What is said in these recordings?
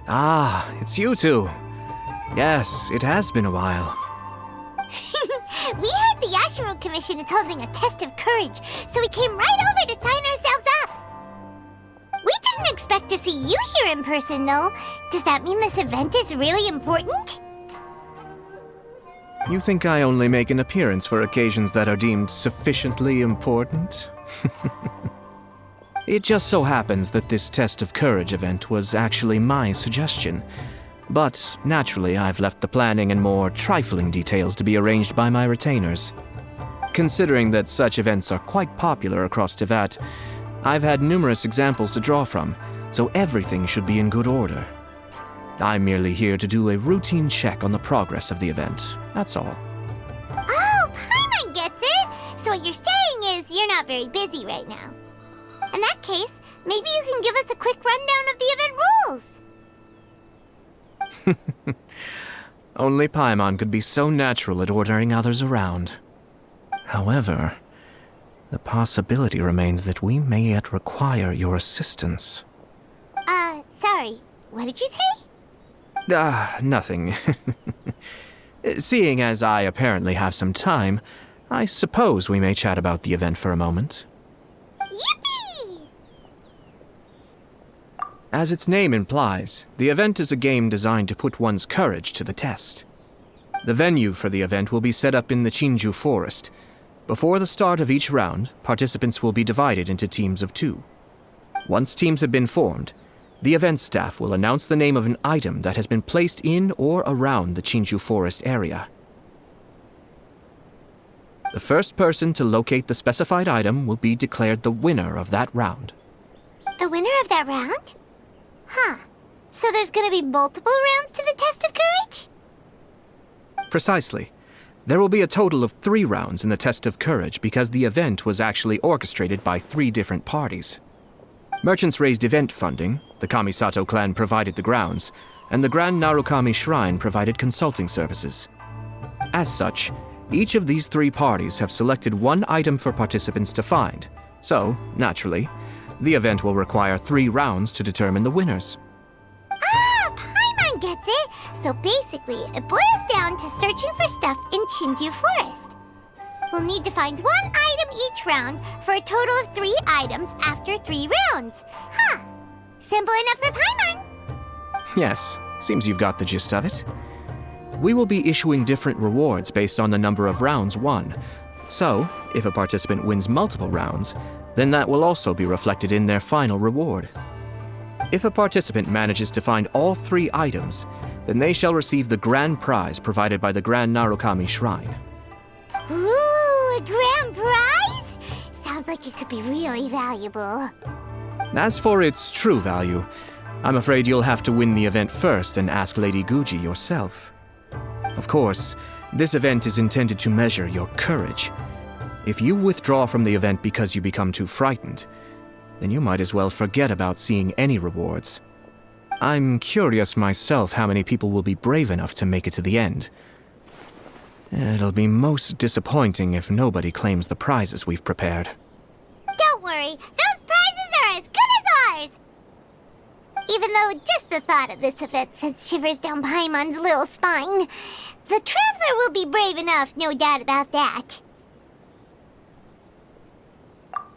Ah, it's you two. Yes, it has been a while. We heard the Yashiro Commission is holding a test of courage, so we came right over to sign ourselves up. We didn't expect to see you here in person, though. Does that mean this event is really important? You think I only make an appearance for occasions that are deemed sufficiently important? It just so happens that this Test of Courage event was actually my suggestion. But, naturally, I've left the planning and more trifling details to be arranged by my retainers. Considering that such events are quite popular across Teyvat, I've had numerous examples to draw from, so everything should be in good order. I'm merely here to do a routine check on the progress of the event, that's all. Oh, Paimon gets it! So what you're saying is you're not very busy right now. In that case, maybe you can give us a quick rundown of the event rules. Only Paimon could be so natural at ordering others around. However, the possibility remains that we may yet require your assistance. Sorry, what did you say? Nothing. Seeing as I apparently have some time, I suppose we may chat about the event for a moment. Yippee! As its name implies, the event is a game designed to put one's courage to the test. The venue for the event will be set up in the Chinju Forest. Before the start of each round, participants will be divided into teams of 2. Once teams have been formed, the event staff will announce the name of an item that has been placed in or around the Chinju Forest area. The first person to locate the specified item will be declared the winner of that round. The winner of that round? Huh. So there's gonna be multiple rounds to the Test of Courage? Precisely. There will be a total of 3 rounds in the Test of Courage because the event was actually orchestrated by 3 different parties. Merchants raised event funding, the Kamisato clan provided the grounds, and the Grand Narukami Shrine provided consulting services. As such, each of these 3 parties have selected one item for participants to find, so, naturally, the event will require 3 rounds to determine the winners. Ah, Paimon gets it! So basically, it boils down to searching for stuff in Chinju Forest. We'll need to find 1 item each round for a total of 3 items after 3 rounds. Huh. Simple enough for Paimon. Yes, seems you've got the gist of it. We will be issuing different rewards based on the number of rounds won. So, if a participant wins multiple rounds, then that will also be reflected in their final reward. If a participant manages to find all 3 items, then they shall receive the grand prize provided by the Grand Narukami Shrine. Ooh, a grand prize? Sounds like it could be really valuable. As for its true value, I'm afraid you'll have to win the event first and ask Lady Guji yourself. Of course, this event is intended to measure your courage. If you withdraw from the event because you become too frightened, then you might as well forget about seeing any rewards. I'm curious myself how many people will be brave enough to make it to the end. It'll be most disappointing if nobody claims the prizes we've prepared. Don't worry, those prizes are as good as ours! Even though just the thought of this event sends shivers down Paimon's little spine, the Traveler will be brave enough, no doubt about that.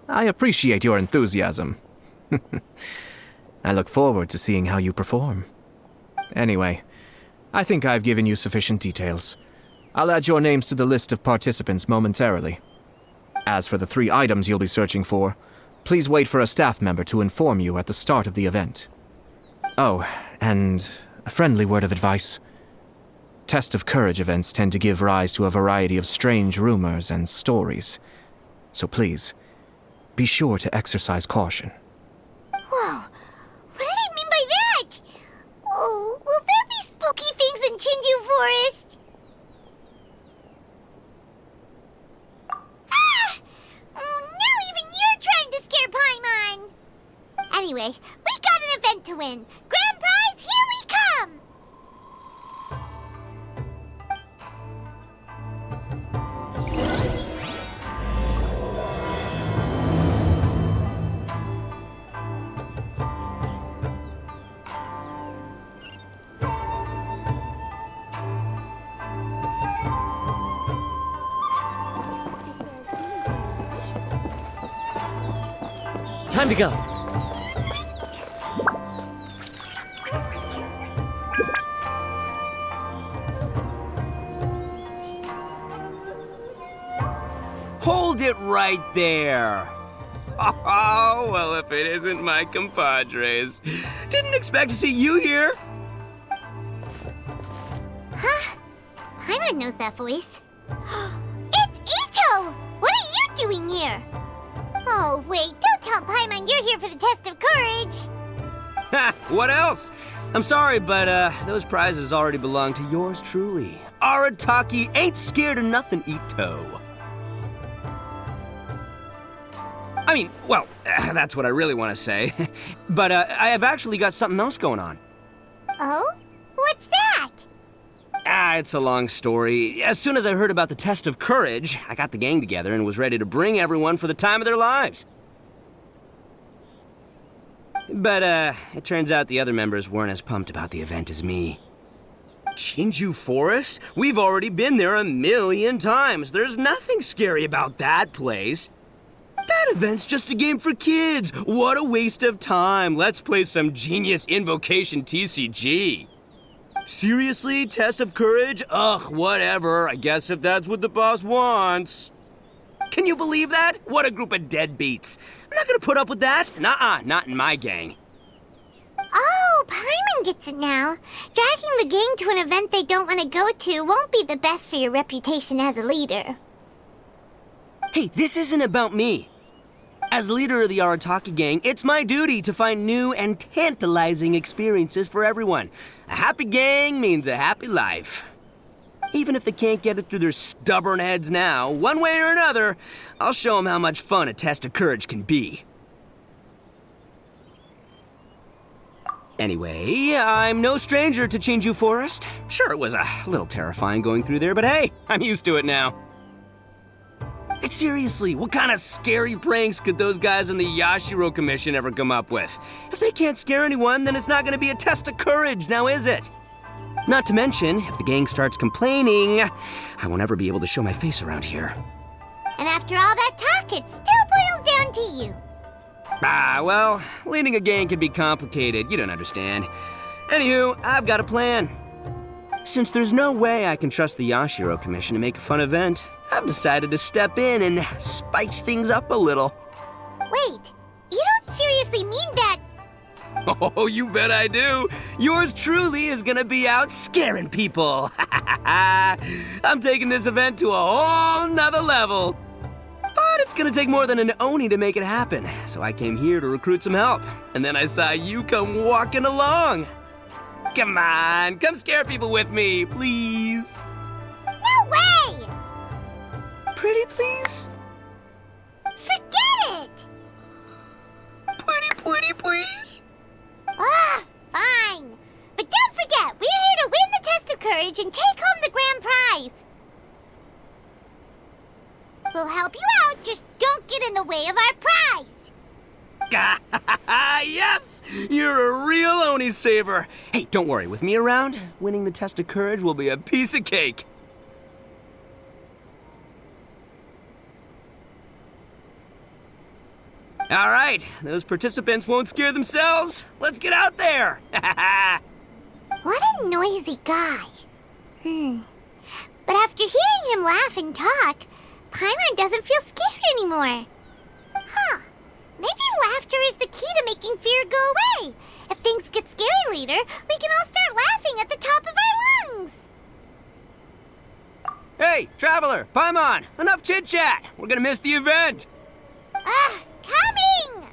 I appreciate your enthusiasm. I look forward to seeing how you perform. Anyway, I think I've given you sufficient details. I'll add your names to the list of participants momentarily. As for the 3 items you'll be searching for, please wait for a staff member to inform you at the start of the event. Oh, and a friendly word of advice. Test of Courage events tend to give rise to a variety of strange rumors and stories. So please, be sure to exercise caution. Whoa, what did he mean by that? Oh, will there be spooky things in Chinju Forest? Now even you're trying to scare Paimon! Anyway, we got an event to win. Grand prize, here we come! Time to go. Hold it right there. Oh, well, if it isn't my compadres. Didn't expect to see you here. Huh? Paimon knows that voice. It's Ito! What are you doing here? Oh, wait, don't tell Paimon you're here for the test of courage. Ha, what else? I'm sorry, but those prizes already belong to yours truly. Arataki ain't scared of nothing, Ito. I mean, well, that's what I really want to say. But I have actually got something else going on. Oh? What's that? It's a long story. As soon as I heard about the test of courage, I got the gang together and was ready to bring everyone for the time of their lives. But, it turns out the other members weren't as pumped about the event as me. Chinju Forest? We've already been there 1,000,000 times. There's nothing scary about that place. That event's just a game for kids. What a waste of time. Let's play some genius invocation TCG. Seriously, test of courage? Ugh, whatever. I guess if that's what the boss wants. Can you believe that? What a group of deadbeats. I'm not gonna put up with that. Nuh-uh, not in my gang. Oh, Paimon gets it now. Dragging the gang to an event they don't want to go to won't be the best for your reputation as a leader. Hey, this isn't about me. As leader of the Arataki gang, it's my duty to find new and tantalizing experiences for everyone. A happy gang means a happy life. Even if they can't get it through their stubborn heads now, one way or another, I'll show them how much fun a test of courage can be. Anyway, I'm no stranger to Chinju Forest. Sure, it was a little terrifying going through there, but hey, I'm used to it now. Seriously, what kind of scary pranks could those guys in the Yashiro Commission ever come up with? If they can't scare anyone, then it's not going to be a test of courage, now is it? Not to mention, if the gang starts complaining, I won't ever be able to show my face around here. And after all that talk, it still boils down to you. Well, leading a gang can be complicated, you don't understand. Anywho, I've got a plan. Since there's no way I can trust the Yashiro Commission to make a fun event, I've decided to step in and spice things up a little. Wait, you don't seriously mean that? Oh, you bet I do. Yours truly is gonna be out scaring people. I'm taking this event to a whole nother level. But it's gonna take more than an Oni to make it happen, so I came here to recruit some help. And then I saw you come walking along. Come on, come scare people with me, please. No way! Pretty please? Forget it! Pretty please? Fine. But don't forget, we're here to win the test of courage and take home the grand prize. We'll help you out, just don't get in the way of our prize. Yes! You're a real saver. Hey, don't worry, with me around, winning the test of courage will be a piece of cake. All right, those participants won't scare themselves. Let's get out there. What a noisy guy. But after hearing him laugh and talk, Paimon doesn't feel scared anymore. Huh. Maybe laughter is the key to making fear go away. If things get scary later, we can all start laughing at the top of our lungs. Hey, Traveler, Paimon, enough chit-chat. We're gonna miss the event. Coming!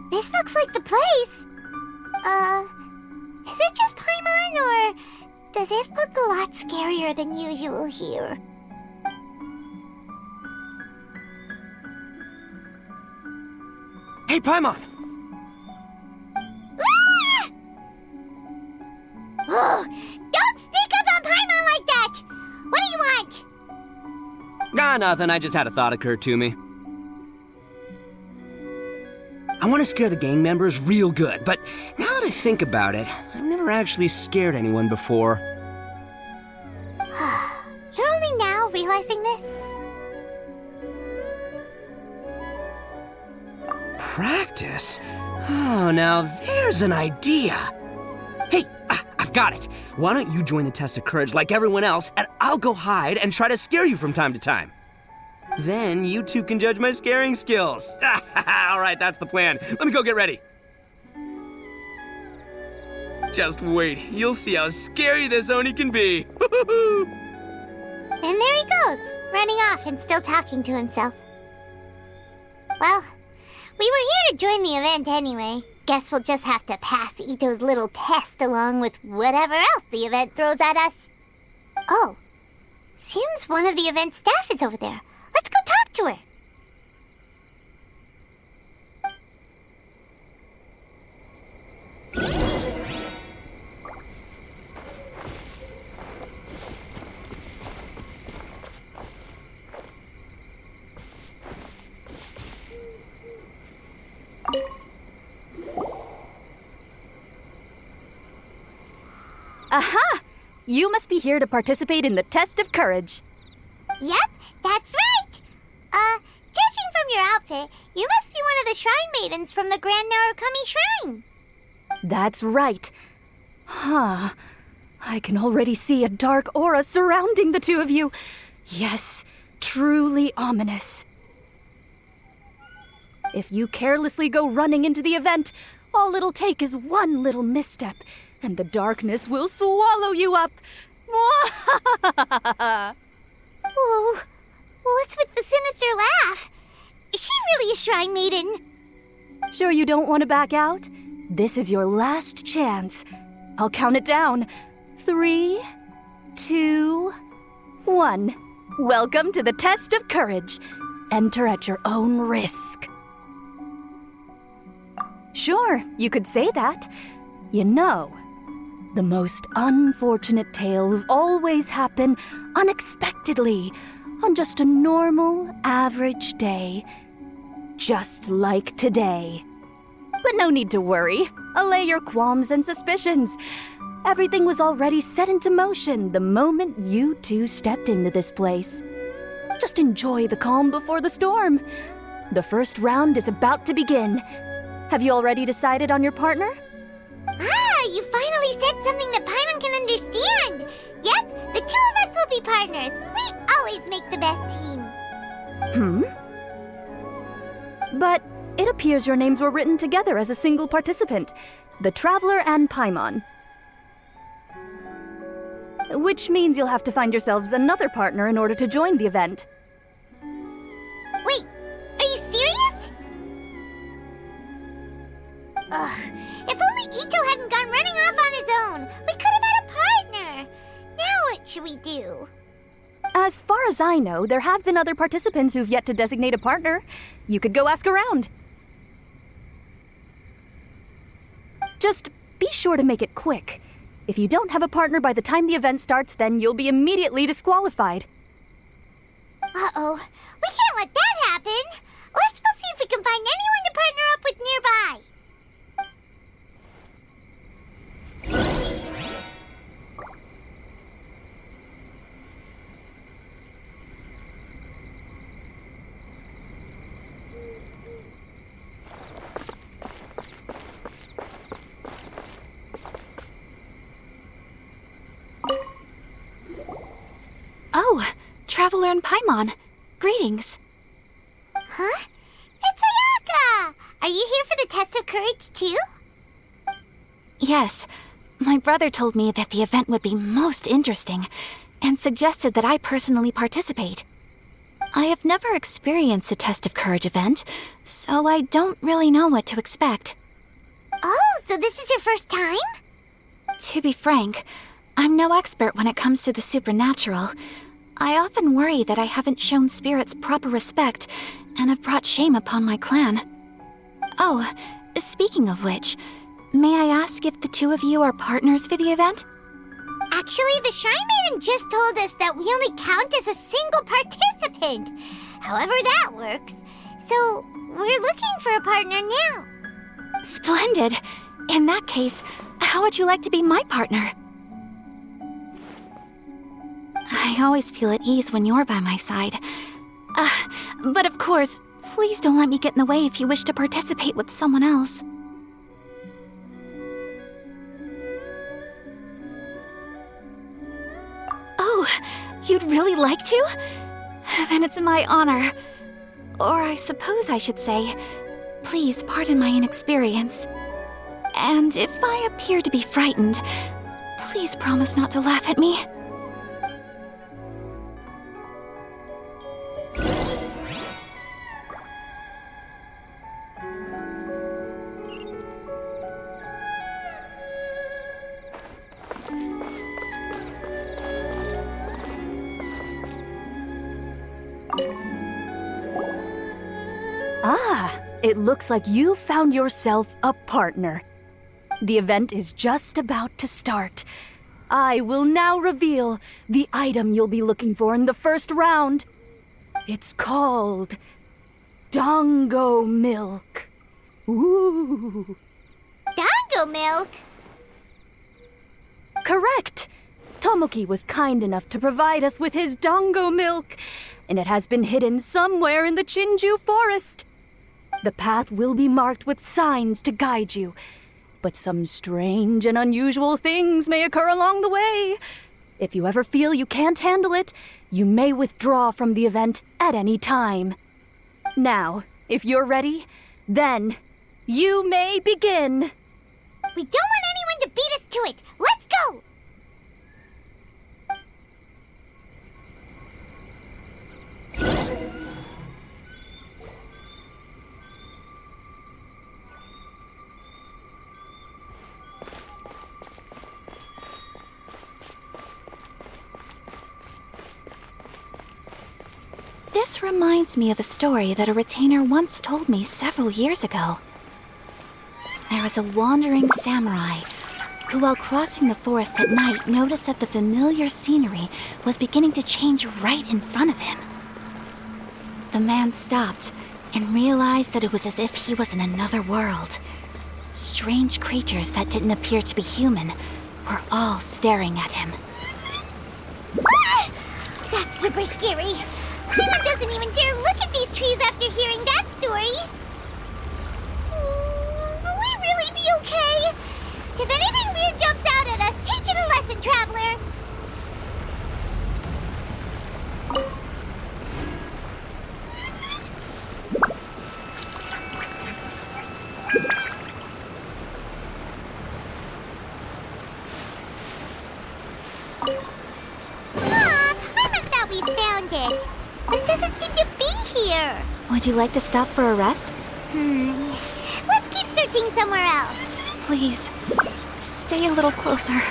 This looks like the place. Is it just Paimon, or does it look a lot scarier than usual here? Hey, Paimon! Ah! Oh, don't sneak up on Paimon like that! What do you want? Nah, nothing. I just had a thought occur to me. I want to scare the gang members real good, but now that I think about it, I've never actually scared anyone before. You're only now realizing this? Practice? Oh, now there's an idea. Hey, I've got it. Why don't you join the test of courage like everyone else, and I'll go hide and try to scare you from time to time. Then you two can judge my scaring skills. All right, that's the plan. Let me go get ready. Just wait. You'll see how scary this Oni can be. And there he goes, running off and still talking to himself. Well, we were here to join the event anyway. Guess we'll just have to pass Ito's little test along with whatever else the event throws at us. Oh, seems one of the event staff is over there. Let's go talk to her. Aha! You must be here to participate in the test of courage. Yep, that's right. Judging from your outfit, you must be one of the shrine maidens from the Grand Narukami Shrine. That's right. Huh. I can already see a dark aura surrounding the two of you. Yes, truly ominous. If you carelessly go running into the event, all it'll take is one little misstep, and the darkness will swallow you up. Whoa, what's with the sinister laugh? Is she really a shrine maiden? Sure you don't want to back out? This is your last chance. I'll count it down. 3, 2, 1. Welcome to the test of courage. Enter at your own risk. Sure, you could say that. You know, the most unfortunate tales always happen unexpectedly on just a normal, average day. Just like today. But no need to worry. Allay your qualms and suspicions. Everything was already set into motion the moment you two stepped into this place. Just enjoy the calm before the storm. The first round is about to begin. Have you already decided on your partner? You finally said something that Paimon can understand. Yep, the two of us will be partners. We always make the best team. But it appears your names were written together as a single participant, the Traveler and Paimon. which means you'll have to find yourselves another partner in order to join the event. Wait, are you serious? Ugh, if only Ito hadn't gone running off on his own, we could have had a partner. Now what should we do? As far as I know, there have been other participants who've yet to designate a partner. You could go ask around. Just be sure to make it quick. If you don't have a partner by the time the event starts, then you'll be immediately disqualified. Uh-oh, we can't let that happen. Let's go see if we can find anyone to partner up with nearby. Oh, Traveler and Paimon. Greetings. Huh? It's Ayaka! Are you here for the test of courage, too? Yes, my brother told me that the event would be most interesting and suggested that I personally participate. I have never experienced a test of courage event, so I don't really know what to expect. Oh, so this is your first time? To be frank, I'm no expert when it comes to the supernatural. I often worry that I haven't shown spirits proper respect and have brought shame upon my clan. Oh, speaking of which, may I ask if the two of you are partners for the event? Actually, the Shrine Maiden just told us that we only count as a single participant. However that works. So, we're looking for a partner now. Splendid! In that case, how would you like to be my partner? I always feel at ease when you're by my side. But of course, please don't let me get in the way if you wish to participate with someone else. Oh, you'd really like to? Then it's my honor. Or I suppose I should say, please pardon my inexperience. And if I appear to be frightened, please promise not to laugh at me. Ah, it looks like you found yourself a partner. The event is just about to start. I will now reveal the item you'll be looking for in the first round. It's called Dango Milk. Ooh. Dango milk? Correct. Tomoki was kind enough to provide us with his Dango Milk, and it has been hidden somewhere in the Chinju forest. The path will be marked with signs to guide you, but some strange and unusual things may occur along the way. If you ever feel you can't handle it, you may withdraw from the event at any time. Now, if you're ready, then you may begin. We don't want anyone to beat us to it. Let's go! This reminds me of a story that a retainer once told me several years ago. There was a wandering samurai who, while crossing the forest at night, noticed that the familiar scenery was beginning to change right in front of him. The man stopped and realized that it was as if he was in another world. Strange creatures that didn't appear to be human were all staring at him. Ah! That's super scary. Paimon doesn't even dare look at these trees after hearing that story. Will we really be okay? If anything weird jumps out at us, teach it a lesson, Traveler! it. But it doesn't seem to be here. Would you like to stop for a rest? Let's keep searching somewhere else. Please, stay a little closer.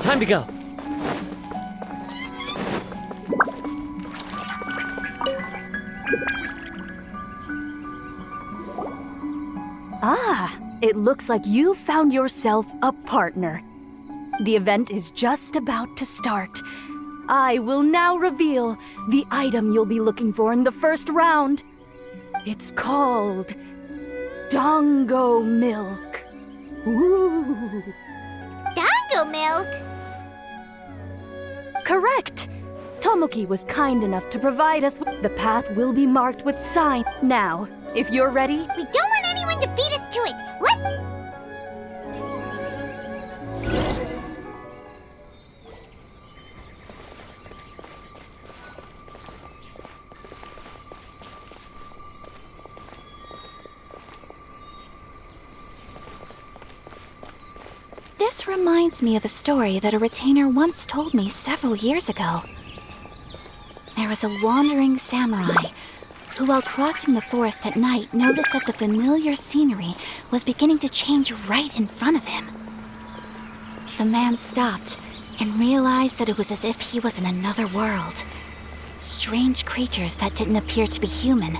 Time to go. Ah, it looks like you found yourself a partner. The event is just about to start. I will now reveal the item you'll be looking for in the first round. It's called Dango Milk. Ooh. Dango milk? Correct! Tomoki was kind enough to provide us with... The path will be marked with sign. Now, if you're ready... We don't want anyone to beat us to it. Let's... This reminds me of a story that a retainer once told me several years ago. There was a wandering samurai who, while crossing the forest at night, noticed that the familiar scenery was beginning to change right in front of him. The man stopped and realized that it was as if he was in another world. Strange creatures that didn't appear to be human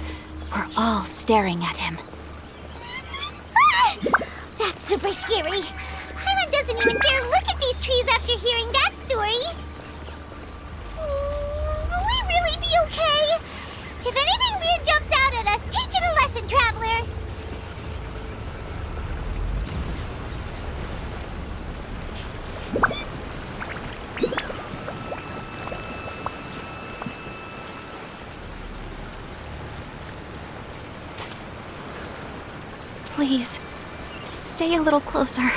were all staring at him. Ah! That's super scary. Paimon doesn't even dare look at these trees after hearing that story. Will we really be okay? If anything weird jumps out at us, teach it a lesson, Traveler. Please, stay a little closer.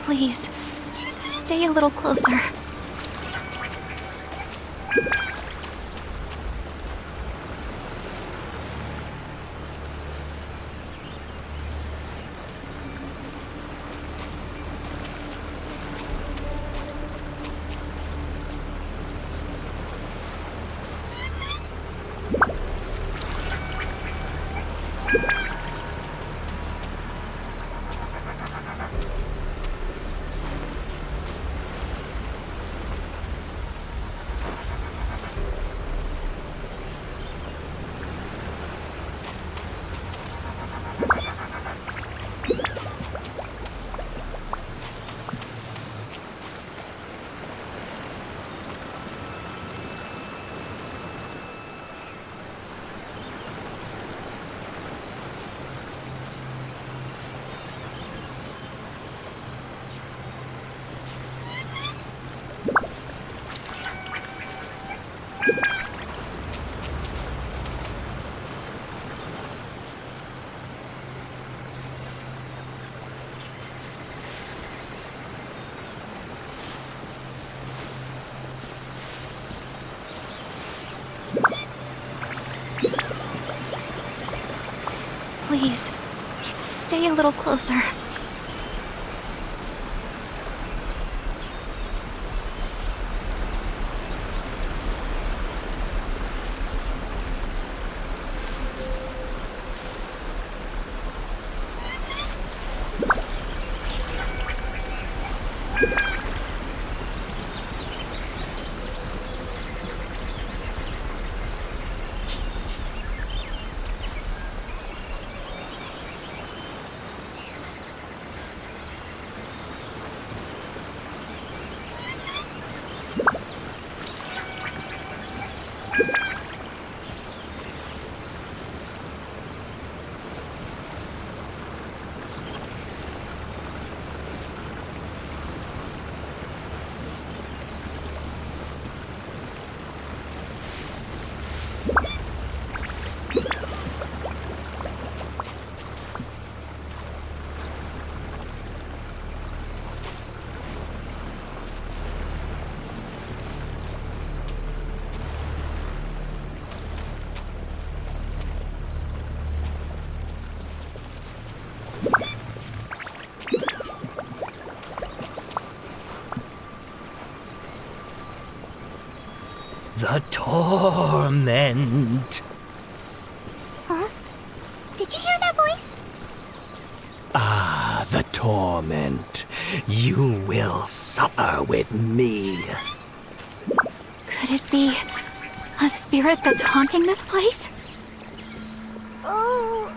Please, stay a little closer. Please, stay a little closer. the torment. Huh? Did you hear that voice? Ah, the torment. You will suffer with me. Could it be a spirit that's haunting this place? Oh,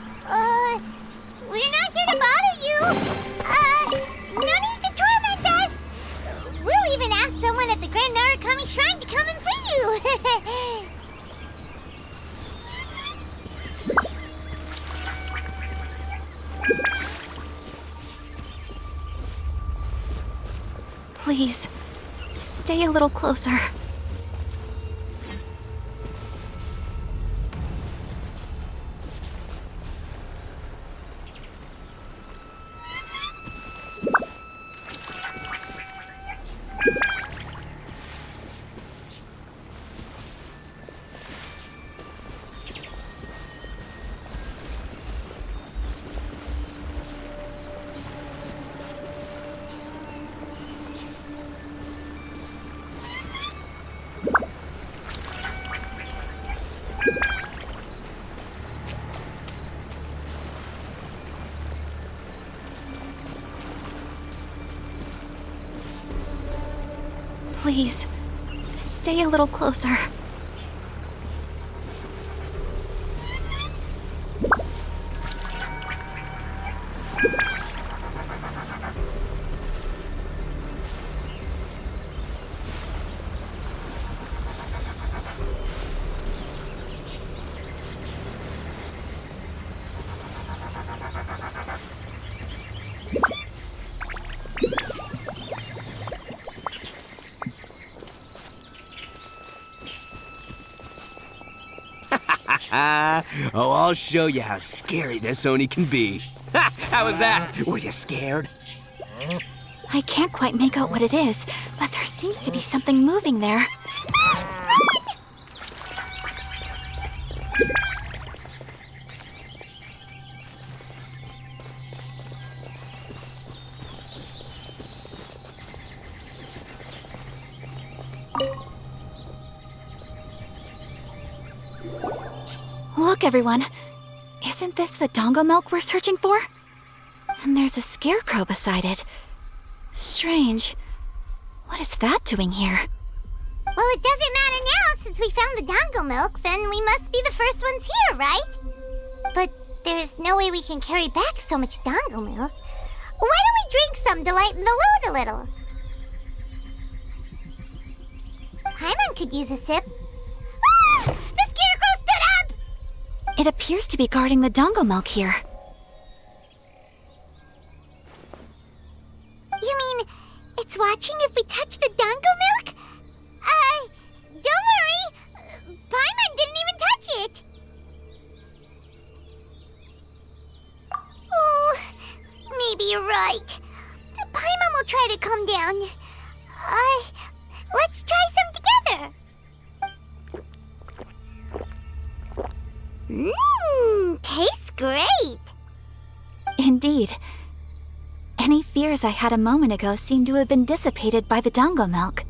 we're not here to bother you. No need to torment us. We'll even ask someone at the Grand Narukami Shrine to come and free you. Please, stay a little closer. Please, stay a little closer. Oh, I'll show you how scary this Oni can be. Ha! How was that? Were you scared? I can't quite make out what it is, but there seems to be something moving there. Look, everyone. Isn't this the Dango milk we're searching for? And there's a scarecrow beside it. Strange. What is that doing here? Well, it doesn't matter now since we found the Dango milk, then we must be the first ones here, right? But there's no way we can carry back so much Dango milk. Why don't we drink some to lighten the load a little? Paimon could use a sip. Ah! The scarecrow stood up! It appears to be guarding the Dango milk here. You mean it's watching if we touch the Dango milk? Don't worry. Paimon didn't even touch it. Oh, maybe you're right. Paimon will try to calm down. Let's try some together. Tastes great. Indeed. Any fears I had a moment ago seem to have been dissipated by the Dango milk.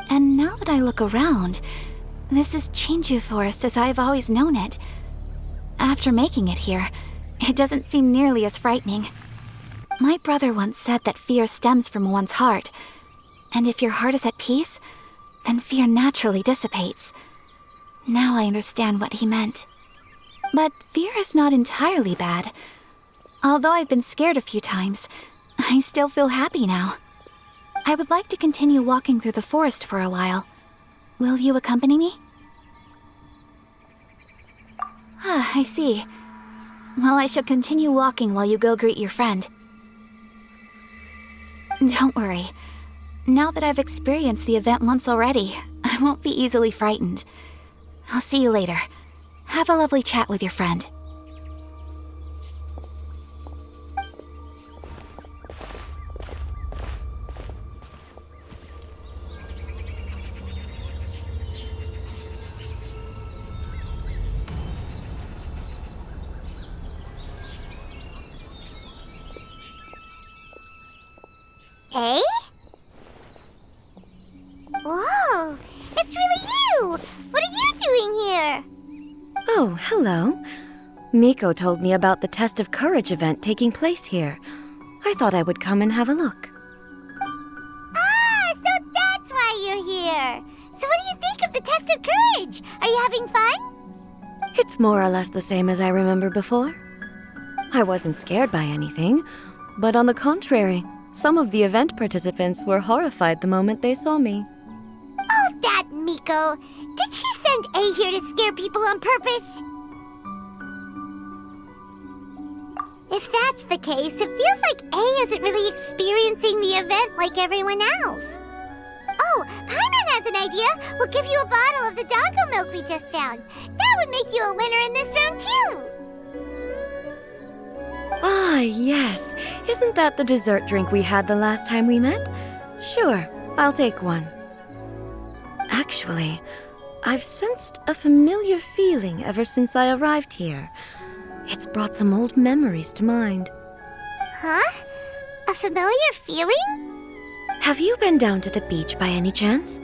And now that I look around, this is Chinju Forest as I've always known it. After making it here, it doesn't seem nearly as frightening. My brother once said that fear stems from one's heart, and if your heart is at peace, then fear naturally dissipates. Now I understand what he meant. But fear is not entirely bad. Although I've been scared a few times, I still feel happy now. I would like to continue walking through the forest for a while. Will you accompany me? Ah, I see. Well, I shall continue walking while you go greet your friend. Don't worry. Now that I've experienced the event once already, I won't be easily frightened. I'll see you later. Have a lovely chat with your friend. Eh? Whoa, it's really you! hello. Miko told me about the Test of Courage event taking place here. I thought I would come and have a look. Ah, so that's why you're here. So what do you think of the Test of Courage? Are you having fun? It's more or less the same as I remember before. I wasn't scared by anything, but on the contrary, some of the event participants were horrified the moment they saw me. Oh, that Miko. Did she send A here to scare people on purpose? If that's the case, it feels like A isn't really experiencing the event like everyone else. Oh, Paimon has an idea. We'll give you a bottle of the doggo milk we just found. That would make you a winner in this round, too. Ah, yes. Isn't that the dessert drink we had the last time we met? Sure, I'll take one. Actually, I've sensed a familiar feeling ever since I arrived here. It's brought some old memories to mind. Huh? A familiar feeling? Have you been down to the beach by any chance?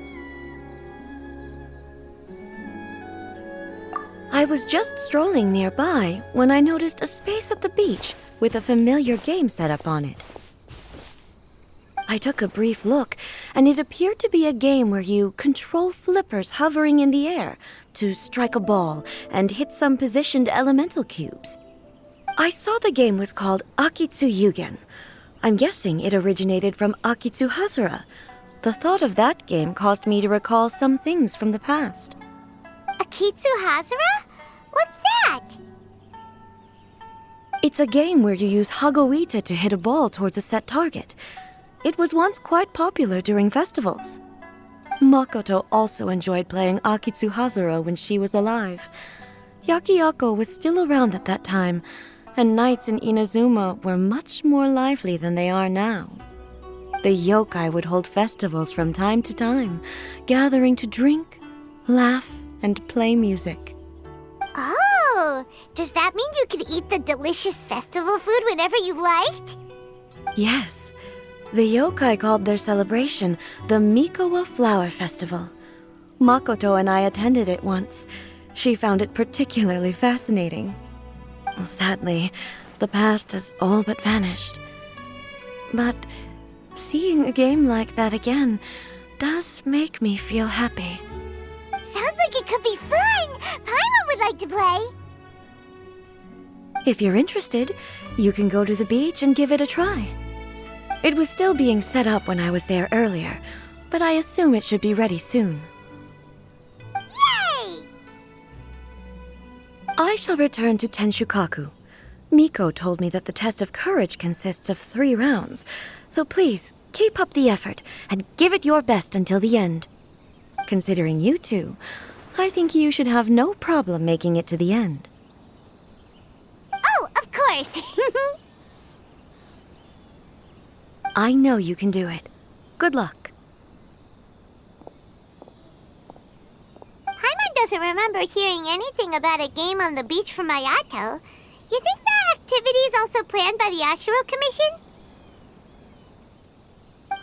I was just strolling nearby when I noticed a space at the beach with a familiar game set up on it. I took a brief look, and it appeared to be a game where you control flippers hovering in the air to strike a ball and hit some positioned elemental cubes. I saw the game was called Akitsu. I'm guessing it originated from Akitsu Hazura. The thought of that game caused me to recall some things from the past. Akitsu Hazura? What's that? It's a game where you use Hagoita to hit a ball towards a set target. It was once quite popular during festivals. Makoto also enjoyed playing Akitsu Hazura when she was alive. Yakiako was still around at that time, and nights in Inazuma were much more lively than they are now. The yokai would hold festivals from time to time, gathering to drink, laugh, and play music. Oh, does that mean you could eat the delicious festival food whenever you liked? Yes. The yokai called their celebration the Mikowa Flower Festival. Makoto and I attended it once. She found it particularly fascinating. Sadly, the past has all but vanished. But seeing a game like that again does make me feel happy. Sounds like it could be fun! Paimon would like to play! If you're interested, you can go to the beach and give it a try. It was still being set up when I was there earlier, but I assume it should be ready soon. Yay! I shall return to Tenshukaku. Miko told me that the test of courage consists of 3 rounds, so please keep up the effort and give it your best until the end. Considering you two, I think you should have no problem making it to the end. Oh, of course! I know you can do it. Good luck. Paimon doesn't remember hearing anything about a game on the beach from Ayato. You think that activity is also planned by the Ashiro Commission?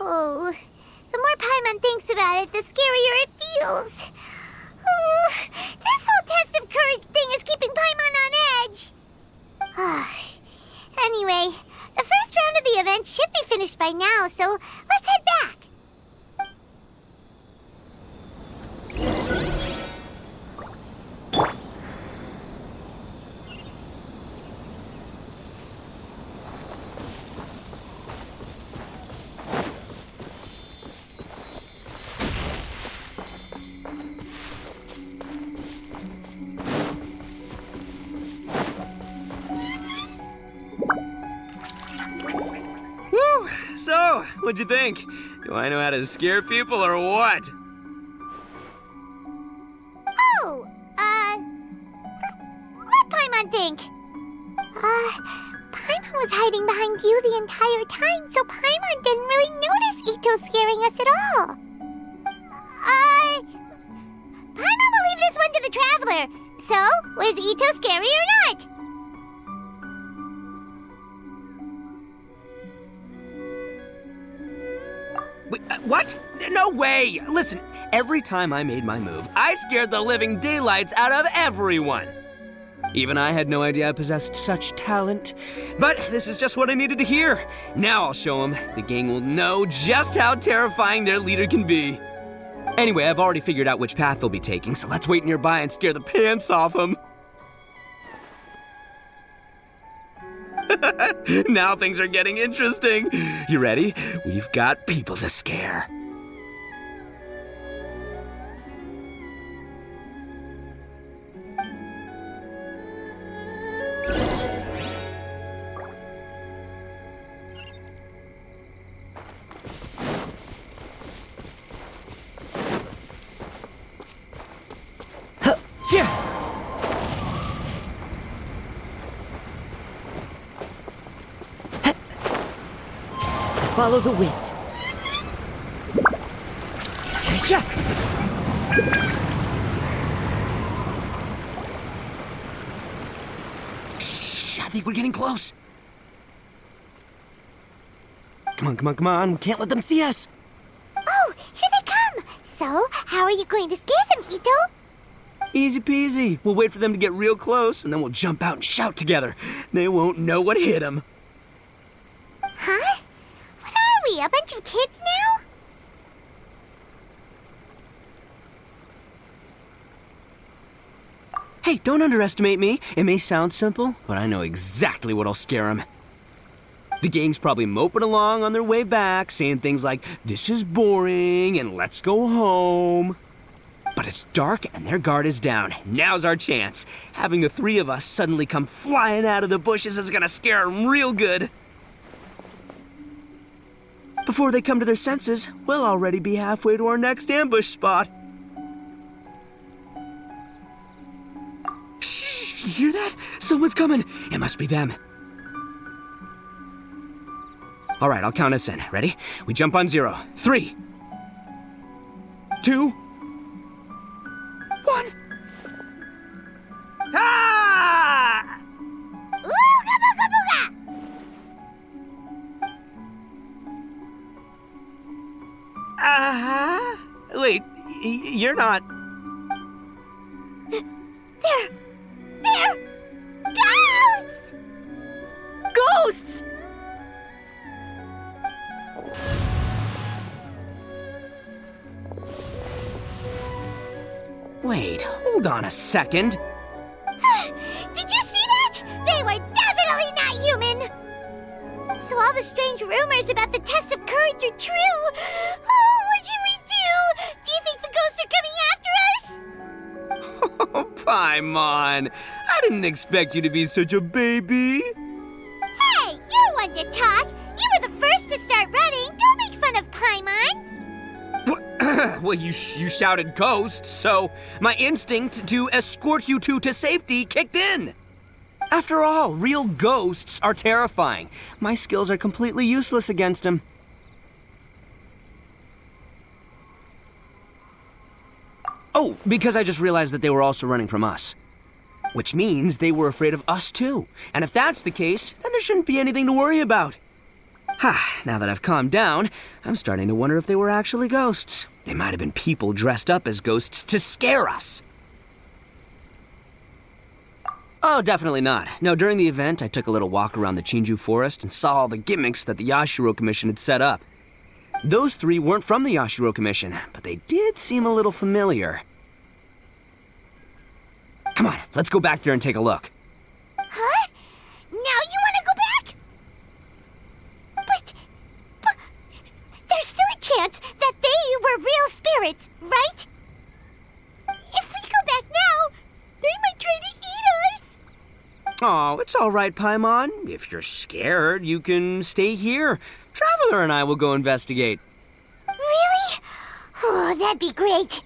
Oh, the more Paimon thinks about it, the scarier it feels. Oh, this whole test of courage thing is keeping Paimon on edge. Anyway, the first round of the event should be finished by now, so let's head back. So, what'd you think? Do I know how to scare people or what? Oh, what Paimon think? Paimon was hiding behind you the entire time, so Paimon didn't really notice Ito scaring us at all. Paimon will leave this one to the Traveler. So, was Ito scary or not? Wait, what? No way! Listen, every time I made my move, I scared the living daylights out of everyone. Even I had no idea I possessed such talent. But this is just what I needed to hear. Now I'll show them. The gang will know just how terrifying their leader can be. Anyway, I've already figured out which path they'll be taking, so let's wait nearby and scare the pants off them. Now things are getting interesting. You ready? We've got people to scare. Follow the wind. Shh, I think we're getting close. Come on, come on, come on. We can't let them see us. Oh, here they come! So, how are you going to scare them, Ito? Easy peasy. We'll wait for them to get real close, and then we'll jump out and shout together. They won't know what hit them. Huh? What are we, a bunch of kids now? Hey, don't underestimate me. It may sound simple, but I know exactly what'll scare them. The gang's probably moping along on their way back, saying things like, "This is boring," and "Let's go home." But it's dark and their guard is down. Now's our chance. Having the three of us suddenly come flying out of the bushes is gonna scare them real good. Before they come to their senses, we'll already be halfway to our next ambush spot. Shh, you hear that? Someone's coming. It must be them. All right, I'll count us in. Ready? We jump on 0. 3, 2, 1. Ah! Ooga booga booga! Uh-huh. Wait, you're not... They're ghosts! Ghosts! Wait, hold on a second. Did you see that? They were definitely not human! So all the strange rumors about the test of courage are true. Oh, what should we do? Do you think the ghosts are coming after us? Oh, Paimon. I didn't expect you to be such a baby. Hey, you're one to talk. You were the first to start running. Don't make fun of Paimon. Well, you shouted ghosts, so my instinct to escort you two to safety kicked in. After all, real ghosts are terrifying. My skills are completely useless against them. Oh, because I just realized that they were also running from us. Which means they were afraid of us too. And if that's the case, then there shouldn't be anything to worry about. Now that I've calmed down, I'm starting to wonder if they were actually ghosts. They might have been people dressed up as ghosts to scare us. Oh, definitely not. No, during the event, I took a little walk around the Chinju forest and saw all the gimmicks that the Yashiro Commission had set up. Those three weren't from the Yashiro Commission, but they did seem a little familiar. Come on, let's go back there and take a look. Huh? Now you want to go back? But there's still a chance that they were real spirits, right? If we go back now, they might try to eat us. Oh, it's all right, Paimon. If you're scared, you can stay here. Traveler and I will go investigate. Really? Oh, that'd be great.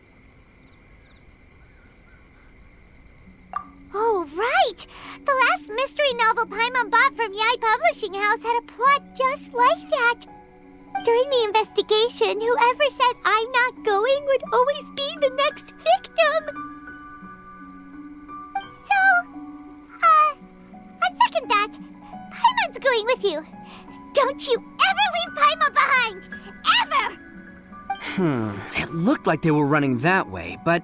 Oh, right! The last mystery novel Paimon bought from Yai Publishing House had a plot just like that. During the investigation, whoever said I'm not going would always be the next victim. So, on second thought, Paimon's going with you. Don't you ever leave Paimon behind! Ever! It looked like they were running that way, but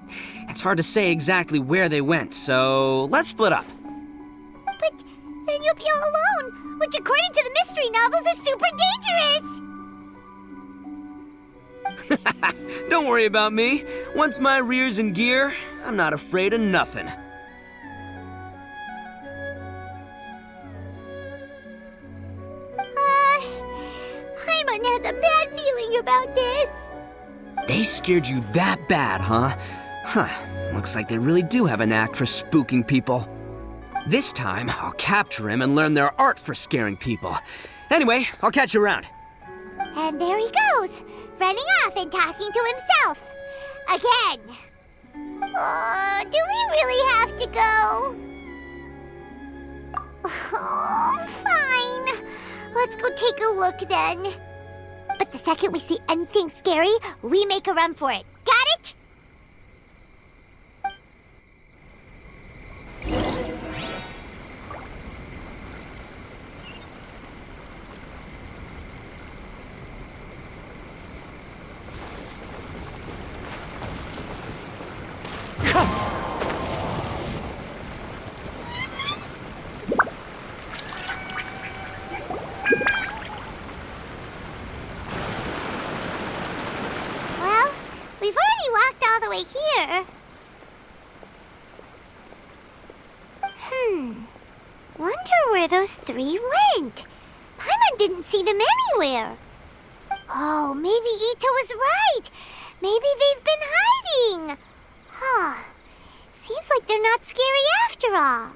it's hard to say exactly where they went, so let's split up. which according to the mystery novels is super dangerous. Don't worry about me. Once my rear's in gear, I'm not afraid of nothing. Paimon has a bad feeling about this. They scared you that bad, huh? Huh. Looks like they really do have a knack for spooking people. This time, I'll capture him and learn their art for scaring people. Anyway, I'll catch you around. And there he goes, running off and talking to himself. Again. Do we really have to go? Oh, fine. Let's go take a look then. But the second we see anything scary, we make a run for it. Got it? Well, we've already walked all the way here. Wonder where those three went. Paimon didn't see them anywhere. Oh, maybe Ito was right. Maybe they've been hiding. Huh. Seems like they're not scary after all.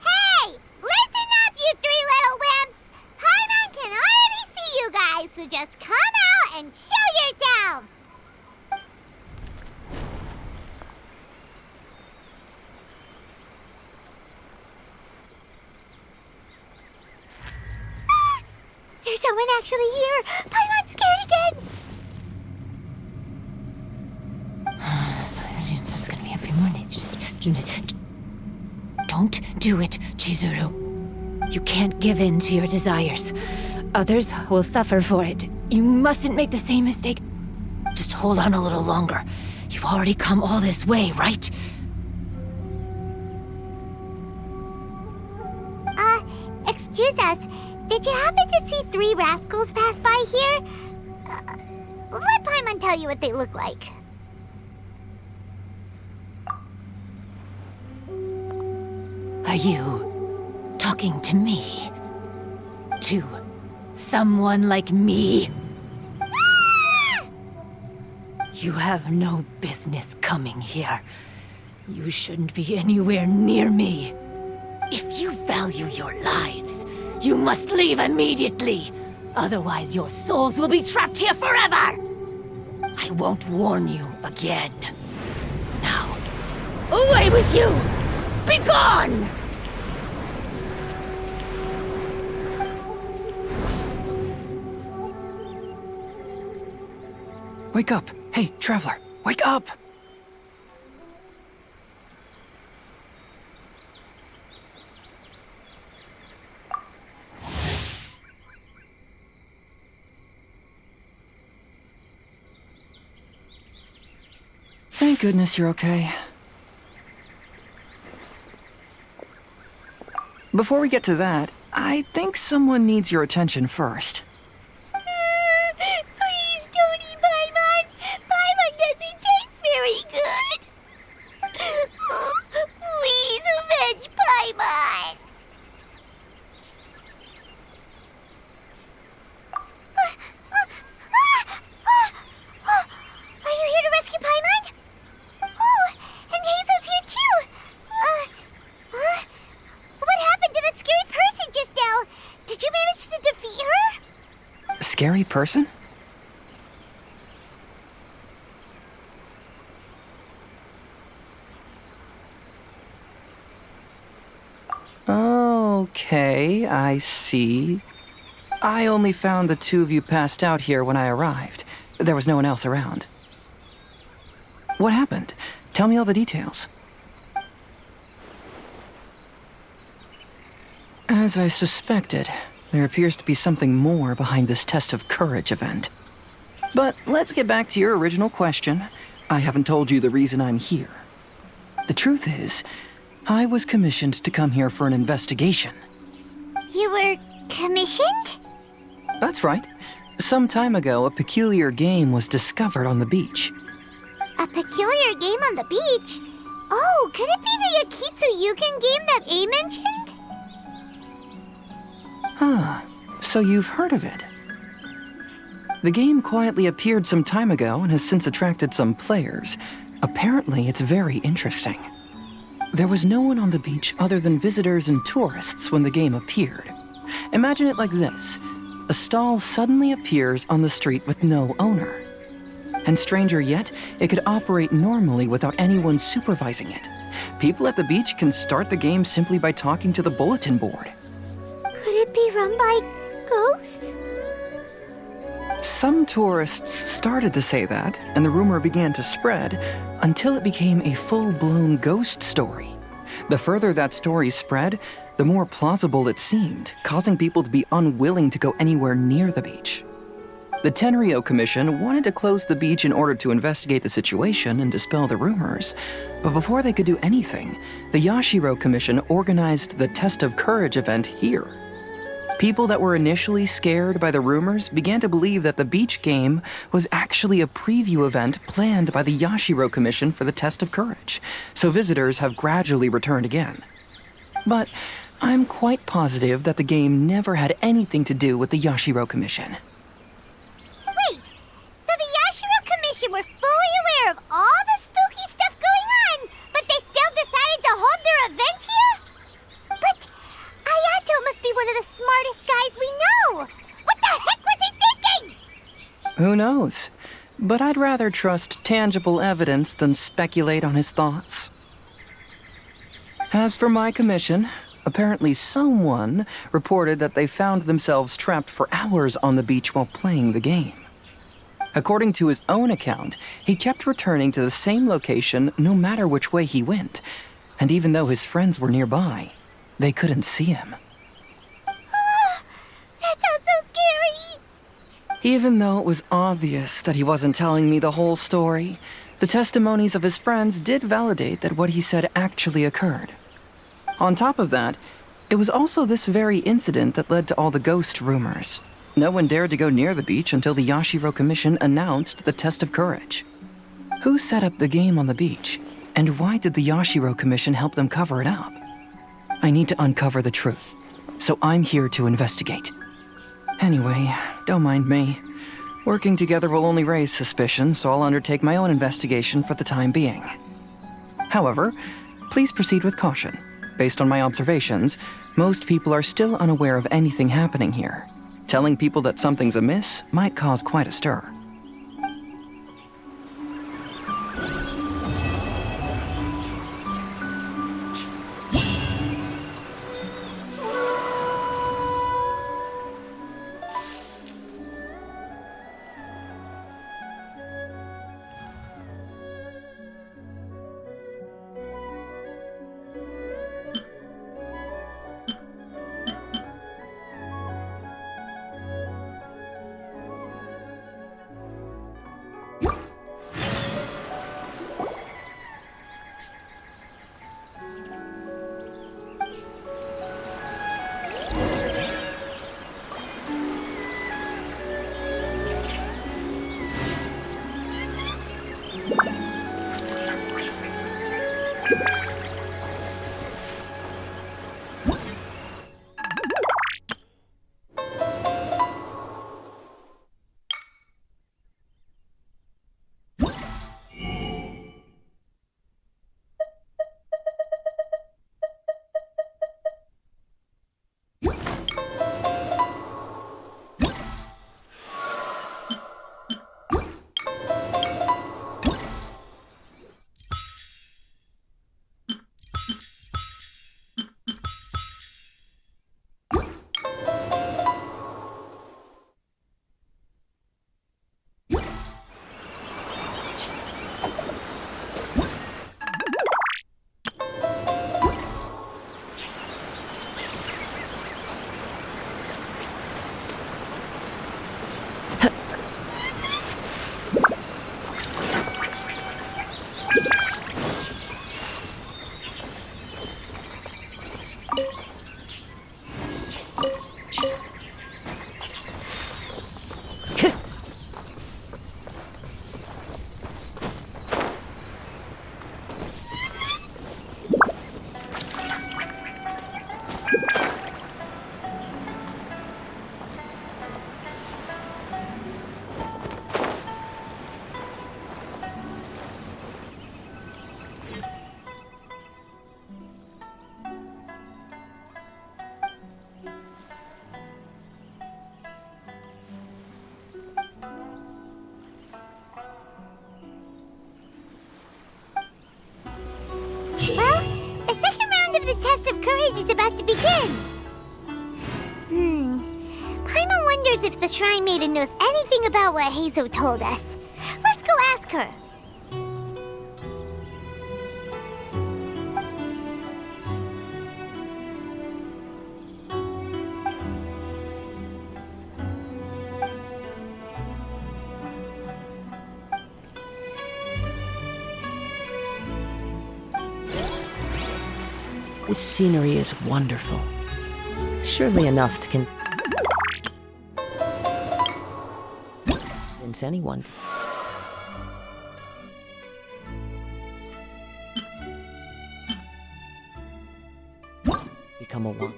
Hey! Listen up, you three little wimps! Paimon can already see you guys, so just come out and show yourselves! Ah! There's someone actually here! Paimon's scared again! It's just gonna be a few more days. Just don't do it, Chizuru. You can't give in to your desires. Others will suffer for it. You mustn't make the same mistake. Just hold on a little longer. You've already come all this way, right? Excuse us. Did you happen to see three rascals pass by here? Let Paimon tell you what they look like. Are you talking to me? To someone like me? You have no business coming here. You shouldn't be anywhere near me. If you value your lives, you must leave immediately. Otherwise, your souls will be trapped here forever. I won't warn you again. Now, away with you! Be gone! Wake up! Hey, traveler, wake up! Thank goodness you're okay. Before we get to that, I think someone needs your attention first. Please don't eat Paimon. Paimon doesn't taste very good. Please avenge Paimon. Are you here to rescue Paimon? Oh, and Hazel's here too. What happened to that scary person just now? Did you manage to defeat her? Scary person? Okay, I see. I only found the two of you passed out here when I arrived. There was no one else around. What happened? Tell me all the details. As I suspected, there appears to be something more behind this test of courage event. But let's get back to your original question. I haven't told you the reason I'm here. The truth is, I was commissioned to come here for an investigation. You were commissioned? That's right. Some time ago, a peculiar game was discovered on the beach. A peculiar game on the beach? Oh, could it be the Akitsu game that A mentioned? So you've heard of it. The game quietly appeared some time ago and has since attracted some players. Apparently, it's very interesting. There was no one on the beach other than visitors and tourists when the game appeared. Imagine it like this. A stall suddenly appears on the street with no owner. And stranger yet, it could operate normally without anyone supervising it. People at the beach can start the game simply by talking to the bulletin board. Could it be run by ghosts? Some tourists started to say that, and the rumor began to spread, until it became a full-blown ghost story. The further that story spread, the more plausible it seemed, causing people to be unwilling to go anywhere near the beach. The Tenryo Commission wanted to close the beach in order to investigate the situation and dispel the rumors, but before they could do anything, the Yashiro Commission organized the Test of Courage event here. People that were initially scared by the rumors began to believe that the beach game was actually a preview event planned by the Yashiro Commission for the Test of Courage, so visitors have gradually returned again. But I'm quite positive that the game never had anything to do with the Yashiro Commission. Wait, so the Yashiro Commission were fully aware of all the spooky stuff going on, but they still decided to hold their event here? But Ayato must be one of the smartest guys we know! What the heck was he thinking? Who knows? But I'd rather trust tangible evidence than speculate on his thoughts. As for my commission, apparently someone reported that they found themselves trapped for hours on the beach while playing the game. According to his own account, he kept returning to the same location no matter which way he went, and even though his friends were nearby, they couldn't see him. That sounds so scary! Even though it was obvious that he wasn't telling me the whole story, the testimonies of his friends did validate that what he said actually occurred. On top of that, it was also this very incident that led to all the ghost rumors. No one dared to go near the beach until the Yashiro Commission announced the Test of Courage. Who set up the game on the beach, and why did the Yashiro Commission help them cover it up? I need to uncover the truth, so I'm here to investigate. Anyway, don't mind me. Working together will only raise suspicion, so I'll undertake my own investigation for the time being. However, please proceed with caution. Based on my observations, most people are still unaware of anything happening here. Telling people that something's amiss might cause quite a stir. to begin. Paimon wonders if the Shrine Maiden knows anything about what Heizo told us. Let's go ask her. This scenery is wonderful. Surely enough to convince anyone to... become a one.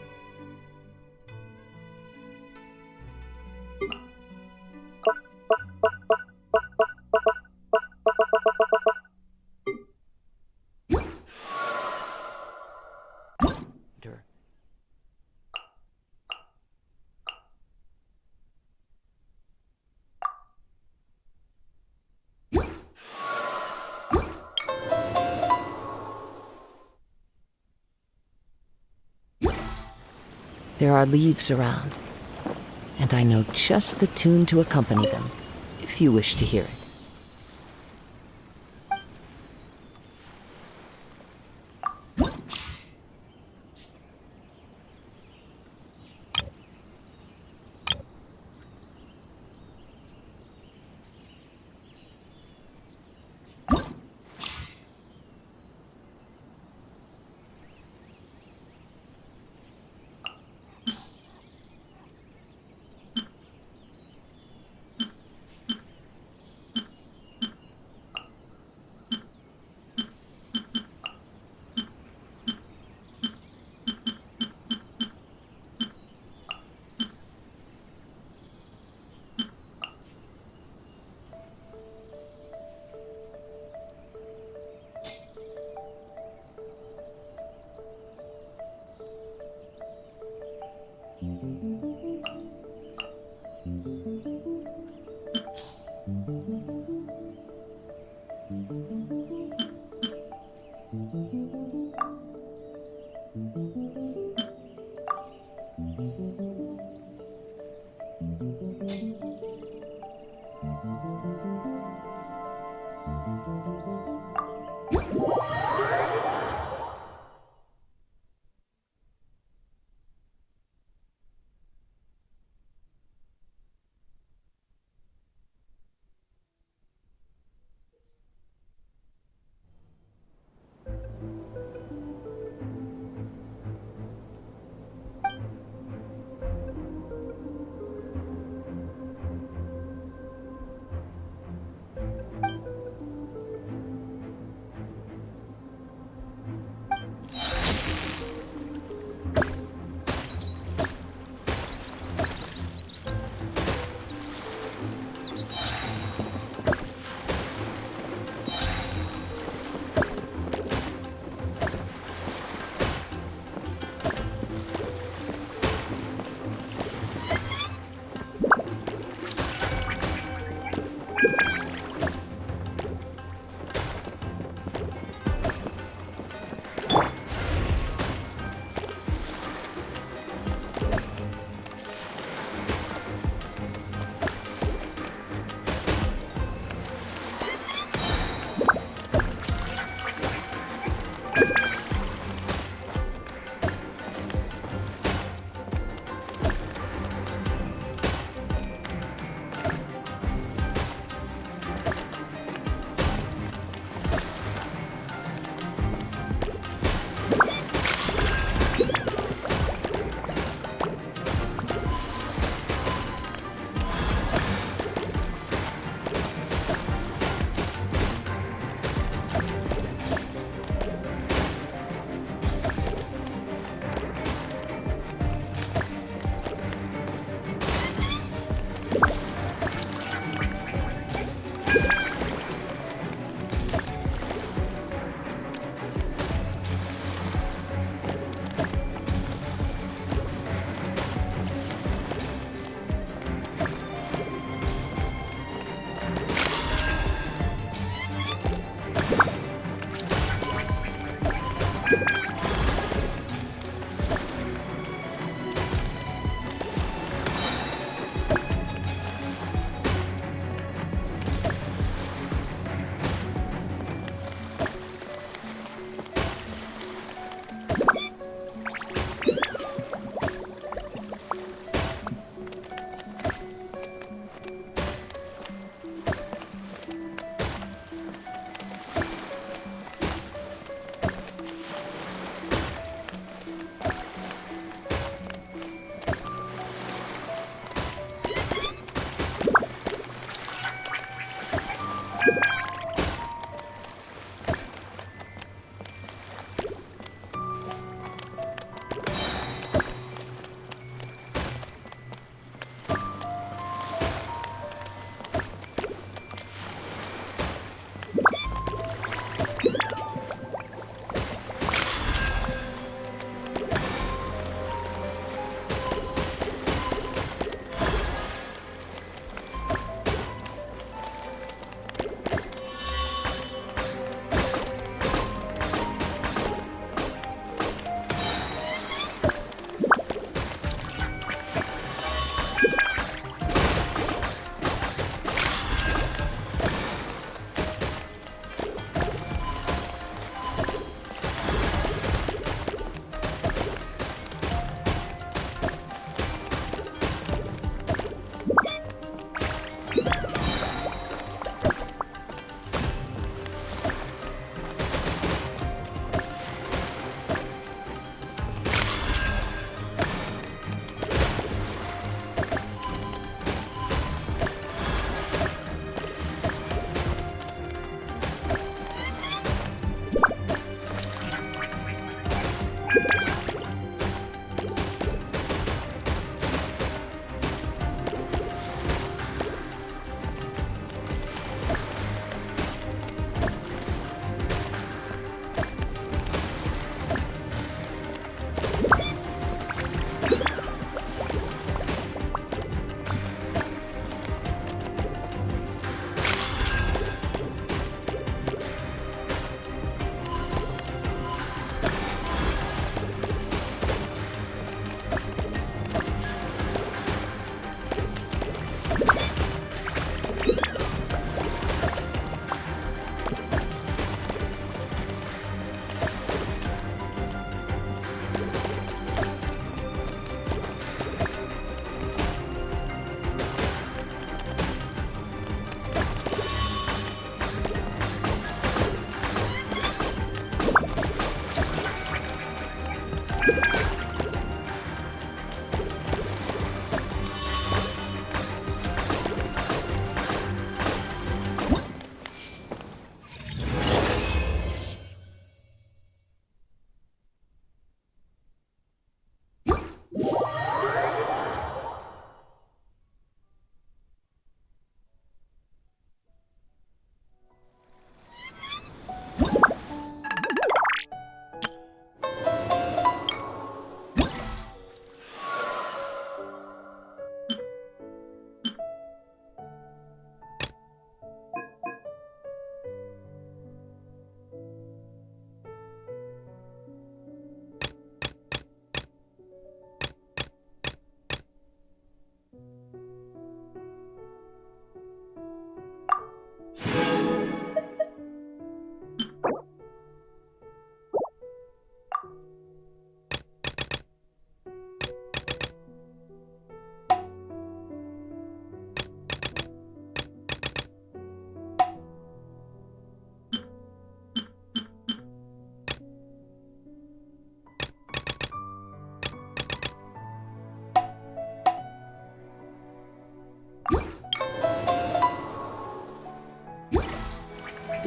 There are leaves around, and I know just the tune to accompany them, if you wish to hear it.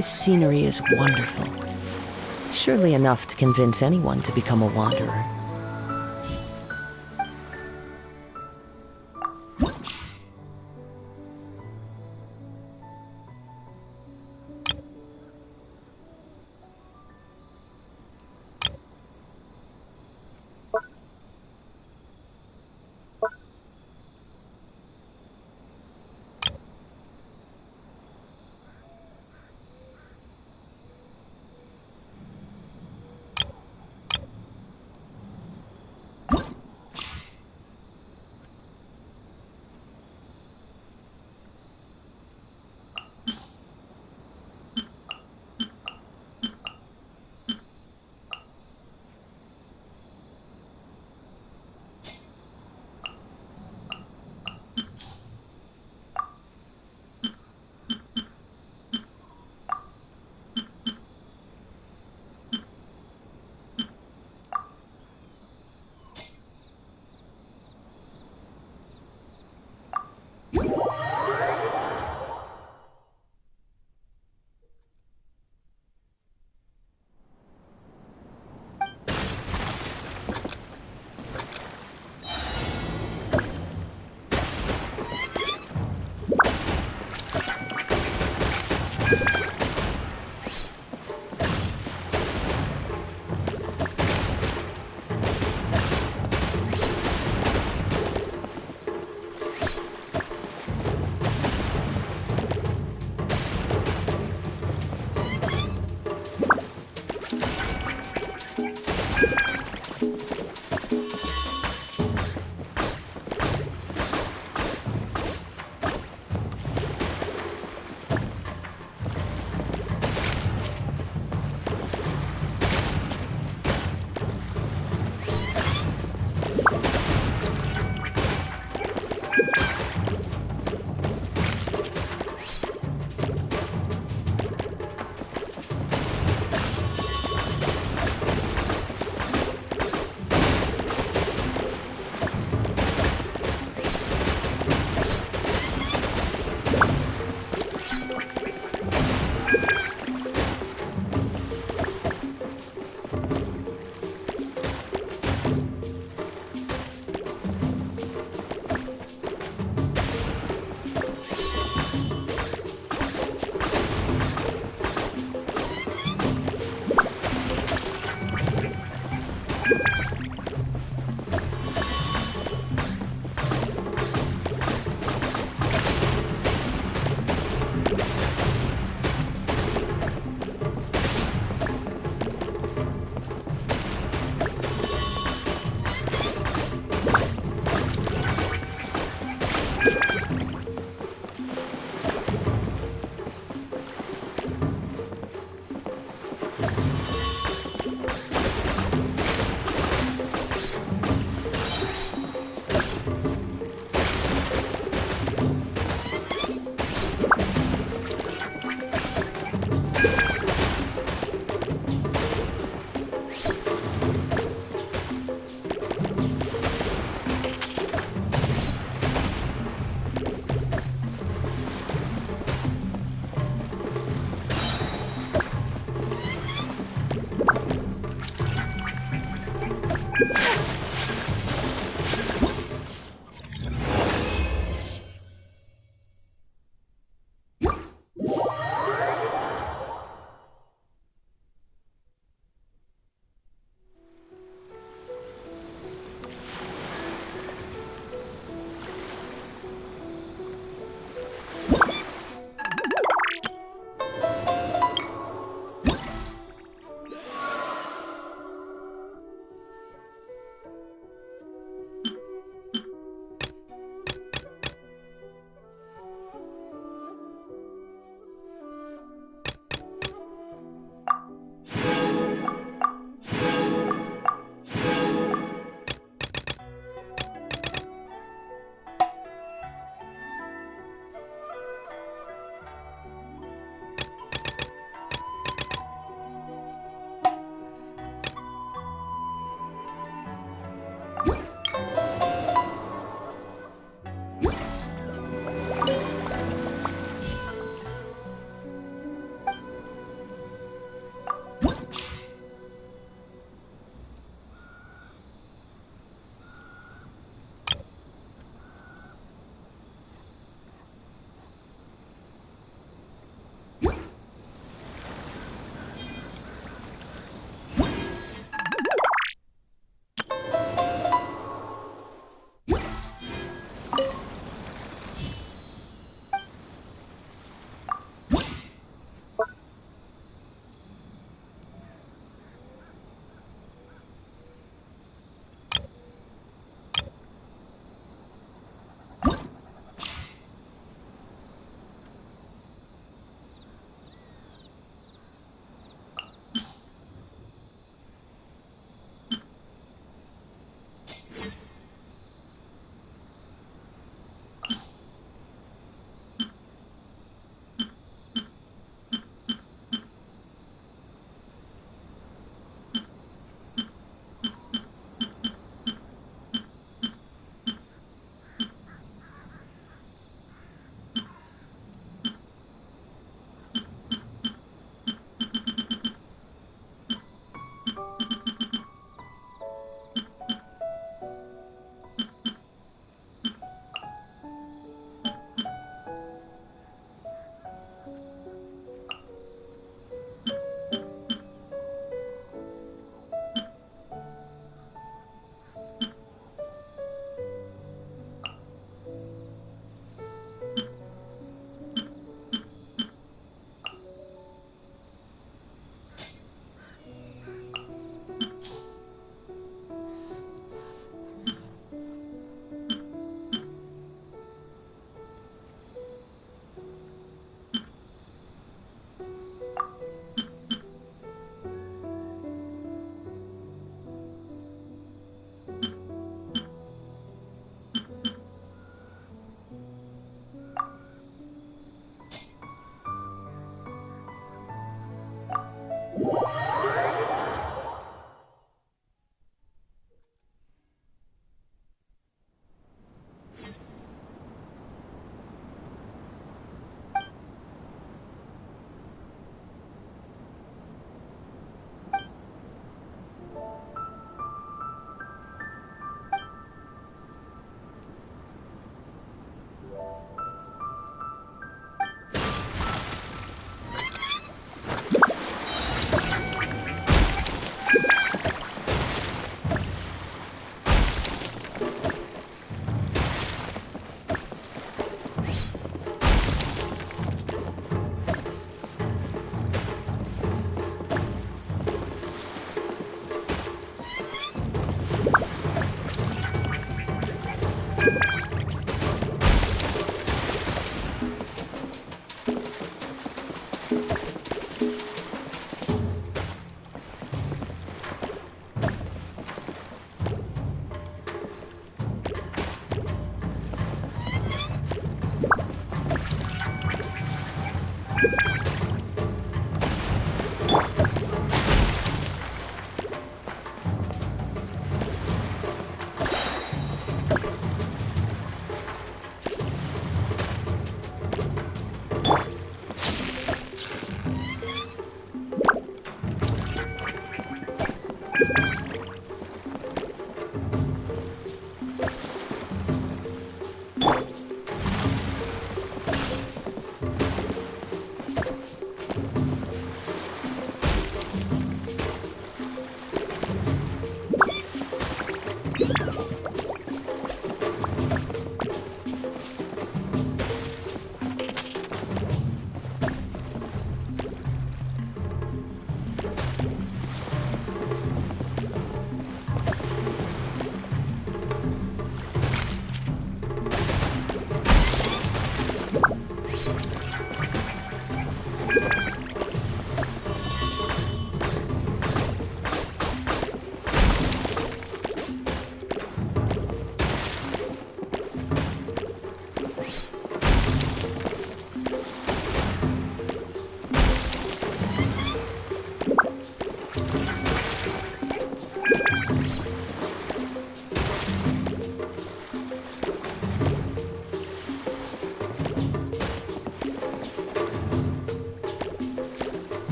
This scenery is wonderful. Surely enough to convince anyone to become a wanderer.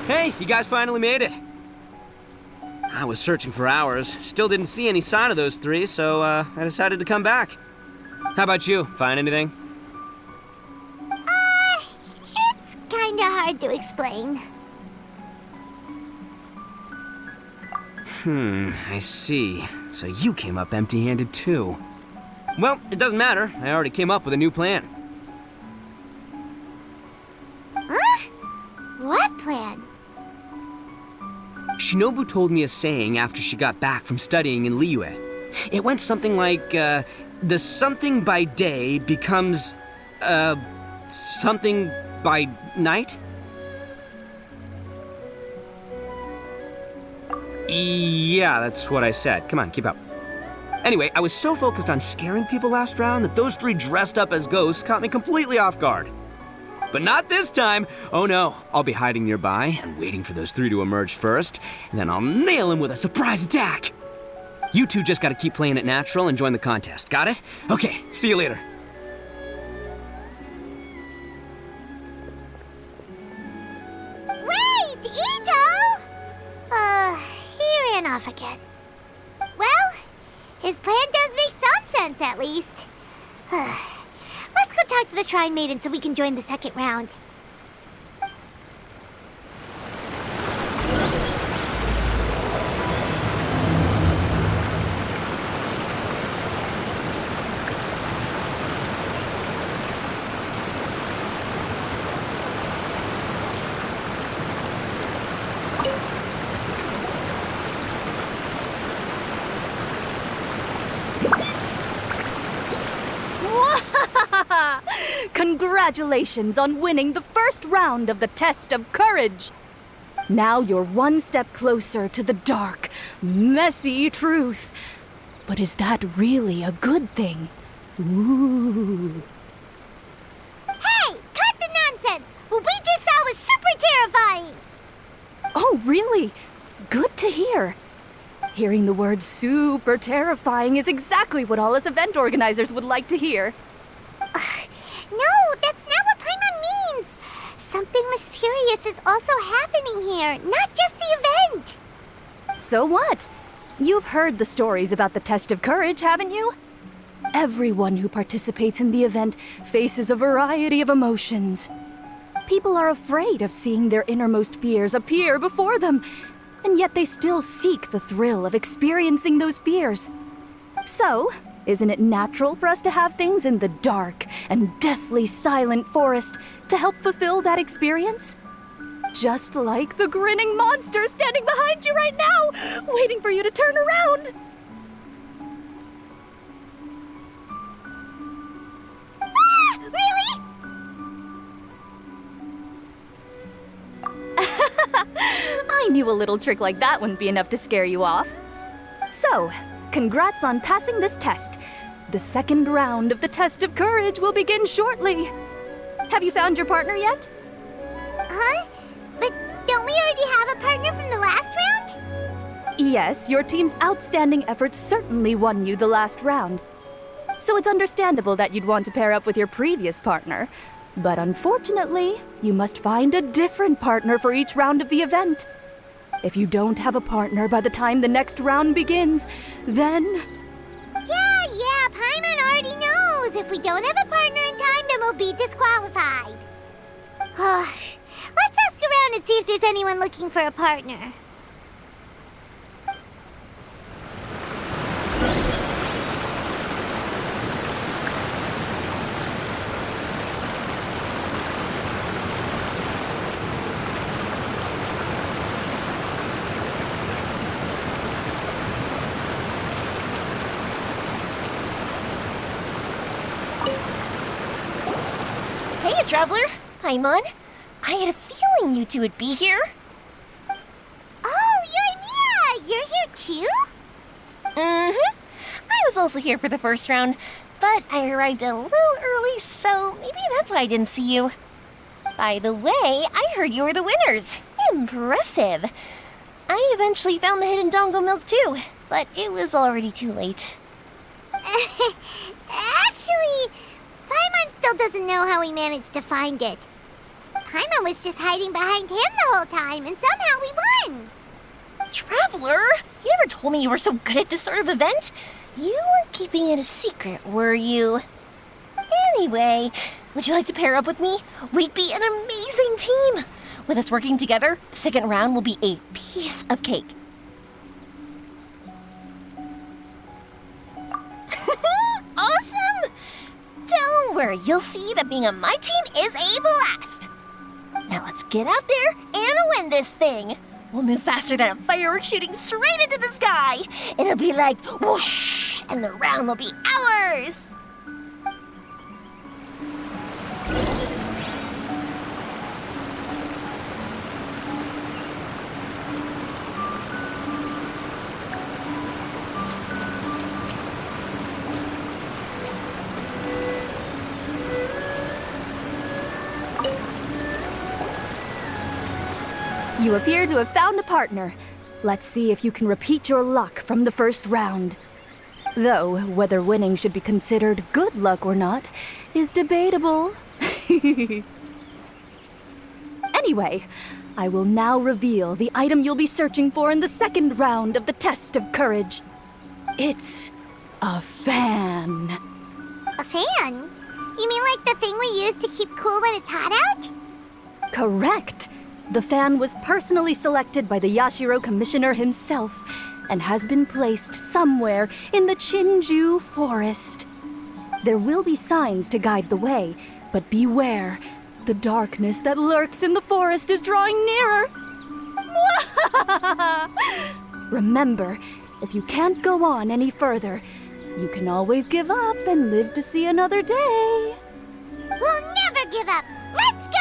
Hey, you guys finally made it. I was searching for hours, still didn't see any sign of those three, so I decided to come back. How about you? Find anything? It's kinda hard to explain. I see. So you came up empty-handed too. Well, it doesn't matter. I already came up with a new plan. Huh? What plan? Shinobu told me a saying after she got back from studying in Liyue. It went something like, the something by day becomes, something by night? Yeah, that's what I said. Come on, keep up. Anyway, I was so focused on scaring people last round that those three dressed up as ghosts caught me completely off guard. But not this time! Oh no, I'll be hiding nearby and waiting for those three to emerge first, and then I'll nail them with a surprise attack! You two just gotta keep playing it natural and join the contest, got it? Okay, see you later. Wait, Ito! He ran off again. Well, his plan does make some sense, at least. Let's go talk to the Shrine Maiden so we can join the second round. Congratulations on winning the first round of the Test of Courage! Now you're one step closer to the dark, messy truth. But is that really a good thing? Ooh. Hey! Cut the nonsense! What we just saw was super terrifying! Oh, really? Good to hear. Hearing the word super terrifying is exactly what all us event organizers would like to hear. No, that's not what Paimon means! Something mysterious is also happening here, not just the event! So what? You've heard the stories about the Test of Courage, haven't you? Everyone who participates in the event faces a variety of emotions. People are afraid of seeing their innermost fears appear before them, and yet they still seek the thrill of experiencing those fears. So, isn't it natural for us to have things in the dark and deathly silent forest to help fulfill that experience? Just like the grinning monster standing behind you right now, waiting for you to turn around. Ah, really? I knew a little trick like that wouldn't be enough to scare you off. So, congrats on passing this test. The second round of the Test of Courage will begin shortly. Have you found your partner yet? Huh? But don't we already have a partner from the last round? Yes, your team's outstanding efforts certainly won you the last round. So it's understandable that you'd want to pair up with your previous partner. But unfortunately, you must find a different partner for each round of the event. If you don't have a partner by the time the next round begins, then... Yeah, Paimon already knows. If we don't have a partner in time, then we'll be disqualified. Let's ask around and see if there's anyone looking for a partner. Hey, traveler. Paimon. I had a feeling you two would be here. Oh, Yoimiya! You're here too? Mm-hmm. I was also here for the first round, but I arrived a little early, so maybe that's why I didn't see you. By the way, I heard you were the winners. Impressive. I eventually found the hidden Dongo milk too, but it was already too late. Actually, Paimon still doesn't know how we managed to find it. Paimon Paimon was just hiding behind him the whole time, and somehow we won. Traveler, you never told me you were so good at this sort of event. You weren't keeping it a secret, were you? Anyway, would you like to pair up with me? We'd be an amazing team. With us working together, the second round will be a piece of cake. Awesome! Don't worry, you'll see that being on my team is a blast. Now let's get out there and win this thing. We'll move faster than a firework shooting straight into the sky. It'll be like whoosh, and the round will be ours. You appear to have found a partner. Let's see if you can repeat your luck from the first round. Though, whether winning should be considered good luck or not is debatable. Anyway, I will now reveal the item you'll be searching for in the second round of the test of courage. It's a fan. A fan? You mean like the thing we use to keep cool when it's hot out? Correct. The fan was personally selected by the Yashiro Commissioner himself and has been placed somewhere in the Chinju Forest. There will be signs to guide the way, but beware. The darkness that lurks in the forest is drawing nearer. Remember, if you can't go on any further, you can always give up and live to see another day. We'll never give up. Let's go!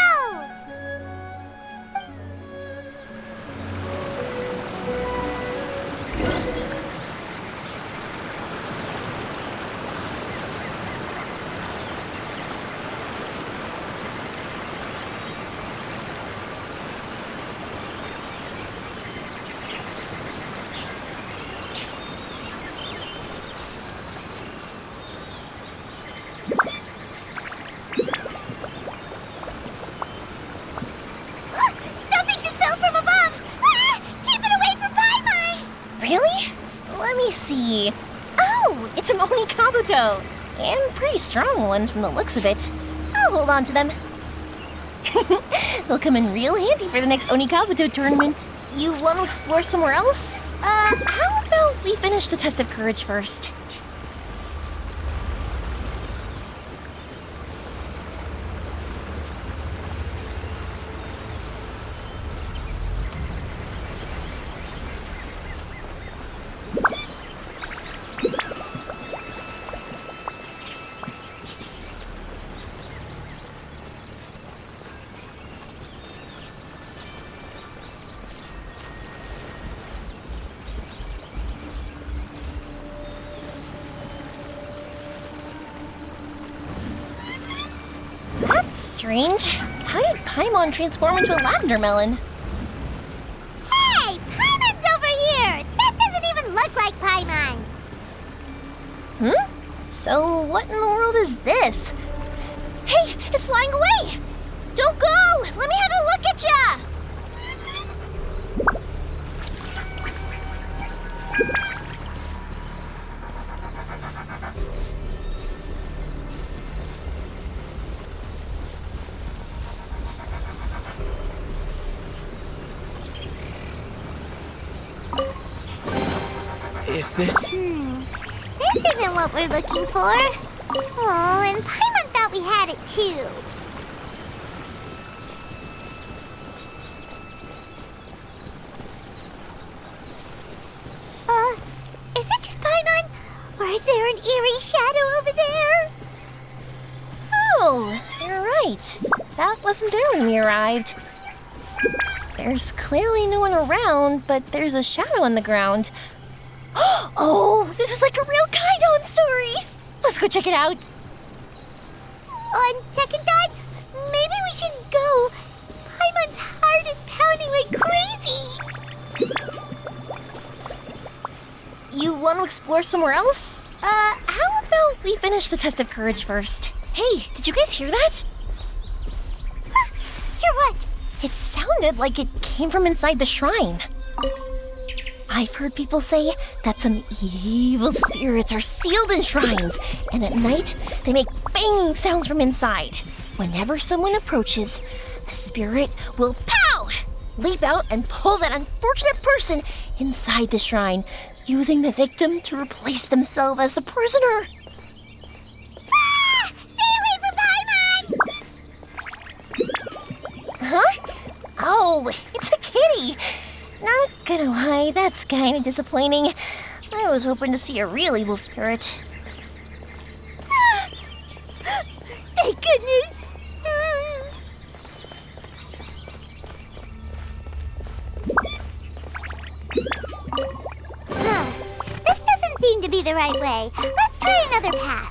See. Oh, it's a Oni Kabuto! And pretty strong ones from the looks of it. I'll hold on to them. They'll come in real handy for the next Oni Kabuto tournament. You want to explore somewhere else? How about we finish the test of courage first? Strange. How did Paimon transform into a lavender melon? Hey! Paimon's over here! That doesn't even look like Paimon! So what in the world is this? Hey! It's flying away! Don't go! Let me have a look at ya! Is this? This isn't what we're looking for. Oh, and Paimon thought we had it too. Is it just Paimon? Or is there an eerie shadow over there? Oh, you're right. That wasn't there when we arrived. There's clearly no one around, but there's a shadow on the ground. Oh, this is like a real Kaidon story! Let's go check it out. On second thought, maybe we shouldn't go. Paimon's heart is pounding like crazy. You want to explore somewhere else? How about we finish the test of courage first? Hey, did you guys hear that? Hear what? sounded like it came from inside the shrine. I've heard people say that some evil spirits are sealed in shrines, and at night they make banging sounds from inside. Whenever someone approaches, a spirit will pow! Leap out and pull that unfortunate person inside the shrine, using the victim to replace themselves as the prisoner. Ah! Stay away from Paimon! Huh? Oh, it's a kitty. Not gonna lie, that's kind of disappointing. I was hoping to see a real evil spirit. Thank goodness! This doesn't seem to be the right way. Let's try another path.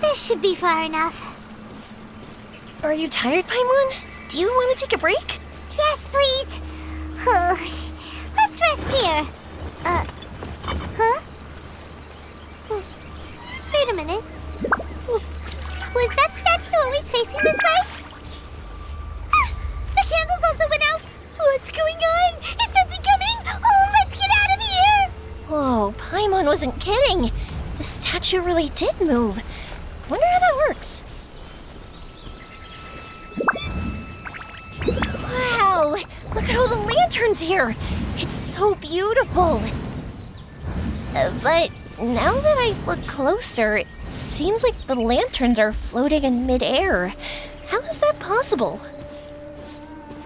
This should be far enough. Are you tired, Paimon? Do you want to take a break? Yes, please. Let's rest here. Huh? Wait a minute. Was that statue always facing this way? The candles also went out. What's going on? Is something coming? Oh, let's get out of here! Whoa, Paimon wasn't kidding. The statue really did move. Wonder how that works. Wow! Look at all the lanterns here! It's so beautiful! But now that I look closer, it seems like the lanterns are floating in midair. How is that possible?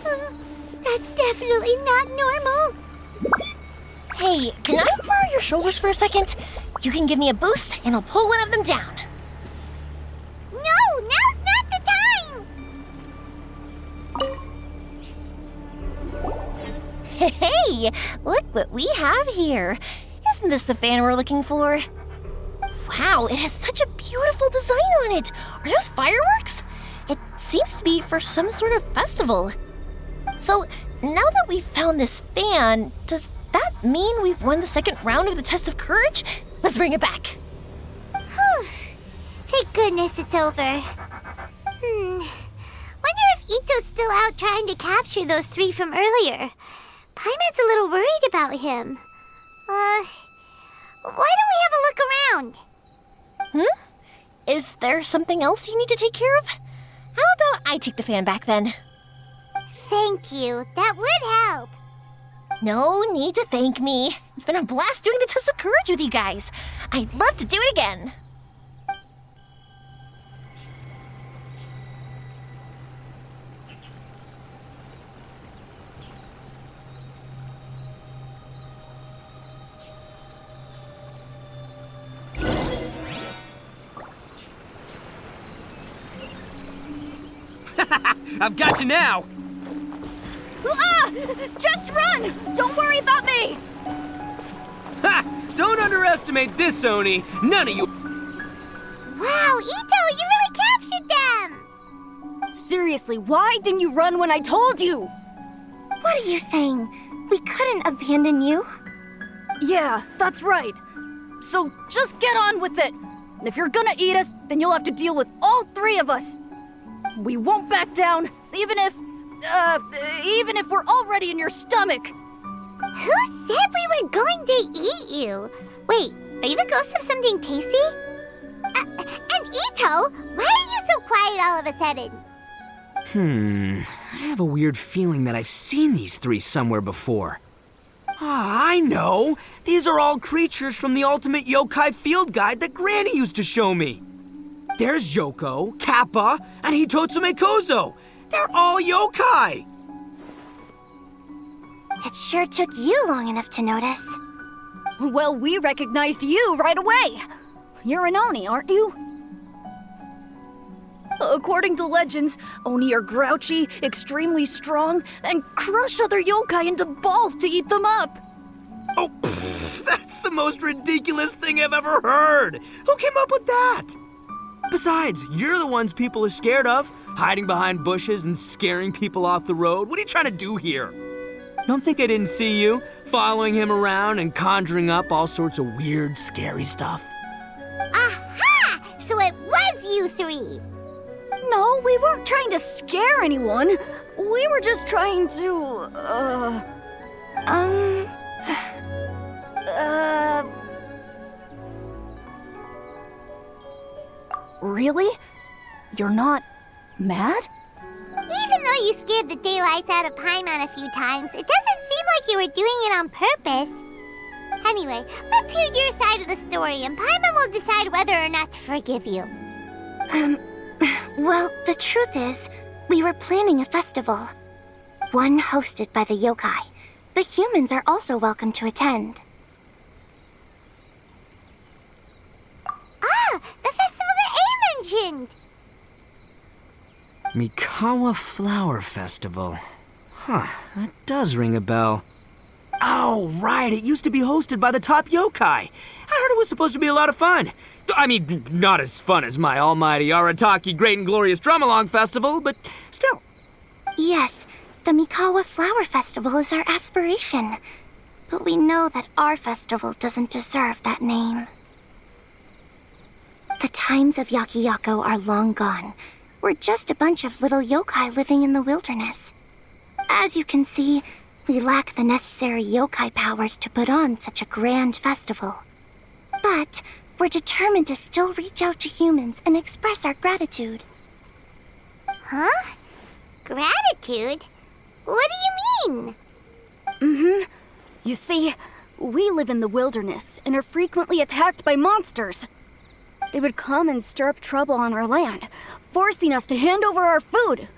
That's definitely not normal. Hey, can I borrow your shoulders for a second? You can give me a boost, and I'll pull one of them down. No, now's not the time! Hey, look what we have here. Isn't this the fan we're looking for? Wow, it has such a beautiful design on it. Are those fireworks? It seems to be for some sort of festival. So, now that we've found this fan, does that mean we've won the second round of the test of courage? Let's bring it back. Whew. Thank goodness it's over. Wonder if Ito's still out trying to capture those three from earlier. Paimon's a little worried about him. Why don't we have a look around? Is there something else you need to take care of? How about I take the fan back then? Thank you. That would help. No need to thank me. It's been a blast doing the test of courage with you guys. I'd love to do it again. I've got you now! Just run! Don't worry about me! Ha! Don't underestimate this, Oni! None of you... Wow, Ito, you really captured them! Seriously, why didn't you run when I told you? What are you saying? We couldn't abandon you? Yeah, that's right. So just get on with it. If you're gonna eat us, then you'll have to deal with all three of us. We won't back down, even if we're already in your stomach. Who said we were going to eat you? Wait, are you the ghost of something tasty? And Ito, why are you so quiet all of a sudden? I have a weird feeling that I've seen these three somewhere before. I know! These are all creatures from the Ultimate Yokai Field Guide that Granny used to show me. There's Yoko, Kappa, and Hitotsume Kozo. They're all yokai! It sure took you long enough to notice. Well, we recognized you right away. You're an Oni, aren't you? According to legends, Oni are grouchy, extremely strong, and crush other yokai into balls to eat them up. Oh, that's the most ridiculous thing I've ever heard! Who came up with that? Besides, you're the ones people are scared of, hiding behind bushes and scaring people off the road. What are you trying to do here? Don't think I didn't see you, following him around and conjuring up all sorts of weird, scary stuff. Aha! So it was you three! No, we weren't trying to scare anyone. We were just trying to, Really? You're not mad? Even though you scared the daylights out of Paimon a few times, it doesn't seem like you were doing it on purpose. Anyway, let's hear your side of the story, and Paimon will decide whether or not to forgive you. Well, the truth is, we were planning a festival. One hosted by the yokai, but humans are also welcome to attend. Ah, the festival that A mentioned! Mikawa Flower Festival. Huh, that does ring a bell. Oh, right, it used to be hosted by the top yokai. I heard it was supposed to be a lot of fun. I mean, not as fun as my almighty Arataki Great and Glorious Drum-Along Festival, but still. Yes, the Mikawa Flower Festival is our aspiration. But we know that our festival doesn't deserve that name. The times of Yakiyako are long gone. We're just a bunch of little yokai living in the wilderness. As you can see, we lack the necessary yokai powers to put on such a grand festival. But we're determined to still reach out to humans and express our gratitude. Huh? Gratitude? What do you mean? You see, we live in the wilderness and are frequently attacked by monsters. They would come and stir up trouble on our land, forcing us to hand over our food.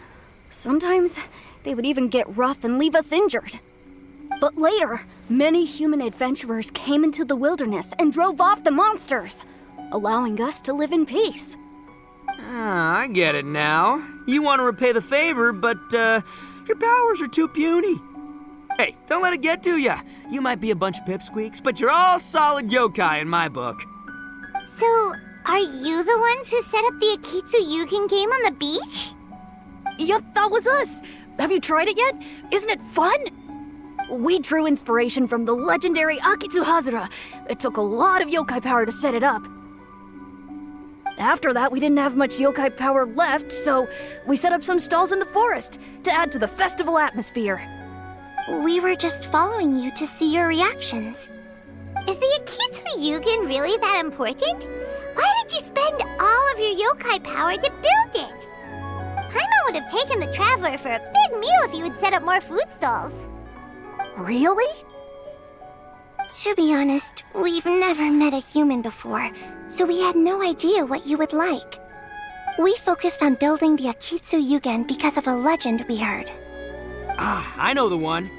Sometimes they would even get rough and leave us injured. But later, many human adventurers came into the wilderness and drove off the monsters, allowing us to live in peace. Ah, I get it now. You want to repay the favor, but your powers are too puny. Hey, don't let it get to ya. You might be a bunch of pipsqueaks, but you're all solid yokai in my book. So, are you the ones who set up the Akitsu Yugen game on the beach? Yup, that was us. Have you tried it yet? Isn't it fun? We drew inspiration from the legendary Akitsu Hazura. It took a lot of yokai power to set it up. After that, we didn't have much yokai power left, so we set up some stalls in the forest to add to the festival atmosphere. We were just following you to see your reactions. Is the Akitsu Yugen really that important? Why did you spend all of your yokai power to build it? Paimon would have taken the Traveler for a big meal if you had set up more food stalls. Really? To be honest, we've never met a human before, so we had no idea what you would like. We focused on building the Akitsu Yugen because of a legend we heard. Ah, I know the one.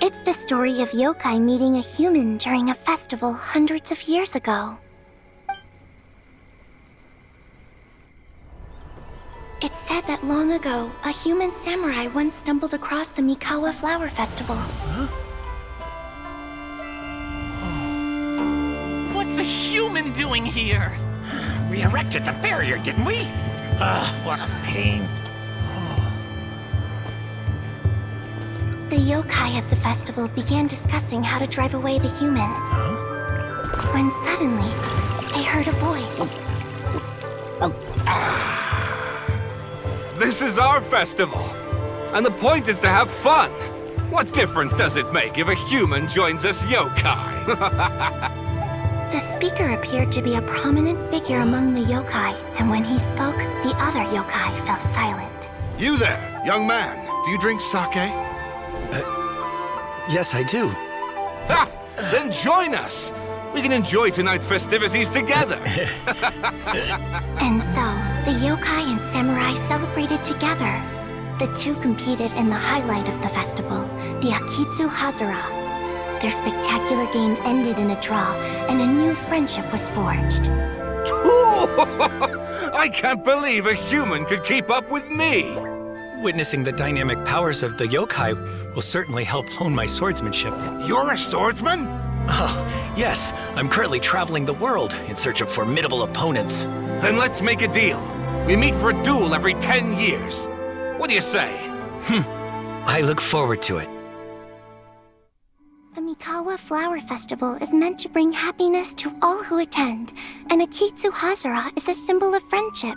It's the story of yokai meeting a human during a festival hundreds of years ago. It's said that long ago, a human samurai once stumbled across the Mikawa Flower Festival. What's a human doing here? We erected the barrier, didn't we? What a pain. The yokai at the festival began discussing how to drive away the human. When suddenly, they heard a voice. This is our festival, and the point is to have fun. What difference does it make if a human joins us yokai? The speaker appeared to be a prominent figure among the yokai, and when he spoke, the other yokai fell silent. You there, young man, do you drink sake? Yes, I do. Ha! Then join us! We can enjoy tonight's festivities together! And so, the yokai and samurai celebrated together. The two competed in the highlight of the festival, the Akitsu Hazara. Their spectacular game ended in a draw, and a new friendship was forged. I can't believe a human could keep up with me! Witnessing the dynamic powers of the yokai will certainly help hone my swordsmanship. You're a swordsman? Oh, yes. I'm currently traveling the world in search of formidable opponents. Then let's make a deal. We meet for a duel every 10 years. What do you say? I look forward to it. The Mikawa Flower Festival is meant to bring happiness to all who attend, and Akitsu Hazara is a symbol of friendship.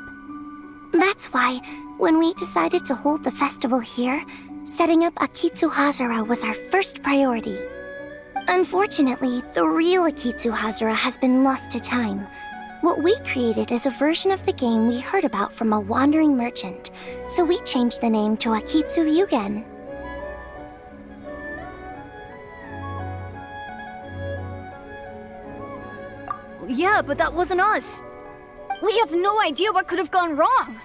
That's why, when we decided to hold the festival here, setting up Akitsu Hazara was our first priority. Unfortunately, the real Akitsu Hazara has been lost to time. What we created is a version of the game we heard about from a wandering merchant, so we changed the name to Akitsu Yugen. Yeah, but that wasn't us. We have no idea what could have gone wrong.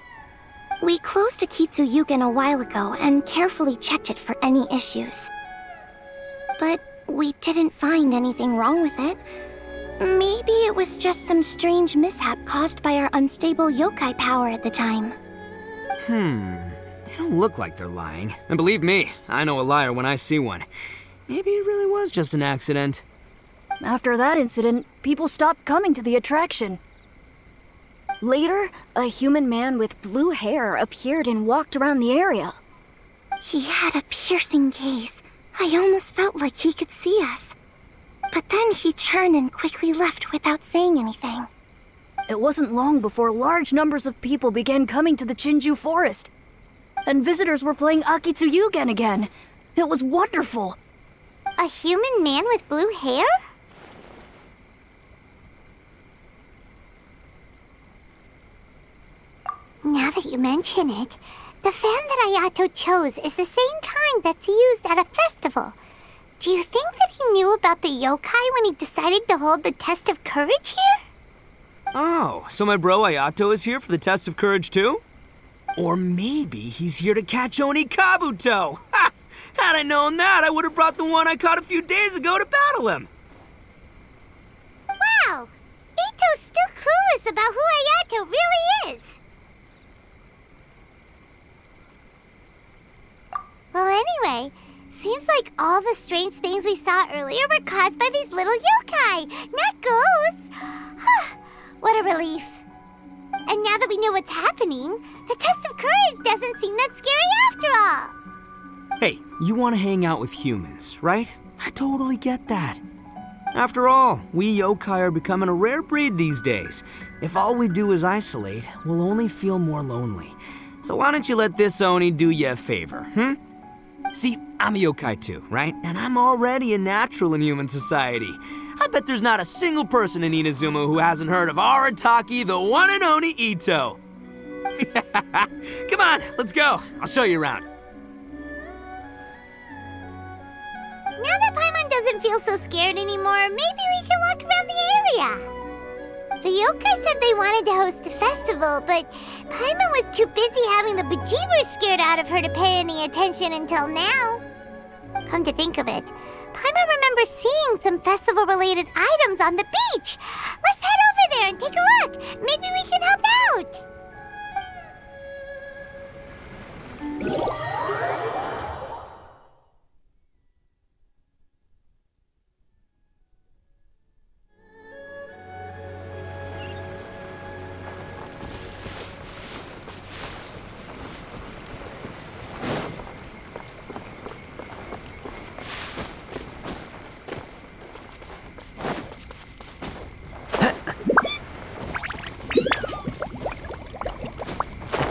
We closed Akitsu Yugen a while ago and carefully checked it for any issues. But we didn't find anything wrong with it. Maybe it was just some strange mishap caused by our unstable yokai power at the time. They don't look like they're lying. And believe me, I know a liar when I see one. Maybe it really was just an accident. After that incident, people stopped coming to the attraction. Later, a human man with blue hair appeared and walked around the area. He had a piercing gaze. I almost felt like he could see us. But then he turned and quickly left without saying anything. It wasn't long before large numbers of people began coming to the Chinju forest. And visitors were playing Akitsu Yugen again. It was wonderful. A human man with blue hair? Now that you mention it, the fan that Ayato chose is the same kind that's used at a festival. Do you think that he knew about the yokai when he decided to hold the test of courage here? Oh, so my bro Ayato is here for the test of courage too? Or maybe he's here to catch Oni Kabuto! Ha! Had I known that, I would have brought the one I caught a few days ago to battle him! Wow! Ito's still clueless about who Ayato really is! Well, anyway, seems like all the strange things we saw earlier were caused by these little yokai, not ghosts. What a relief. And now that we know what's happening, the test of courage doesn't seem that scary after all. Hey, you want to hang out with humans, right? I totally get that. After all, we yokai are becoming a rare breed these days. If all we do is isolate, we'll only feel more lonely. So why don't you let this Oni do you a favor, See, I'm a yokai too, right? And I'm already a natural in human society. I bet there's not a single person in Inazuma who hasn't heard of Arataki, the one and only Ito. Come on, let's go. I'll show you around. Now that Paimon doesn't feel so scared anymore, maybe we can walk around the area. The yokai said they wanted to host a festival, but Paimon was too busy having the bejeebers scared out of her to pay any attention until now. Come to think of it, Paimon remembers seeing some festival-related items on the beach. Let's head over there and take a look. Maybe we can help out.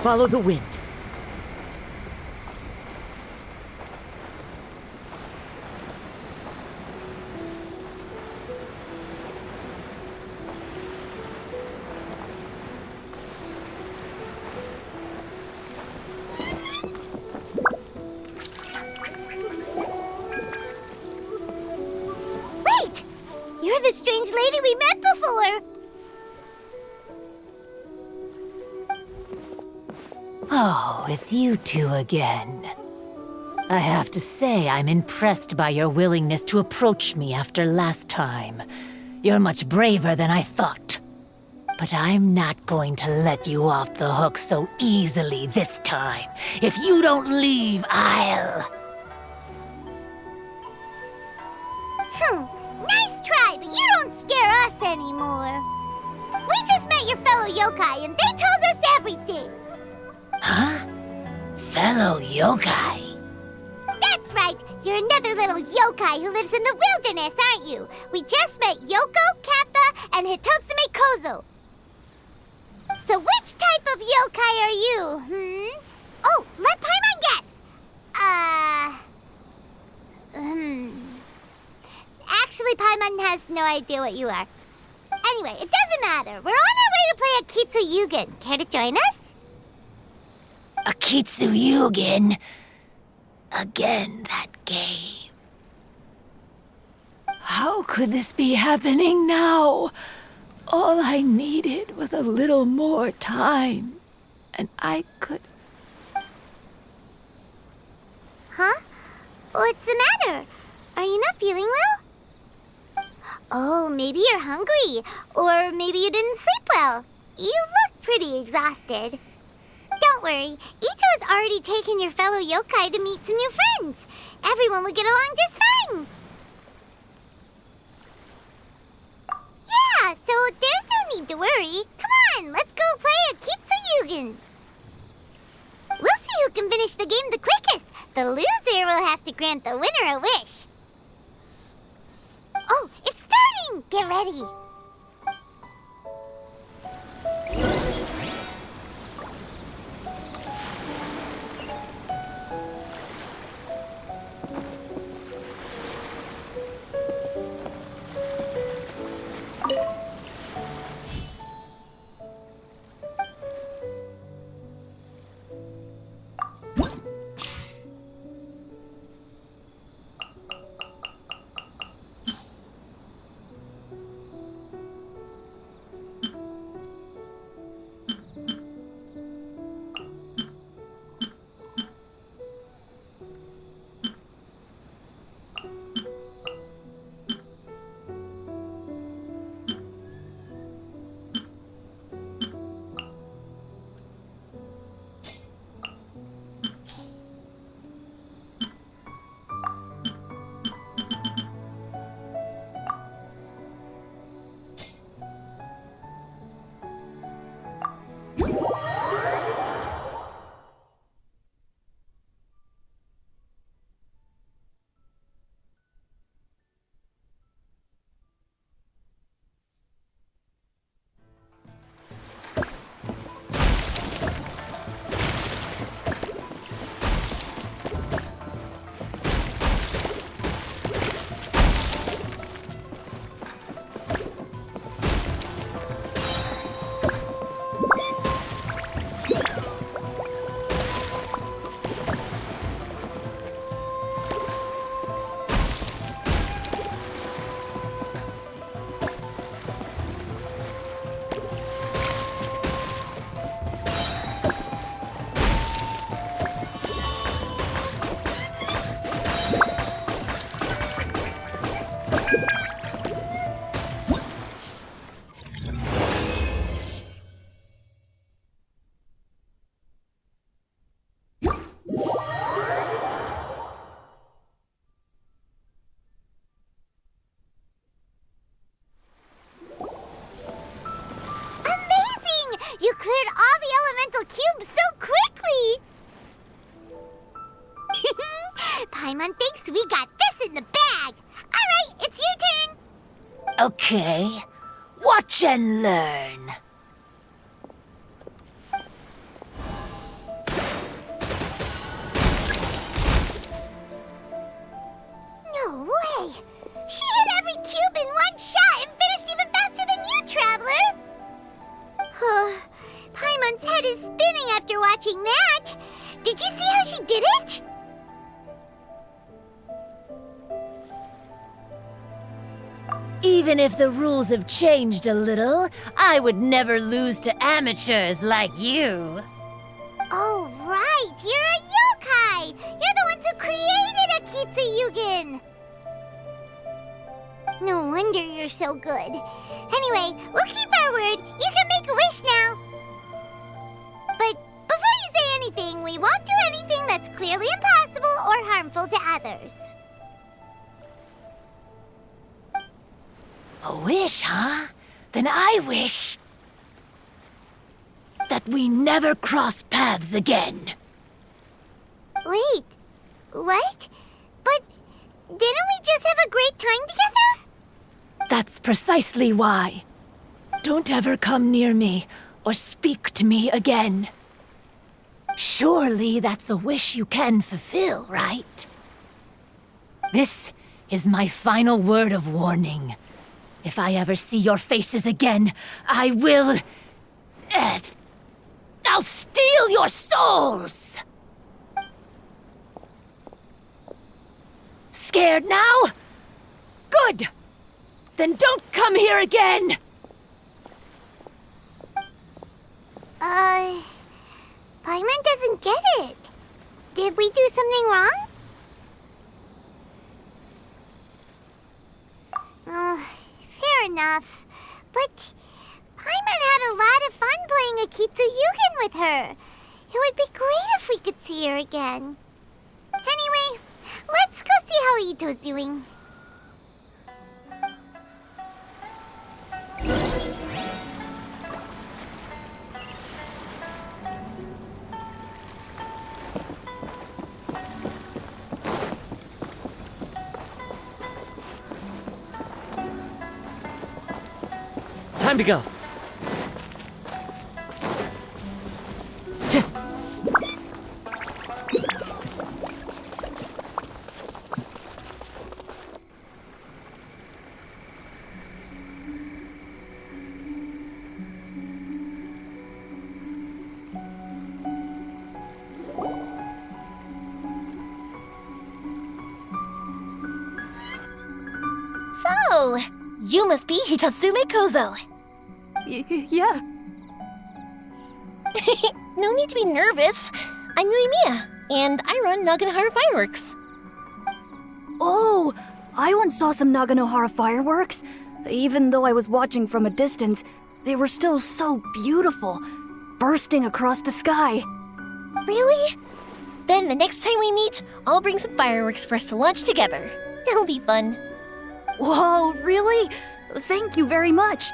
Follow the wind. Wait! You're the strange lady we met before! Oh, it's you two again. I have to say, I'm impressed by your willingness to approach me after last time. You're much braver than I thought. But I'm not going to let you off the hook so easily this time. If you don't leave, I'll... Nice try, but you don't scare us anymore. We just met your fellow yokai, and they told us everything. Huh? Fellow yokai? That's right. You're another little yokai who lives in the wilderness, aren't you? We just met Yoko, Kappa, and Hitotsume Kozo. So which type of yokai are you, Oh, let Paimon guess. Actually, Paimon has no idea what you are. Anyway, it doesn't matter. We're on our way to play Akitsu Yugen. Care to join us? Akitsu Yugen? Again, that game. How could this be happening now? All I needed was a little more time, and I could... Huh? What's the matter? Are you not feeling well? Oh, maybe you're hungry. Or maybe you didn't sleep well. You look pretty exhausted. Don't worry. Ito's already taken your fellow yokai to meet some new friends. Everyone will get along just fine. Yeah, so there's no need to worry. Come on, let's go play Akitsu Yugen. We'll see who can finish the game the quickest. The loser will have to grant the winner a wish. Oh, it's starting! Get ready. You cleared all the elemental cubes so quickly! Paimon thinks we got this in the bag. Alright, it's your turn. Okay. Watch and learn. No way! She hit every cube in one shot and finished even faster than you, Traveler! Paimon's head is spinning after watching that. Did you see how she did it? Even if the rules have changed a little, I would never lose to amateurs like you. Oh, No wonder you're so good. Anyway, we'll keep our word. You can make a wish now. But before you say anything, we won't do anything that's clearly impossible or harmful to others. A wish, huh? Then I wish that we never cross paths again. Wait, what? But didn't we just have a great time together? That's precisely why. Don't ever come near me or speak to me again. Surely that's a wish you can fulfill, right? This is my final word of warning. If I ever see your faces again, I will... I'll steal your souls! Scared now? Good! Then don't come here again! Paimon doesn't get it. Did we do something wrong? Fair enough. But Paimon had a lot of fun playing Akitsu with her. It would be great if we could see her again. Anyway, let's go see how Ito's doing. Time to go. So, you must be Hitatsume Kozo. Yeah. No need to be nervous. I'm Yuimiya, and I run Naganohara Fireworks. Oh, I once saw some Naganohara fireworks. Even though I was watching from a distance, they were still so beautiful, bursting across the sky. Really? Then the next time we meet, I'll bring some fireworks for us to launch together. It'll be fun. Whoa, really? Thank you very much.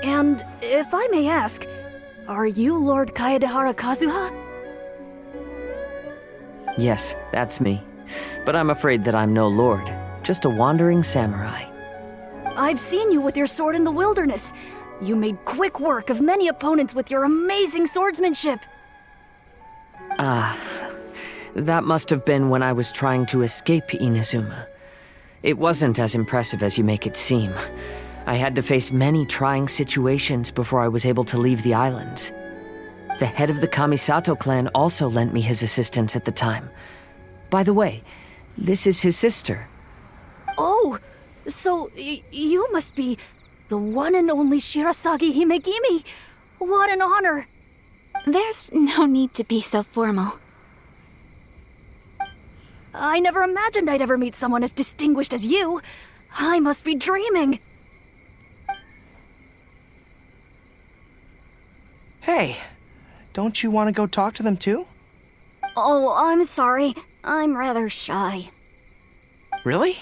And if I may ask, are you Lord Kaedehara Kazuha? Yes, that's me. But I'm afraid that I'm no lord, just a wandering samurai. I've seen you with your sword in the wilderness. You made quick work of many opponents with your amazing swordsmanship. That must have been when I was trying to escape Inazuma. It wasn't as impressive as you make it seem. I had to face many trying situations before I was able to leave the islands. The head of the Kamisato clan also lent me his assistance at the time. By the way, this is his sister. Oh, so you must be the one and only Shirasagi Himegimi. What an honor. There's no need to be so formal. I never imagined I'd ever meet someone as distinguished as you. I must be dreaming. Hey, don't you want to go talk to them too? Oh, I'm sorry. I'm rather shy. Really?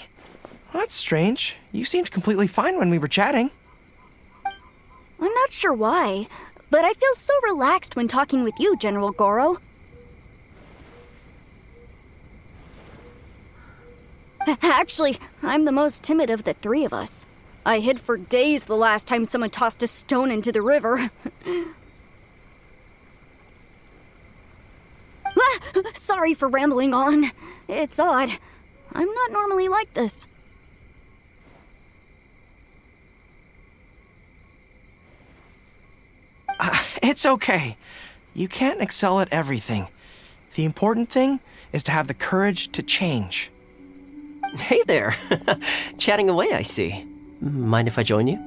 Well, that's strange. You seemed completely fine when we were chatting. I'm not sure why, but I feel so relaxed when talking with you, General Goro. Actually, I'm the most timid of the three of us. I hid for days the last time someone tossed a stone into the river. Sorry for rambling on. It's odd. I'm not normally like this. It's okay. You can't excel at everything. The important thing is to have the courage to change. Hey there. Chatting away, I see. Mind if I join you?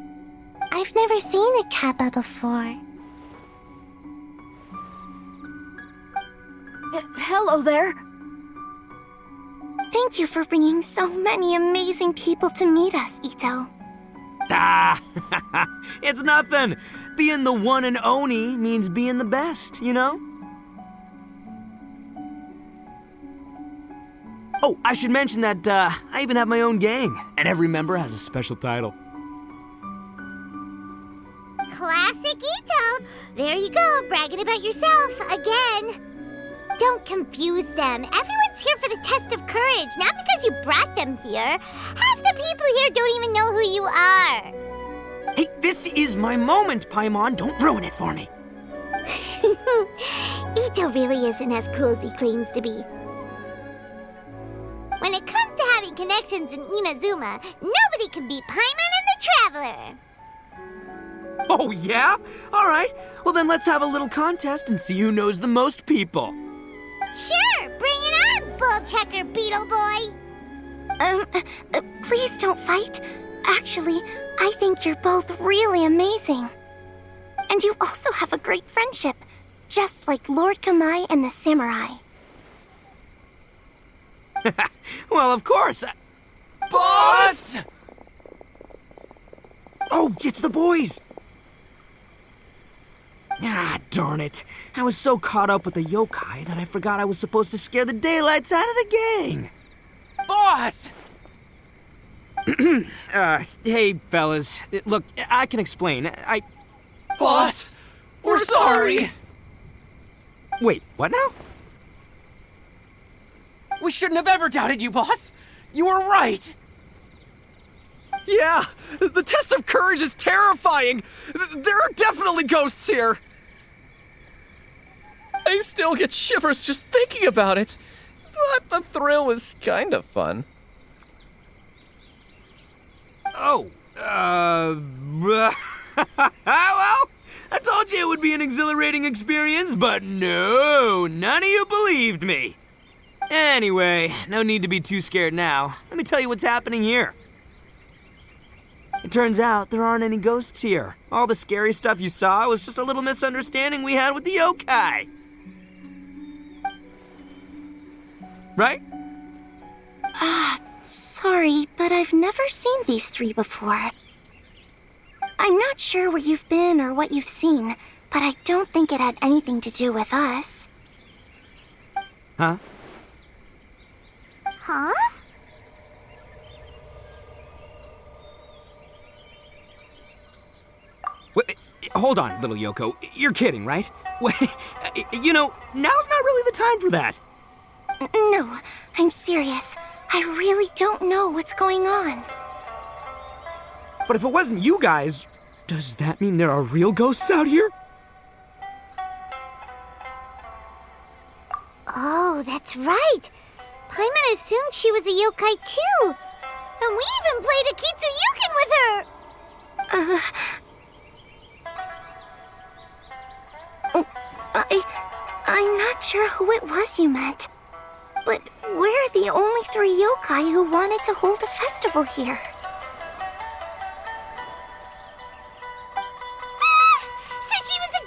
I've never seen a kappa before. Hello there. Thank you for bringing so many amazing people to meet us, Ito. Ah, it's nothing. Being the one and only means being the best, you know? Oh, I should mention that I even have my own gang, and every member has a special title. Classic Ito! There you go, bragging about yourself again. Don't confuse them. Everyone's here for the test of courage, not because you brought them here. Half the people here don't even know who you are. Hey, this is my moment, Paimon. Don't ruin it for me. Ito really isn't as cool as he claims to be. When it comes to having connections in Inazuma, nobody can beat Paimon and the Traveler. Oh, yeah? All right. Well, then let's have a little contest and see who knows the most people. Sure, bring it on, Bullchecker Beetle Boy. Please don't fight. Actually, I think you're both really amazing. And you also have a great friendship, just like Lord Kamai and the Samurai. Well, of course. Boss! Oh, it's the boys. Ah, darn it. I was so caught up with the yokai that I forgot I was supposed to scare the daylights out of the gang. Boss! Hey, fellas. Look, I can explain. Boss! We're sorry! Wait, what now? We shouldn't have ever doubted you, boss! You were right! Yeah, the test of courage is terrifying. There are definitely ghosts here. I still get shivers just thinking about it, but the thrill was kind of fun. Oh, well, I told you it would be an exhilarating experience, but no, none of you believed me. Anyway, no need to be too scared now. Let me tell you what's happening here. It turns out there aren't any ghosts here. All the scary stuff you saw was just a little misunderstanding we had with the yokai. Right? Sorry, but I've never seen these three before. I'm not sure where you've been or what you've seen, but I don't think it had anything to do with us. Huh? Huh? Wait, hold on, little Yoko. You're kidding, right? Wait, you know, now's not really the time for that. No, I'm serious. I really don't know what's going on. But if it wasn't you guys, does that mean there are real ghosts out here? Oh, that's right. Paimon assumed she was a yokai too. And we even played Akitsu with her. I'm not sure who it was you met. But we're the only three yokai who wanted to hold a festival here. So she was a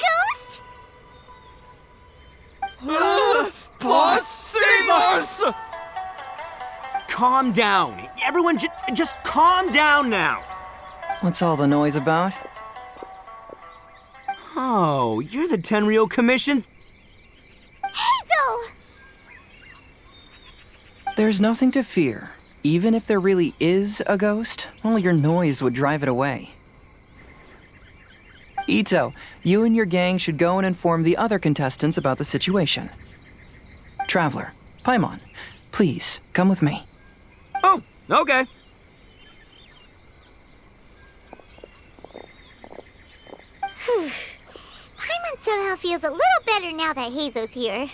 ghost? Boss, save us! Calm down. Everyone just calm down now. What's all the noise about? Oh, you're the Tenryou Commission's... Hazel! There's nothing to fear. Even if there really is a ghost, all your noise would drive it away. Ito, you and your gang should go and inform the other contestants about the situation. Traveler, Paimon, please, come with me. Oh, okay. Paimon somehow feels a little better now that Hazo's here.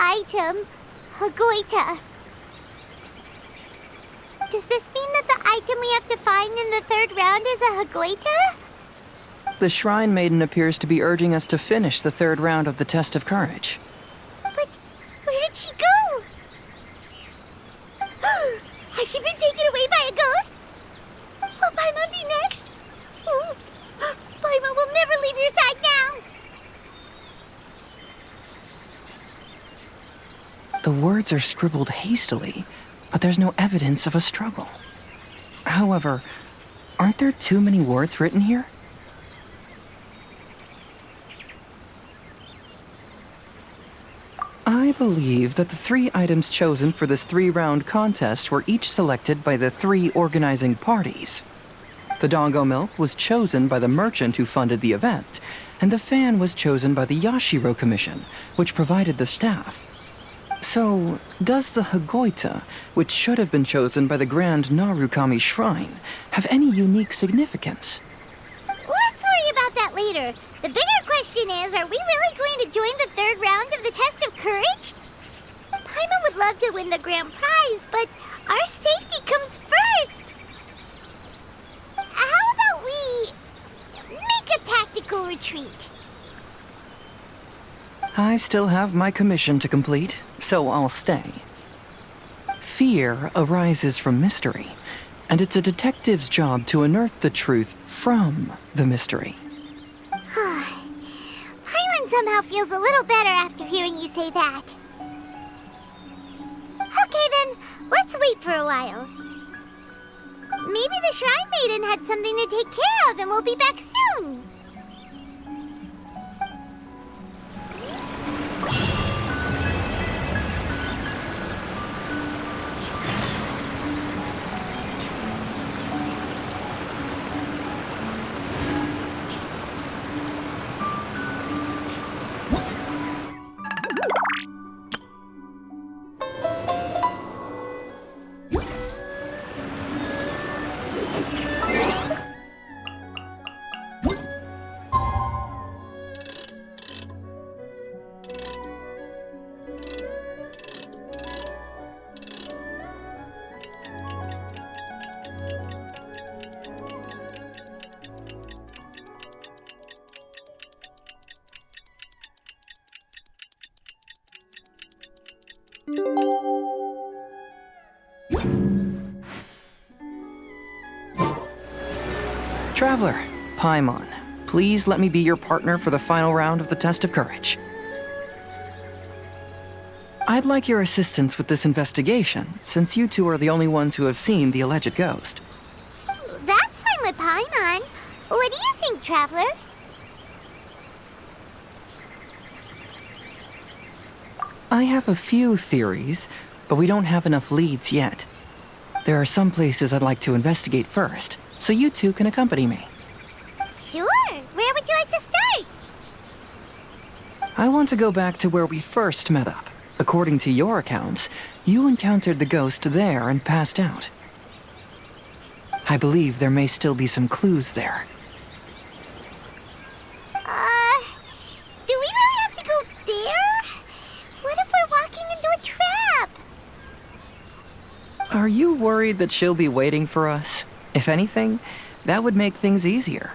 item, Hagoita. Does this mean that the item we have to find in the 3rd round is a Hagoita? The Shrine Maiden appears to be urging us to finish the 3rd round of the Test of Courage. But where did she go? Has she been taken away by a ghost? Will Paimon be next? Paimon will never leave your side now! The words are scribbled hastily, but there's no evidence of a struggle. However, aren't there too many words written here? I believe that the 3 items chosen for this 3-round contest were each selected by the 3 organizing parties. The Dongo Milk was chosen by the merchant who funded the event, and the fan was chosen by the Yashiro Commission, which provided the staff. So, does the Hagoita, which should have been chosen by the Grand Narukami Shrine, have any unique significance? Let's worry about that later. The bigger question is, are we really going to join the 3rd round of the Test of Courage? Paimon would love to win the grand prize, but our safety comes first. How about we make a tactical retreat? I still have my commission to complete, so I'll stay. Fear arises from mystery, and it's a detective's job to unearth the truth from the mystery. Paimon somehow feels a little better after hearing you say that. Okay then, let's wait for a while. Maybe the Shrine Maiden had something to take care of and we'll be back soon. Traveler, Paimon, please let me be your partner for the final round of the Test of Courage. I'd like your assistance with this investigation, since you two are the only ones who have seen the alleged ghost. That's fine with Paimon. What do you think, Traveler? I have a few theories, but we don't have enough leads yet. There are some places I'd like to investigate first, so you two can accompany me. Sure. Where would you like to start? I want to go back to where we first met up. According to your accounts, you encountered the ghost there and passed out. I believe there may still be some clues there. Do we really have to go there? What if we're walking into a trap? Are you worried that she'll be waiting for us? If anything, that would make things easier.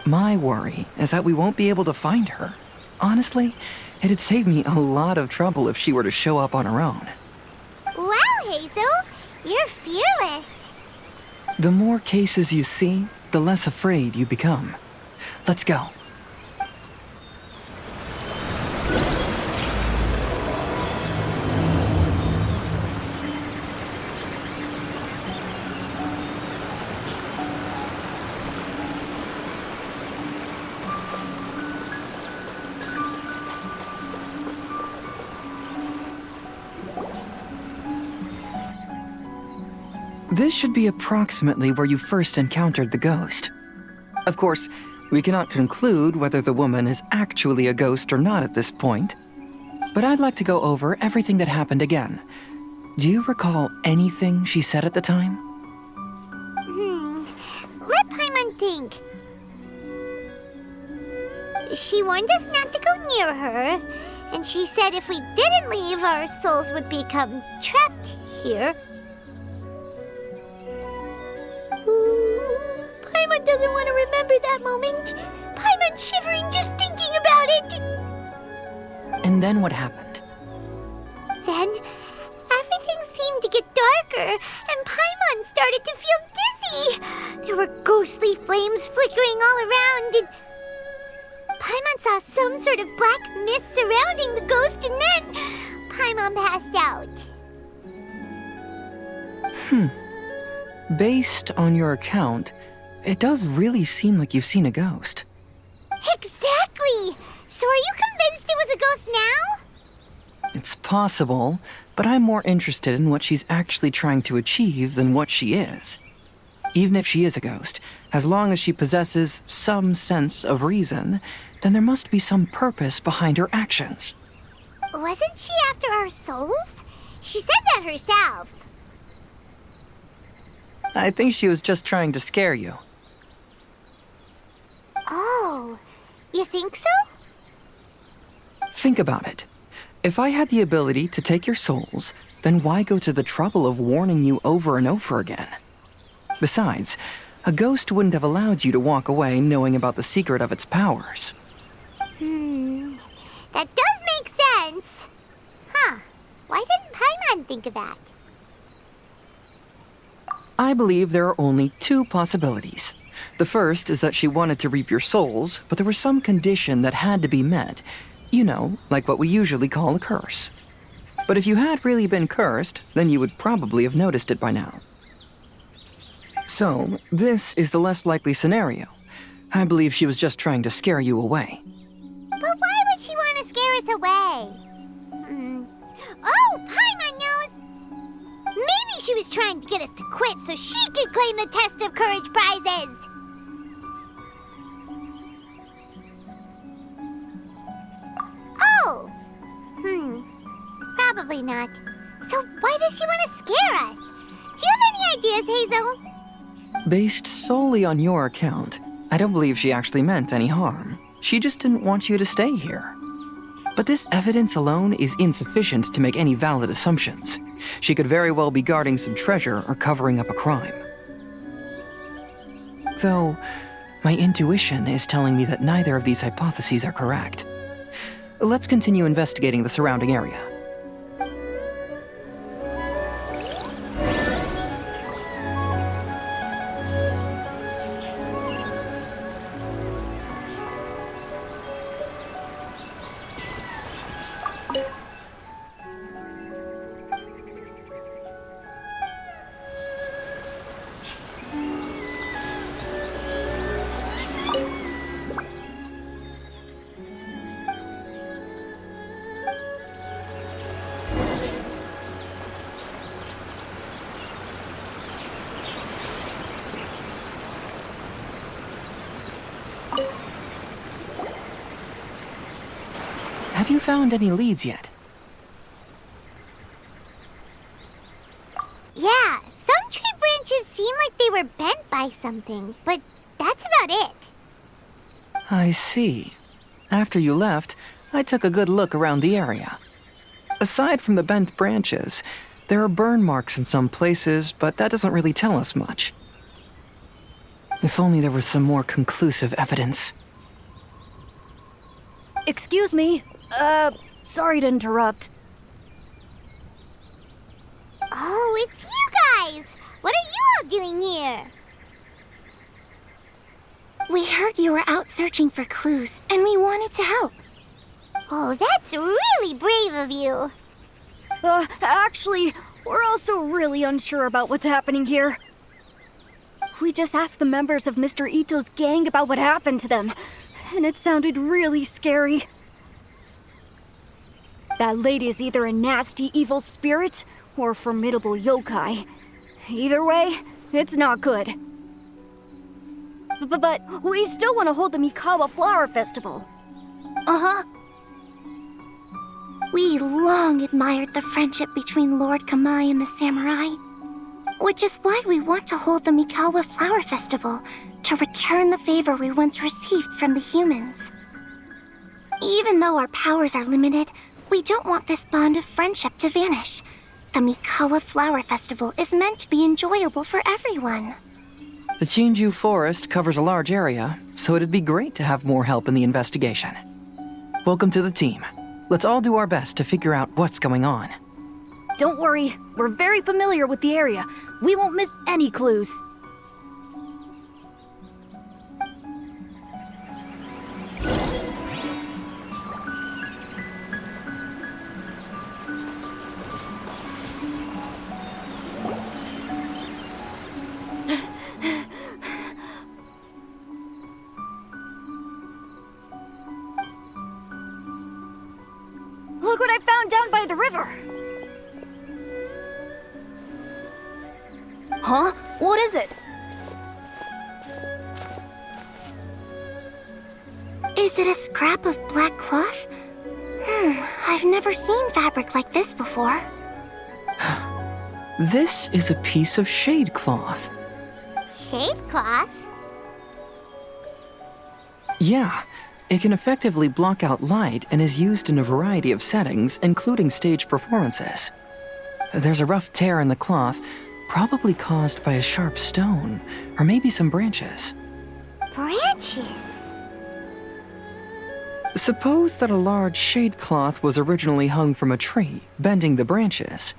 My worry is that we won't be able to find her. Honestly, it'd save me a lot of trouble if she were to show up on her own. Wow, Hazel! You're fearless. The more cases you see, the less afraid you become. Let's go. This should be approximately where you first encountered the ghost. Of course, we cannot conclude whether the woman is actually a ghost or not at this point, but I'd like to go over everything that happened again. Do you recall anything she said at the time? Let Paimon think. She warned us not to go near her, and she said if we didn't leave, our souls would become trapped here. Paimon doesn't want to remember that moment. Paimon's shivering just thinking about it. And then what happened? Then, everything seemed to get darker, and Paimon started to feel dizzy. There were ghostly flames flickering all around, and Paimon saw some sort of black mist surrounding the ghost, and then Paimon passed out. Based on your account, it does really seem like you've seen a ghost. Exactly! So are you convinced it was a ghost now? It's possible, but I'm more interested in what she's actually trying to achieve than what she is. Even if she is a ghost, as long as she possesses some sense of reason, then there must be some purpose behind her actions. Wasn't she after our souls? She said that herself. I think she was just trying to scare you. Oh, you think so? Think about it. If I had the ability to take your souls, then why go to the trouble of warning you over and over again? Besides, a ghost wouldn't have allowed you to walk away knowing about the secret of its powers. That does make sense. Huh. Why didn't Paimon think of that? I believe there are only two possibilities. The first is that she wanted to reap your souls, but there was some condition that had to be met. You know, like what we usually call a curse. But if you had really been cursed, then you would probably have noticed it by now. So, this is the less likely scenario. I believe she was just trying to scare you away. But why would she want to scare us away? Oh, Paimon knows! Maybe she was trying to get us to quit so she could claim the Test of Courage prizes! Oh! Probably not. So why does she want to scare us? Do you have any ideas, Hazel? Based solely on your account, I don't believe she actually meant any harm. She just didn't want you to stay here. But this evidence alone is insufficient to make any valid assumptions. She could very well be guarding some treasure or covering up a crime. Though, my intuition is telling me that neither of these hypotheses are correct. Let's continue investigating the surrounding area. Have you found any leads yet? Yeah, some tree branches seem like they were bent by something, but that's about it. I see. After you left, I took a good look around the area. Aside from the bent branches, there are burn marks in some places, but that doesn't really tell us much. If only there was some more conclusive evidence. Excuse me. Sorry to interrupt. Oh, it's you guys! What are you all doing here? We heard you were out searching for clues, and we wanted to help. Oh, that's really brave of you. Actually, we're also really unsure about what's happening here. We just asked the members of Mr. Ito's gang about what happened to them, and it sounded really scary. That lady is either a nasty evil spirit or a formidable yokai. Either way, it's not good. But we still want to hold the Mikawa Flower Festival. Uh-huh. We long admired the friendship between Lord Kamai and the samurai, which is why we want to hold the Mikawa Flower Festival to return the favor we once received from the humans. Even though our powers are limited, we don't want this bond of friendship to vanish. The Mikawa Flower Festival is meant to be enjoyable for everyone. The Chinju Forest covers a large area, so it'd be great to have more help in the investigation. Welcome to the team. Let's all do our best to figure out what's going on. Don't worry, we're very familiar with the area. We won't miss any clues. Look what I found down by the river! Huh? What is it? Is it a scrap of black cloth? I've never seen fabric like this before. This is a piece of shade cloth. Shade cloth? Yeah, it can effectively block out light and is used in a variety of settings, including stage performances. There's a rough tear in the cloth, probably caused by a sharp stone, or maybe some branches. Branches? Suppose that a large shade cloth was originally hung from a tree, bending the branches.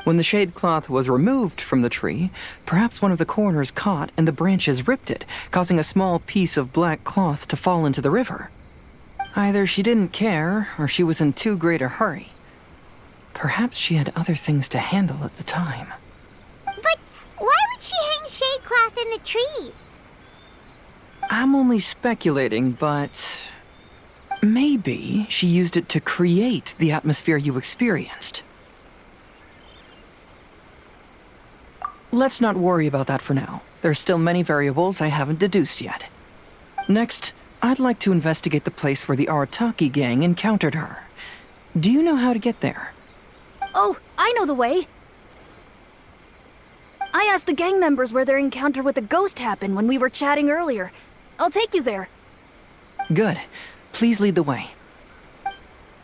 When the shade cloth was removed from the tree, perhaps one of the corners caught and the branches ripped it, causing a small piece of black cloth to fall into the river. Either she didn't care, or she was in too great a hurry. Perhaps she had other things to handle at the time. But why would she hang shade cloth in the trees? I'm only speculating, but maybe she used it to create the atmosphere you experienced. Let's not worry about that for now. There's still many variables I haven't deduced yet. Next, I'd like to investigate the place where the Arataki gang encountered her. Do you know how to get there? Oh, I know the way. I asked the gang members where their encounter with the ghost happened when we were chatting earlier. I'll take you there. Good. Please lead the way.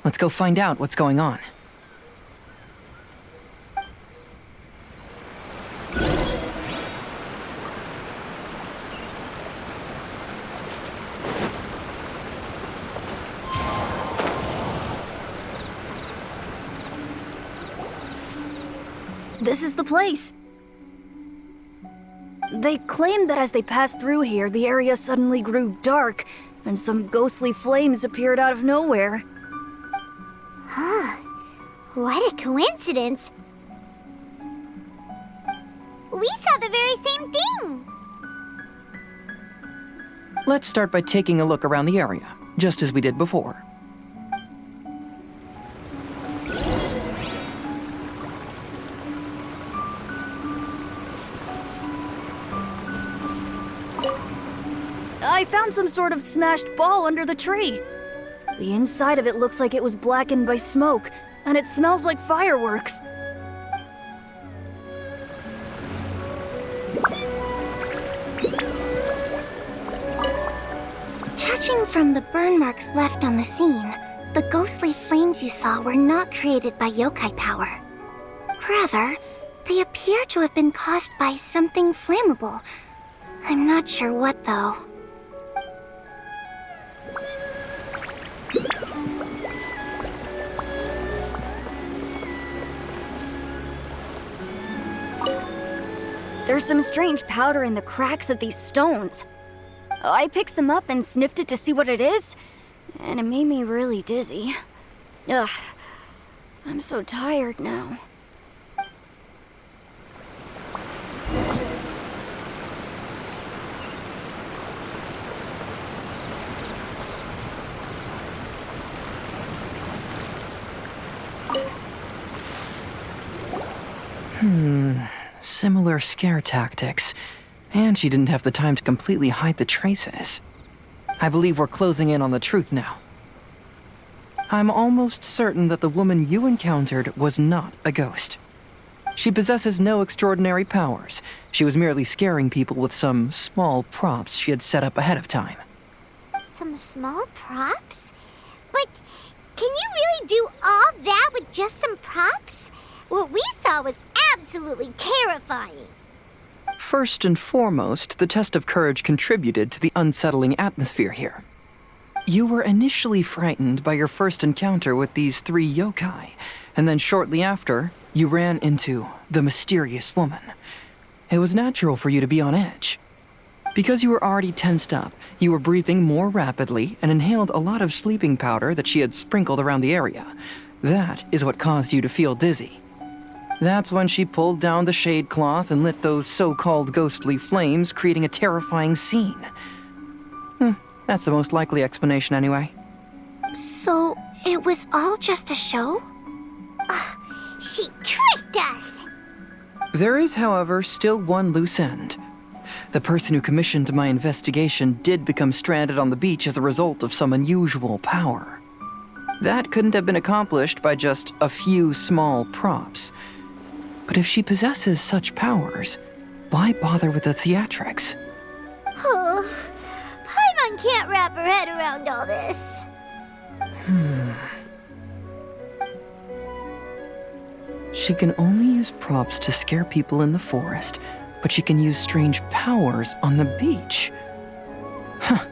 Let's go find out what's going on. This is the place. They claimed that as they passed through here, the area suddenly grew dark, and some ghostly flames appeared out of nowhere. Huh. What a coincidence. We saw the very same thing. Let's start by taking a look around the area, just as we did before. I found some sort of smashed ball under the tree. The inside of it looks like it was blackened by smoke, and it smells like fireworks. Judging from the burn marks left on the scene, the ghostly flames you saw were not created by yokai power. Rather, they appear to have been caused by something flammable. I'm not sure what, though. There's some strange powder in the cracks of these stones. I picked some up and sniffed it to see what it is, and it made me really dizzy. Ugh, I'm so tired now. Similar scare tactics, and she didn't have the time to completely hide the traces. I believe we're closing in on the truth now. I'm almost certain that the woman you encountered was not a ghost. She possesses no extraordinary powers. She was merely scaring people with some small props she had set up ahead of time. Some small props? But can you really do all that with just some props? What we saw was absolutely terrifying. First and foremost, the test of courage contributed to the unsettling atmosphere here. You were initially frightened by your first encounter with these 3 yokai, and then shortly after, you ran into the mysterious woman. It was natural for you to be on edge. Because you were already tensed up, you were breathing more rapidly and inhaled a lot of sleeping powder that she had sprinkled around the area. That is what caused you to feel dizzy. That's when she pulled down the shade cloth and lit those so-called ghostly flames, creating a terrifying scene. That's the most likely explanation anyway. So, it was all just a show? She tricked us! There is, however, still one loose end. The person who commissioned my investigation did become stranded on the beach as a result of some unusual power. That couldn't have been accomplished by just a few small props. But if she possesses such powers, why bother with the theatrics? Oh, Paimon can't wrap her head around all this. She can only use props to scare people in the forest, but she can use strange powers on the beach. Huh,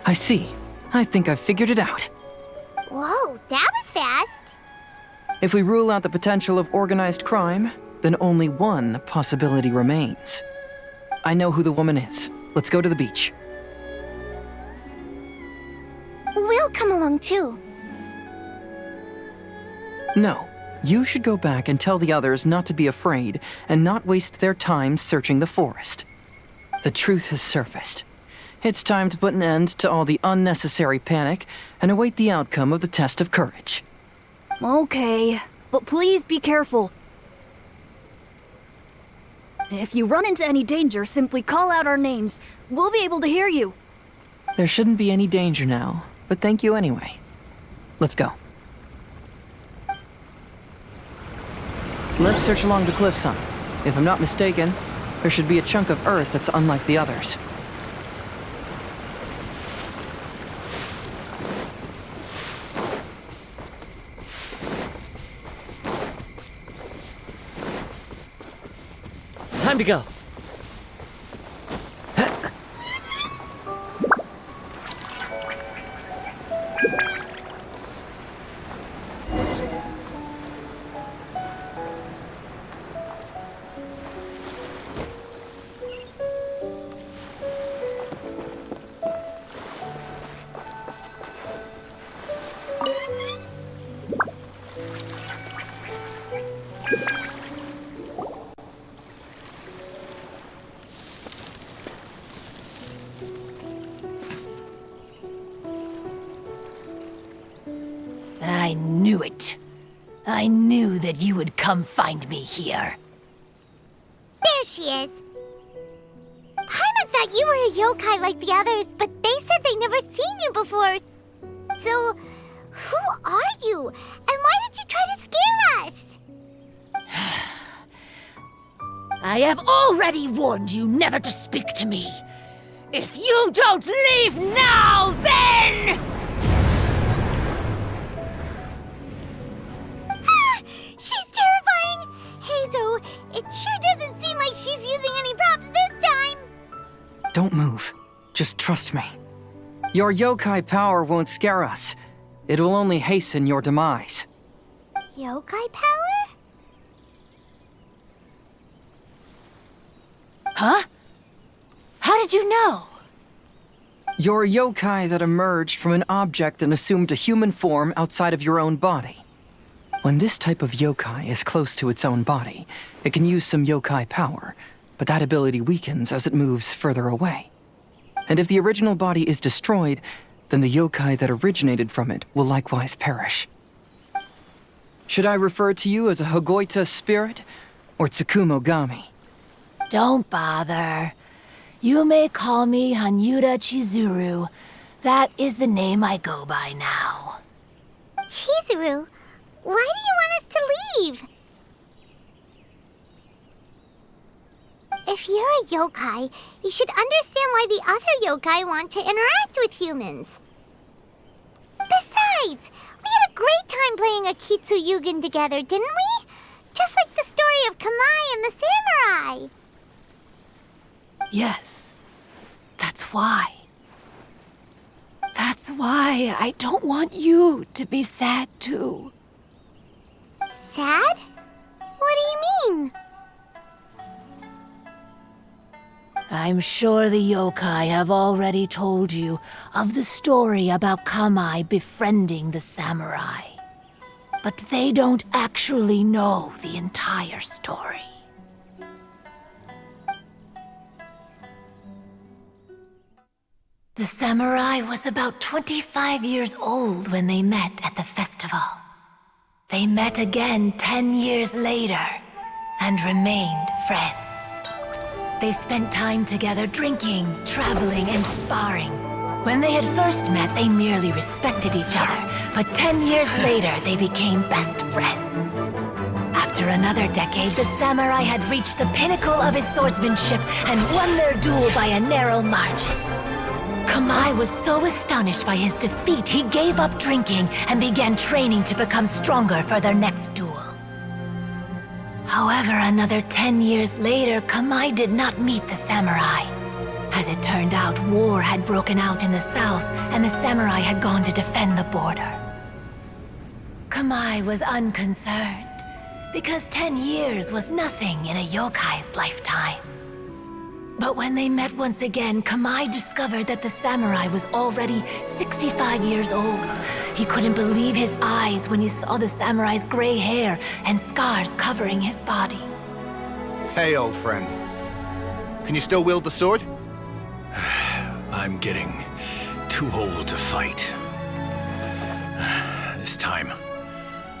I see. I think I've figured it out. Whoa, that was fast. If we rule out the potential of organized crime, then only one possibility remains. I know who the woman is. Let's go to the beach. We'll come along too. No. You should go back and tell the others not to be afraid and not waste their time searching the forest. The truth has surfaced. It's time to put an end to all the unnecessary panic and await the outcome of the test of courage. Okay, but please be careful. If you run into any danger, simply call out our names. We'll be able to hear you. There shouldn't be any danger now, but thank you anyway. Let's go. Let's search along the cliffside. If I'm not mistaken, there should be a chunk of earth that's unlike the others. Time to go. I knew it. I knew that you would come find me here. There she is. Paimon thought you were a yokai like the others, but they said they never seen you before. So, who are you? And why did you try to scare us? I have already warned you never to speak to me. If you don't leave now, then... She's terrifying! Hazel, it sure doesn't seem like she's using any props this time! Don't move. Just trust me. Your yokai power won't scare us. It will only hasten your demise. Yokai power? Huh? How did you know? You're a yokai that emerged from an object and assumed a human form outside of your own body. When this type of yokai is close to its own body, it can use some yokai power, but that ability weakens as it moves further away. And if the original body is destroyed, then the yokai that originated from it will likewise perish. Should I refer to you as a Hagoita spirit or Tsukumogami? Don't bother. You may call me Hanyuda Chizuru. That is the name I go by now. Chizuru? Why do you want us to leave? If you're a yokai, you should understand why the other yokai want to interact with humans. Besides, once. We had a great time playing Akitsu Yugen together, didn't we? Just like the story of Kamai and the samurai. Yes. That's why. That's why I don't want you to be sad too. Sad? What do you mean? I'm sure the yokai have already told you of the story about Kamai befriending the samurai. But they don't actually know the entire story. The samurai was about 25 years old when they met at the festival. They met again 10 years later and remained friends. They spent time together drinking, traveling, and sparring. When they had first met, they merely respected each other, but 10 years later, they became best friends. After another decade, the samurai had reached the pinnacle of his swordsmanship and won their duel by a narrow margin. Kamai was so astonished by his defeat, he gave up drinking and began training to become stronger for their next duel. However, another 10 years later, Kamai did not meet the samurai. As it turned out, war had broken out in the south, and the samurai had gone to defend the border. Kamai was unconcerned, because 10 years was nothing in a yokai's lifetime. But when they met once again, Kamai discovered that the samurai was already 65 years old. He couldn't believe his eyes when he saw the samurai's gray hair and scars covering his body. Hey, old friend. Can you still wield the sword? I'm getting too old to fight. This time,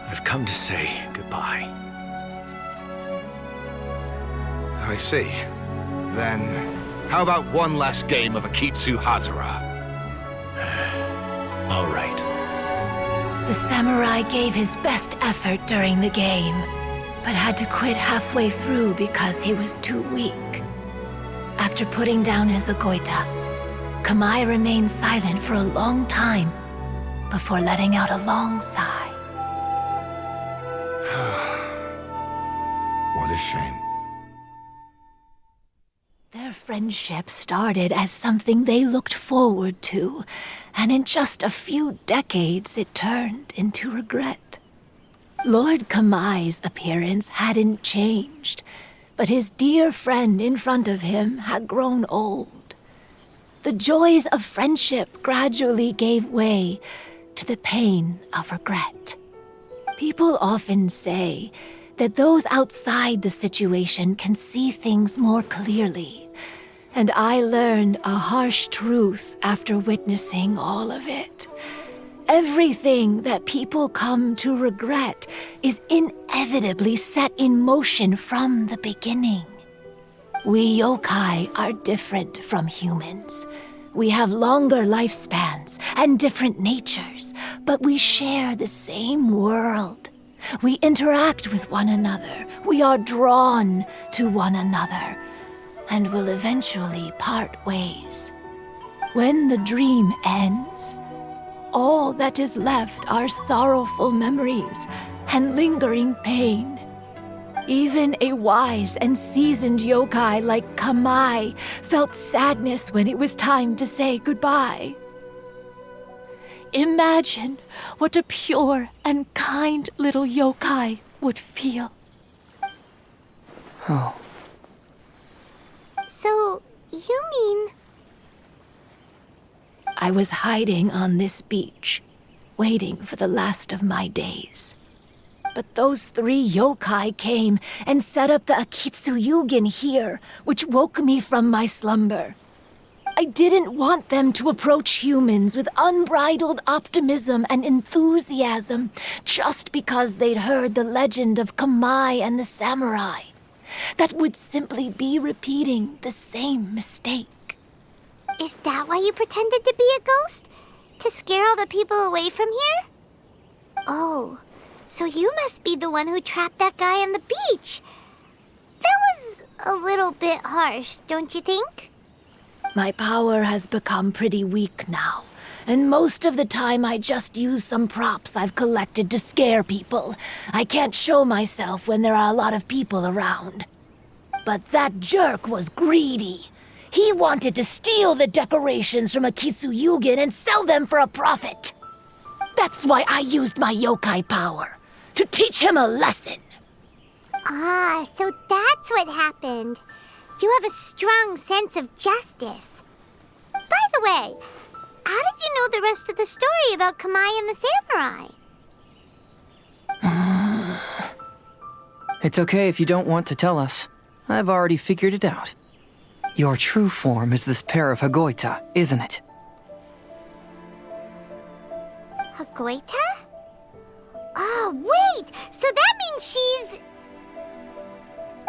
I've come to say goodbye. I see. Then, how about one last game of Akitsu Hazara? All right. The samurai gave his best effort during the game, but had to quit halfway through because he was too weak. After putting down his agoita, Kamai remained silent for a long time before letting out a long sigh. What a shame. Their friendship started as something they looked forward to, and in just a few decades it turned into regret. Lord Kamai's appearance hadn't changed, but his dear friend in front of him had grown old. The joys of friendship gradually gave way to the pain of regret. People often say that those outside the situation can see things more clearly, and I learned a harsh truth after witnessing all of it. Everything that people come to regret is inevitably set in motion from the beginning. We yokai are different from humans. We have longer lifespans and different natures, but we share the same world. We interact with one another. We are drawn to one another, and will eventually part ways. When the dream ends, all that is left are sorrowful memories and lingering pain. Even a wise and seasoned yokai like Kamai felt sadness when it was time to say goodbye. Imagine what a pure and kind little yokai would feel. Oh. So, you mean... I was hiding on this beach, waiting for the last of my days. But those 3 yokai came and set up the Akitsu Yugen here, which woke me from my slumber. I didn't want them to approach humans with unbridled optimism and enthusiasm just because they'd heard the legend of Kamai and the samurai. That would simply be repeating the same mistake. Is that why you pretended to be a ghost? To scare all the people away from here? Oh, so you must be the one who trapped that guy on the beach. That was a little bit harsh, don't you think? My power has become pretty weak now, and most of the time I just use some props I've collected to scare people. I can't show myself when there are a lot of people around. But that jerk was greedy. He wanted to steal the decorations from Akitsu and sell them for a profit. That's why I used my yokai power, to teach him a lesson. Ah, so that's what happened. You have a strong sense of justice. By the way, how did you know the rest of the story about Kamai and the samurai? It's okay if you don't want to tell us. I've already figured it out. Your true form is this pair of Hagoita, isn't it? Hagoita? Oh, wait! So that means she's...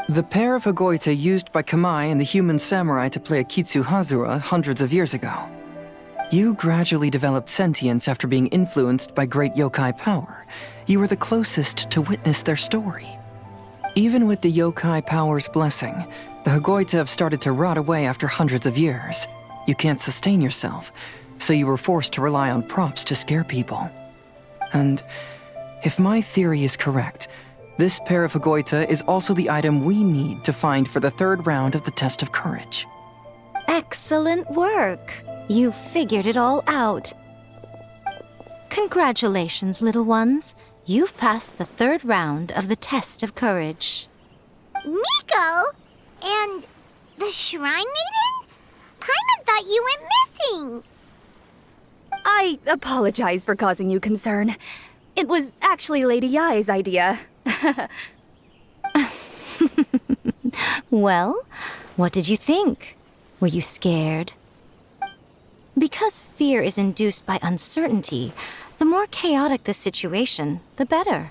The pair of Hagoita used by Kamai and the human samurai to play Akitsu Hazura hundreds of years ago. You gradually developed sentience after being influenced by great yokai power. You were the closest to witness their story. Even with the yokai power's blessing, the Hagoita have started to rot away after hundreds of years. You can't sustain yourself, so you were forced to rely on props to scare people. And if my theory is correct, this pair of Hagoita is also the item we need to find for the third round of the test of courage. Excellent work. You figured it all out. Congratulations, little ones. You've passed the third round of the test of courage. Miko? And the Shrine Maiden? Paimon thought you went missing. I apologize for causing you concern. It was actually Lady Yai's idea. Well, what did you think? Were you scared? Because fear is induced by uncertainty, the more chaotic the situation, the better.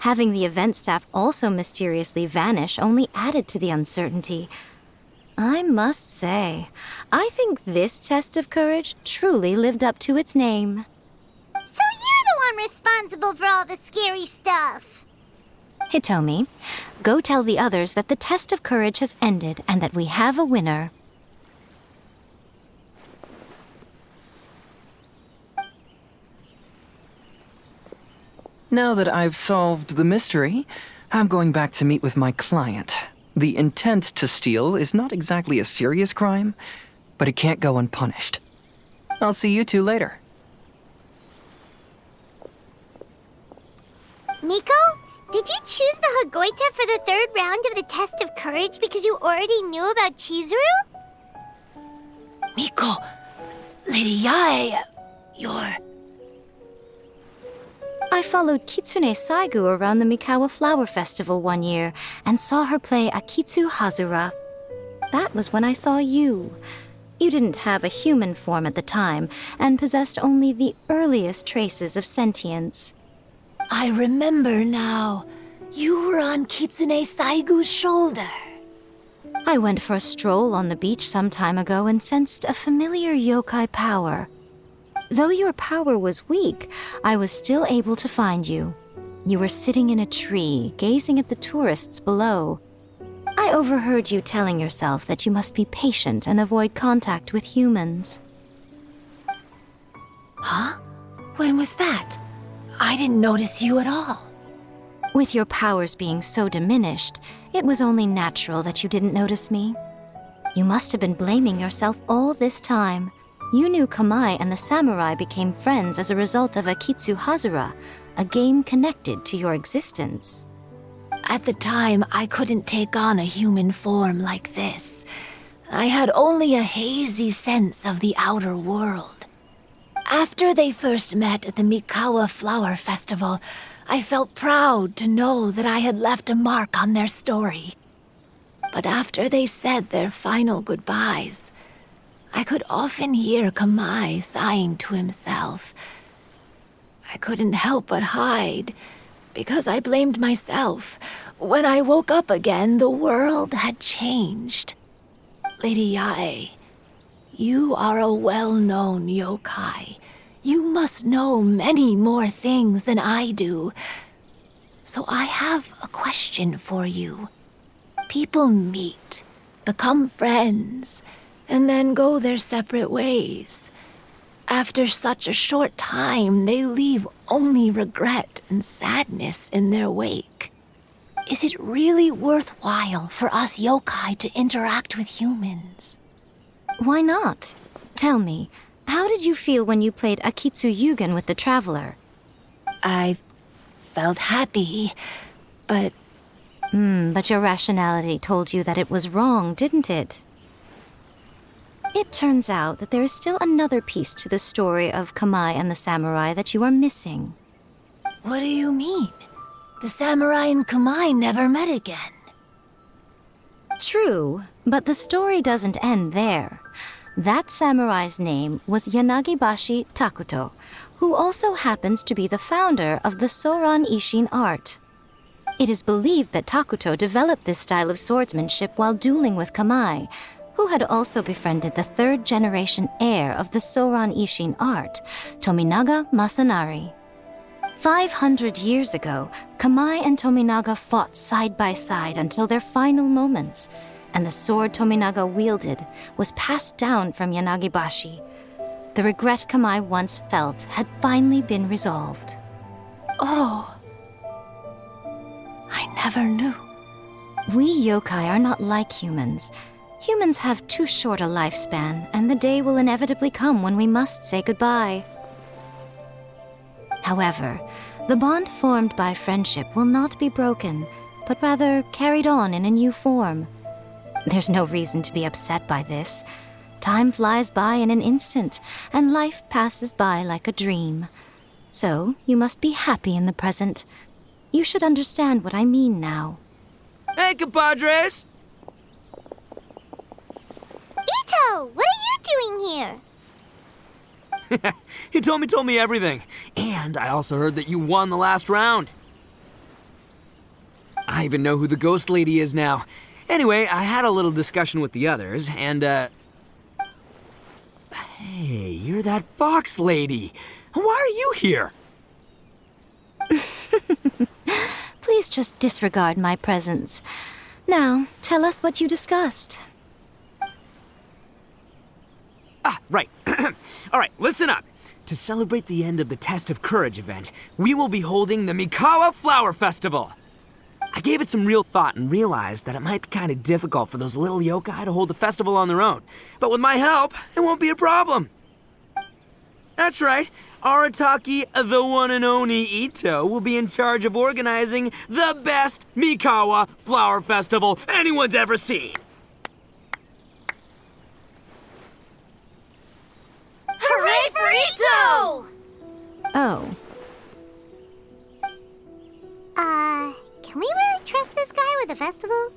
Having the event staff also mysteriously vanish only added to the uncertainty. I must say, I think this test of courage truly lived up to its name. So you're the one responsible for all the scary stuff. Hitomi, go tell the others that the test of courage has ended and that we have a winner. Now that I've solved the mystery, I'm going back to meet with my client. The intent to steal is not exactly a serious crime, but it can't go unpunished. I'll see you two later. Miko, did you choose the Hagoita for the third round of the test of courage because you already knew about Chizuru? Miko, Lady Yai, you're... I followed Kitsune Saigu around the Mikawa Flower Festival one year and saw her play Akitsu Hazura. That was when I saw you. You didn't have a human form at the time and possessed only the earliest traces of sentience. I remember now. You were on Kitsune Saigu's shoulder. I went for a stroll on the beach some time ago and sensed a familiar yokai power. Though your power was weak, I was still able to find you. You were sitting in a tree, gazing at the tourists below. I overheard you telling yourself that you must be patient and avoid contact with humans. Huh? When was that? I didn't notice you at all. With your powers being so diminished, it was only natural that you didn't notice me. You must have been blaming yourself all this time. You knew Kamai and the samurai became friends as a result of Akitsu Hazura, a game connected to your existence. At the time, I couldn't take on a human form like this. I had only a hazy sense of the outer world. After they first met at the Mikawa Flower Festival, I felt proud to know that I had left a mark on their story. But after they said their final goodbyes, I could often hear Kamai sighing to himself. I couldn't help but hide, because I blamed myself. When I woke up again, the world had changed. Lady Yai, you are a well-known yokai. You must know many more things than I do. So I have a question for you. People meet, become friends, and then go their separate ways. After such a short time, they leave only regret and sadness in their wake. Is it really worthwhile for us yokai to interact with humans? Why not? Tell me, how did you feel when you played Akitsu Yugen with the Traveler? I felt happy, but... But your rationality told you that it was wrong, didn't it? It turns out that there is still another piece to the story of Kamai and the samurai that you are missing. What do you mean? The samurai and Kamai never met again. True, but the story doesn't end there. That samurai's name was Yanagibashi Takuto, who also happens to be the founder of the Soran Ishin art. It is believed that Takuto developed this style of swordsmanship while dueling with Kamai, who had also befriended the third-generation heir of the Soran Ishin art, Tominaga Masanari. 500 years ago, Kamai and Tominaga fought side by side until their final moments, and the sword Tominaga wielded was passed down from Yanagibashi. The regret Kamai once felt had finally been resolved. Oh, I never knew. We yokai are not like humans. Humans have too short a lifespan, and the day will inevitably come when we must say goodbye. However, the bond formed by friendship will not be broken, but rather carried on in a new form. There's no reason to be upset by this. Time flies by in an instant, and life passes by like a dream. So, you must be happy in the present. You should understand what I mean now. Hey, compadres! Ito, what are you doing here? He told me everything. And I also heard that you won the last round. I even know who the ghost lady is now. Anyway, I had a little discussion with the others, and, Hey, you're that fox lady. Why are you here? Please just disregard my presence. Now, tell us what you discussed. Right. All right, listen up. To celebrate the end of the Test of Courage event, we will be holding the Mikawa Flower Festival. I gave it some real thought and realized that it might be kind of difficult for those little yokai to hold the festival on their own. But with my help, it won't be a problem. That's right. Arataki, the one and only Ito, will be in charge of organizing the best Mikawa Flower Festival anyone's ever seen. Hooray for Ito! Oh. Can we really trust this guy with the festival?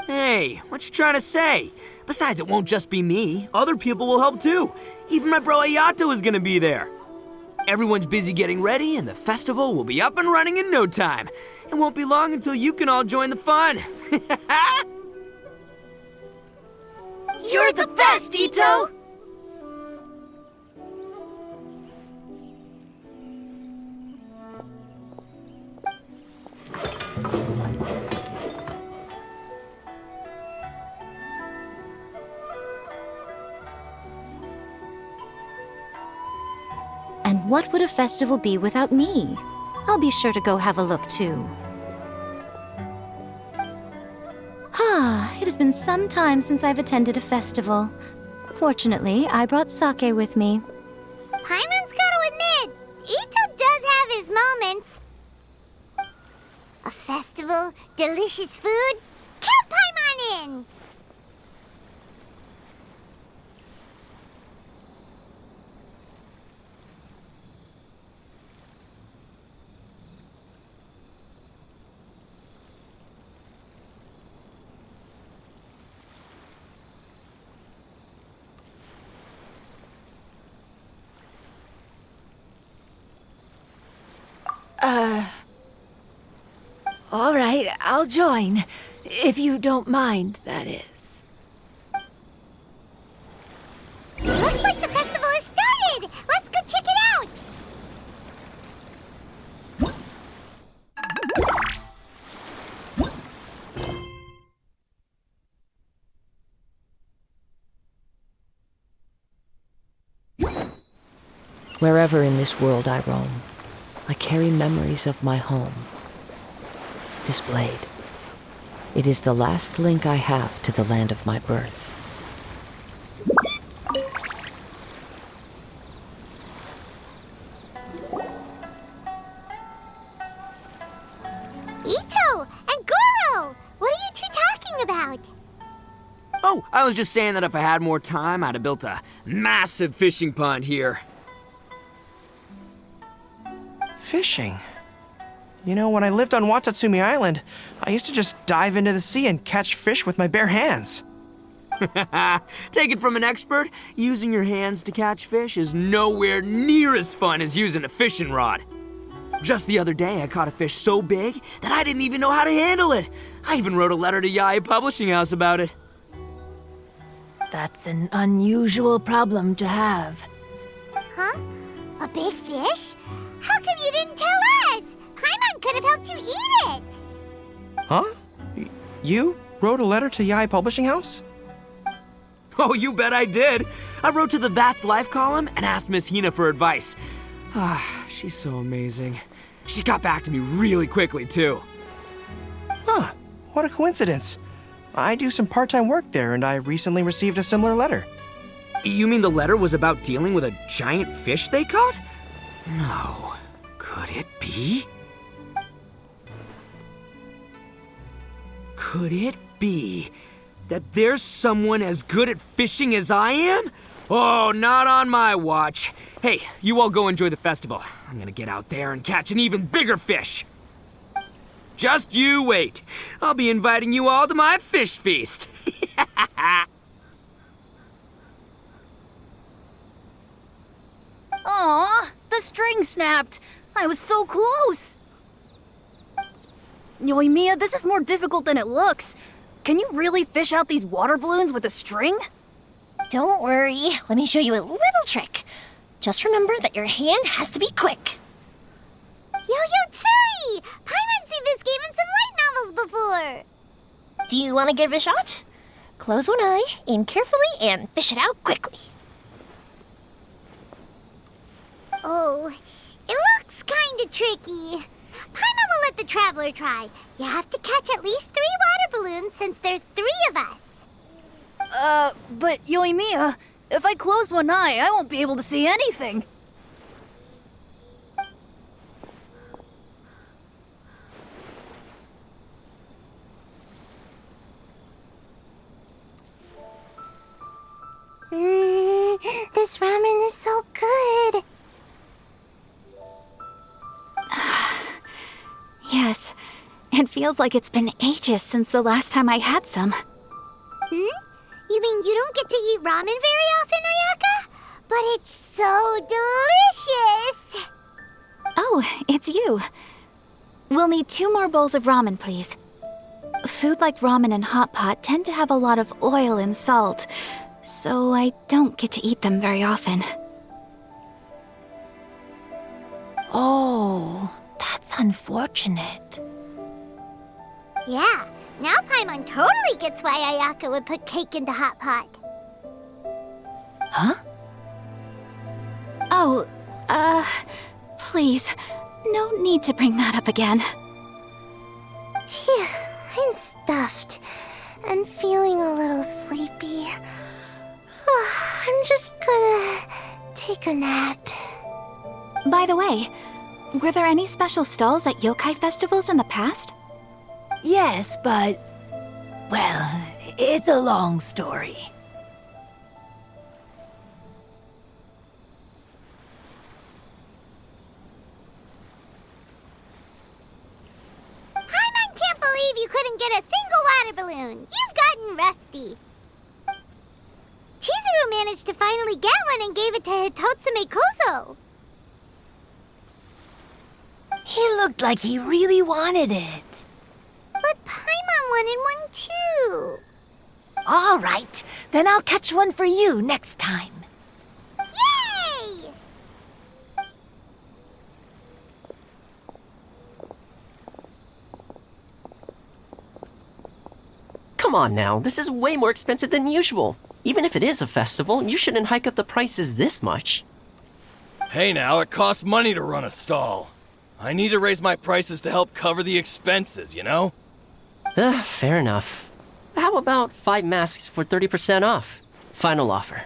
Hey, what you trying to say? Besides, it won't just be me. Other people will help too. Even my bro Ayato is gonna be there. Everyone's busy getting ready, and the festival will be up and running in no time. It won't be long until you can all join the fun. You're the best, Ito! And what would a festival be without me? I'll be sure to go have a look too. It has been some time since I've attended a festival. Fortunately, I brought sake with me. Paimon's gotta admit, Ito does have his moments. A festival, delicious food, count Paimon in! All right, I'll join. If you don't mind, that is. Looks like the festival has started! Let's go check it out! Wherever in this world I roam, I carry memories of my home. This blade, it is the last link I have to the land of my birth. Ito and Goro! What are you two talking about? Oh, I was just saying that if I had more time, I'd have built a massive fishing pond here. Fishing? You know, when I lived on Watatsumi Island, I used to just dive into the sea and catch fish with my bare hands. Take it from an expert, using your hands to catch fish is nowhere near as fun as using a fishing rod. Just the other day, I caught a fish so big that I didn't even know how to handle it. I even wrote a letter to Yae Publishing House about it. That's an unusual problem to have. Huh? A big fish? How come you didn't tell us? Paimon could have helped you eat it. Huh? You wrote a letter to Yae Publishing House? Oh, you bet I did. I wrote to the That's Life column and asked Miss Hina for advice. She's so amazing. She got back to me really quickly, too. Huh, what a coincidence. I do some part-time work there, and I recently received a similar letter. You mean the letter was about dealing with a giant fish they caught? No. Could it be? Could it be that there's someone as good at fishing as I am? Oh, not on my watch. Hey, you all go enjoy the festival. I'm gonna get out there and catch an even bigger fish. Just you wait. I'll be inviting you all to my fish feast. Aw, the string snapped. I was so close. Yoimiya, this is more difficult than it looks. Can you really fish out these water balloons with a string? Don't worry. Let me show you a little trick. Just remember that your hand has to be quick. Yo-Yo Tsuri! Paimon's seen this game in some light novels before. Do you want to give it a shot? Close one eye, aim carefully, and fish it out quickly. Oh, it looks kinda tricky. Paimon will let the traveler try. You have to catch at least 3 water balloons since there's 3 of us. But Yoimiya, if I close one eye, I won't be able to see anything. This ramen is so good. Yes, it feels like it's been ages since the last time I had some. You mean you don't get to eat ramen very often, Ayaka? But it's so delicious! Oh, it's you. We'll need 2 more bowls of ramen, please. Food like ramen and hot pot tend to have a lot of oil and salt, so I don't get to eat them very often. Oh, that's unfortunate. Yeah, now Paimon totally gets why Ayaka would put cake into hot pot. Huh? Oh, please, no need to bring that up again. Phew, I'm stuffed and feeling a little sleepy. I'm just gonna take a nap. By the way, were there any special stalls at yokai festivals in the past? Yes, but... well, it's a long story. Paimon can't believe you couldn't get a single water balloon. You've gotten rusty. Chizuru managed to finally get one and gave it to Hitotsume Kozo. He looked like he really wanted it. But Paimon wanted one too. All right, then I'll catch one for you next time. Yay! Come on now, this is way more expensive than usual. Even if it is a festival, you shouldn't hike up the prices this much. Hey now, it costs money to run a stall. I need to raise my prices to help cover the expenses, you know? Fair enough. How about 5 masks for 30% off? Final offer.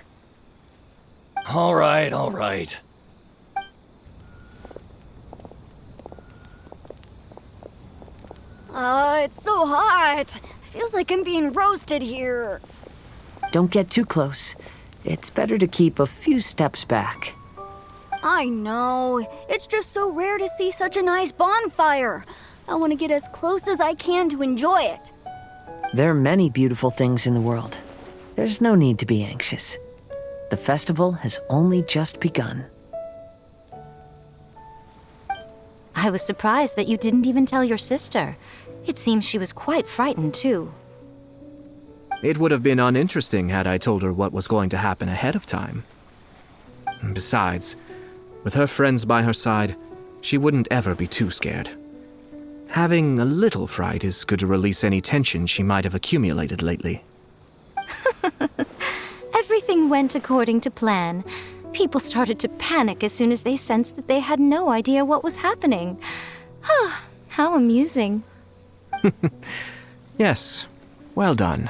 All right. It's so hot. Feels like I'm being roasted here. Don't get too close. It's better to keep a few steps back. I know. It's just so rare to see such a nice bonfire. I want to get as close as I can to enjoy it. There are many beautiful things in the world. There's no need to be anxious. The festival has only just begun. I was surprised that you didn't even tell your sister. It seems she was quite frightened, too. It would have been uninteresting had I told her what was going to happen ahead of time. Besides, with her friends by her side, she wouldn't ever be too scared. Having a little fright is good to release any tension she might have accumulated lately. Everything went according to plan. People started to panic as soon as they sensed that they had no idea what was happening. How amusing. Yes, well done.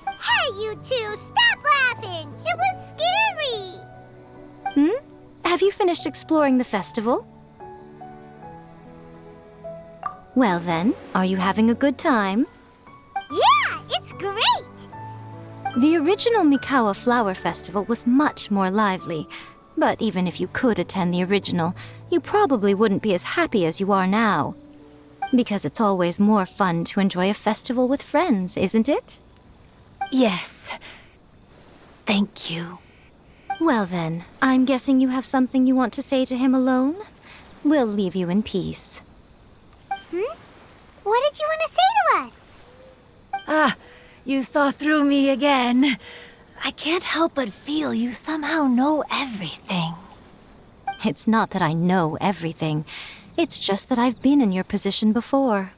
Hey, you two, stop laughing! It was scary! Have you finished exploring the festival? Well then, are you having a good time? Yeah, it's great! The original Mikawa Flower Festival was much more lively, but even if you could attend the original, you probably wouldn't be as happy as you are now. Because it's always more fun to enjoy a festival with friends, isn't it? Yes. Thank you. Well then, I'm guessing you have something you want to say to him alone? We'll leave you in peace. What did you want to say to us? You saw through me again. I can't help but feel you somehow know everything. It's not that I know everything. It's just that I've been in your position before.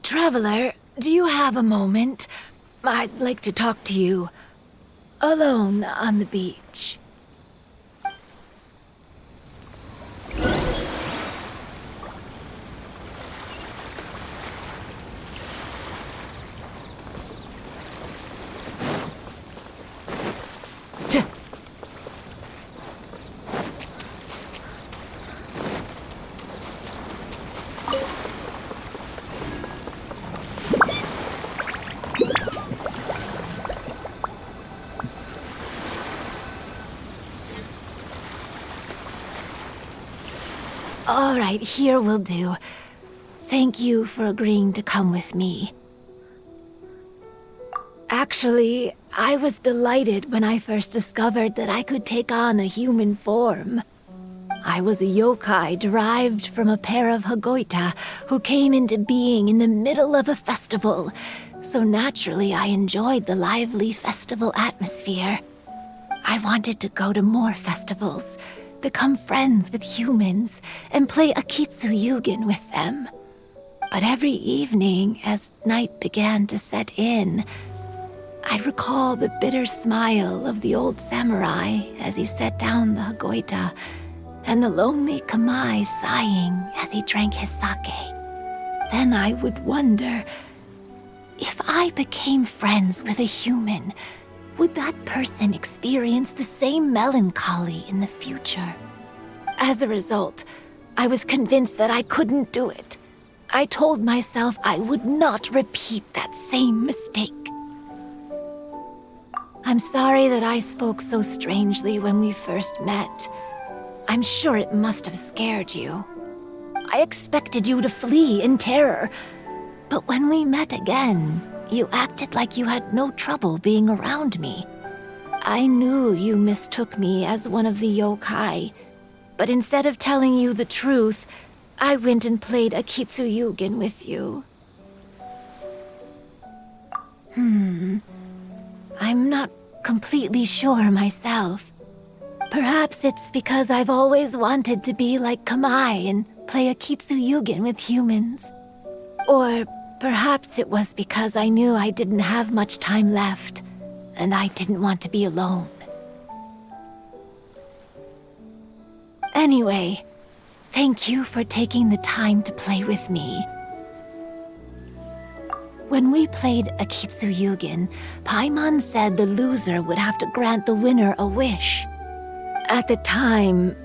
Traveler, do you have a moment? I'd like to talk to you. Alone on the beach. All right, here will do. Thank you for agreeing to come with me. Actually, I was delighted when I first discovered that I could take on a human form. I was a yokai derived from a pair of Hagoita who came into being in the middle of a festival, so naturally I enjoyed the lively festival atmosphere. I wanted to go to more festivals, become friends with humans, and play Akitsu Yugen with them. But every evening, as night began to set in, I'd recall the bitter smile of the old samurai as he set down the Hagoita, and the lonely Kamai sighing as he drank his sake. Then I would wonder, if I became friends with a human, would that person experience the same melancholy in the future? As a result, I was convinced that I couldn't do it. I told myself I would not repeat that same mistake. I'm sorry that I spoke so strangely when we first met. I'm sure it must have scared you. I expected you to flee in terror, but when we met again, you acted like you had no trouble being around me. I knew you mistook me as one of the yokai, but instead of telling you the truth, I went and played Akitsu Yugen with you. I'm not completely sure myself. Perhaps it's because I've always wanted to be like Kamai and play Akitsu Yugen with humans. Or perhaps it was because I knew I didn't have much time left, and I didn't want to be alone. Anyway, thank you for taking the time to play with me. When we played Akitsu Yugen, Paimon said the loser would have to grant the winner a wish. At the time,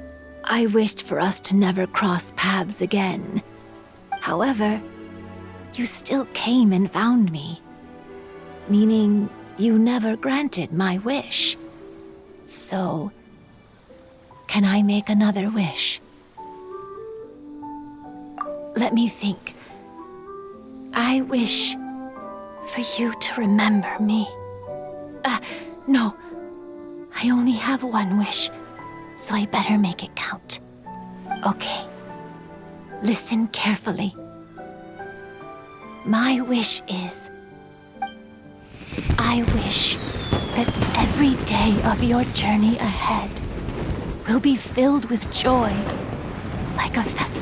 I wished for us to never cross paths again. However, you still came and found me, meaning you never granted my wish. So, can I make another wish? Let me think. I wish for you to remember me. No. I only have one wish, so I better make it count. Okay. Listen carefully. My wish is... I wish that every day of your journey ahead will be filled with joy, like a festival.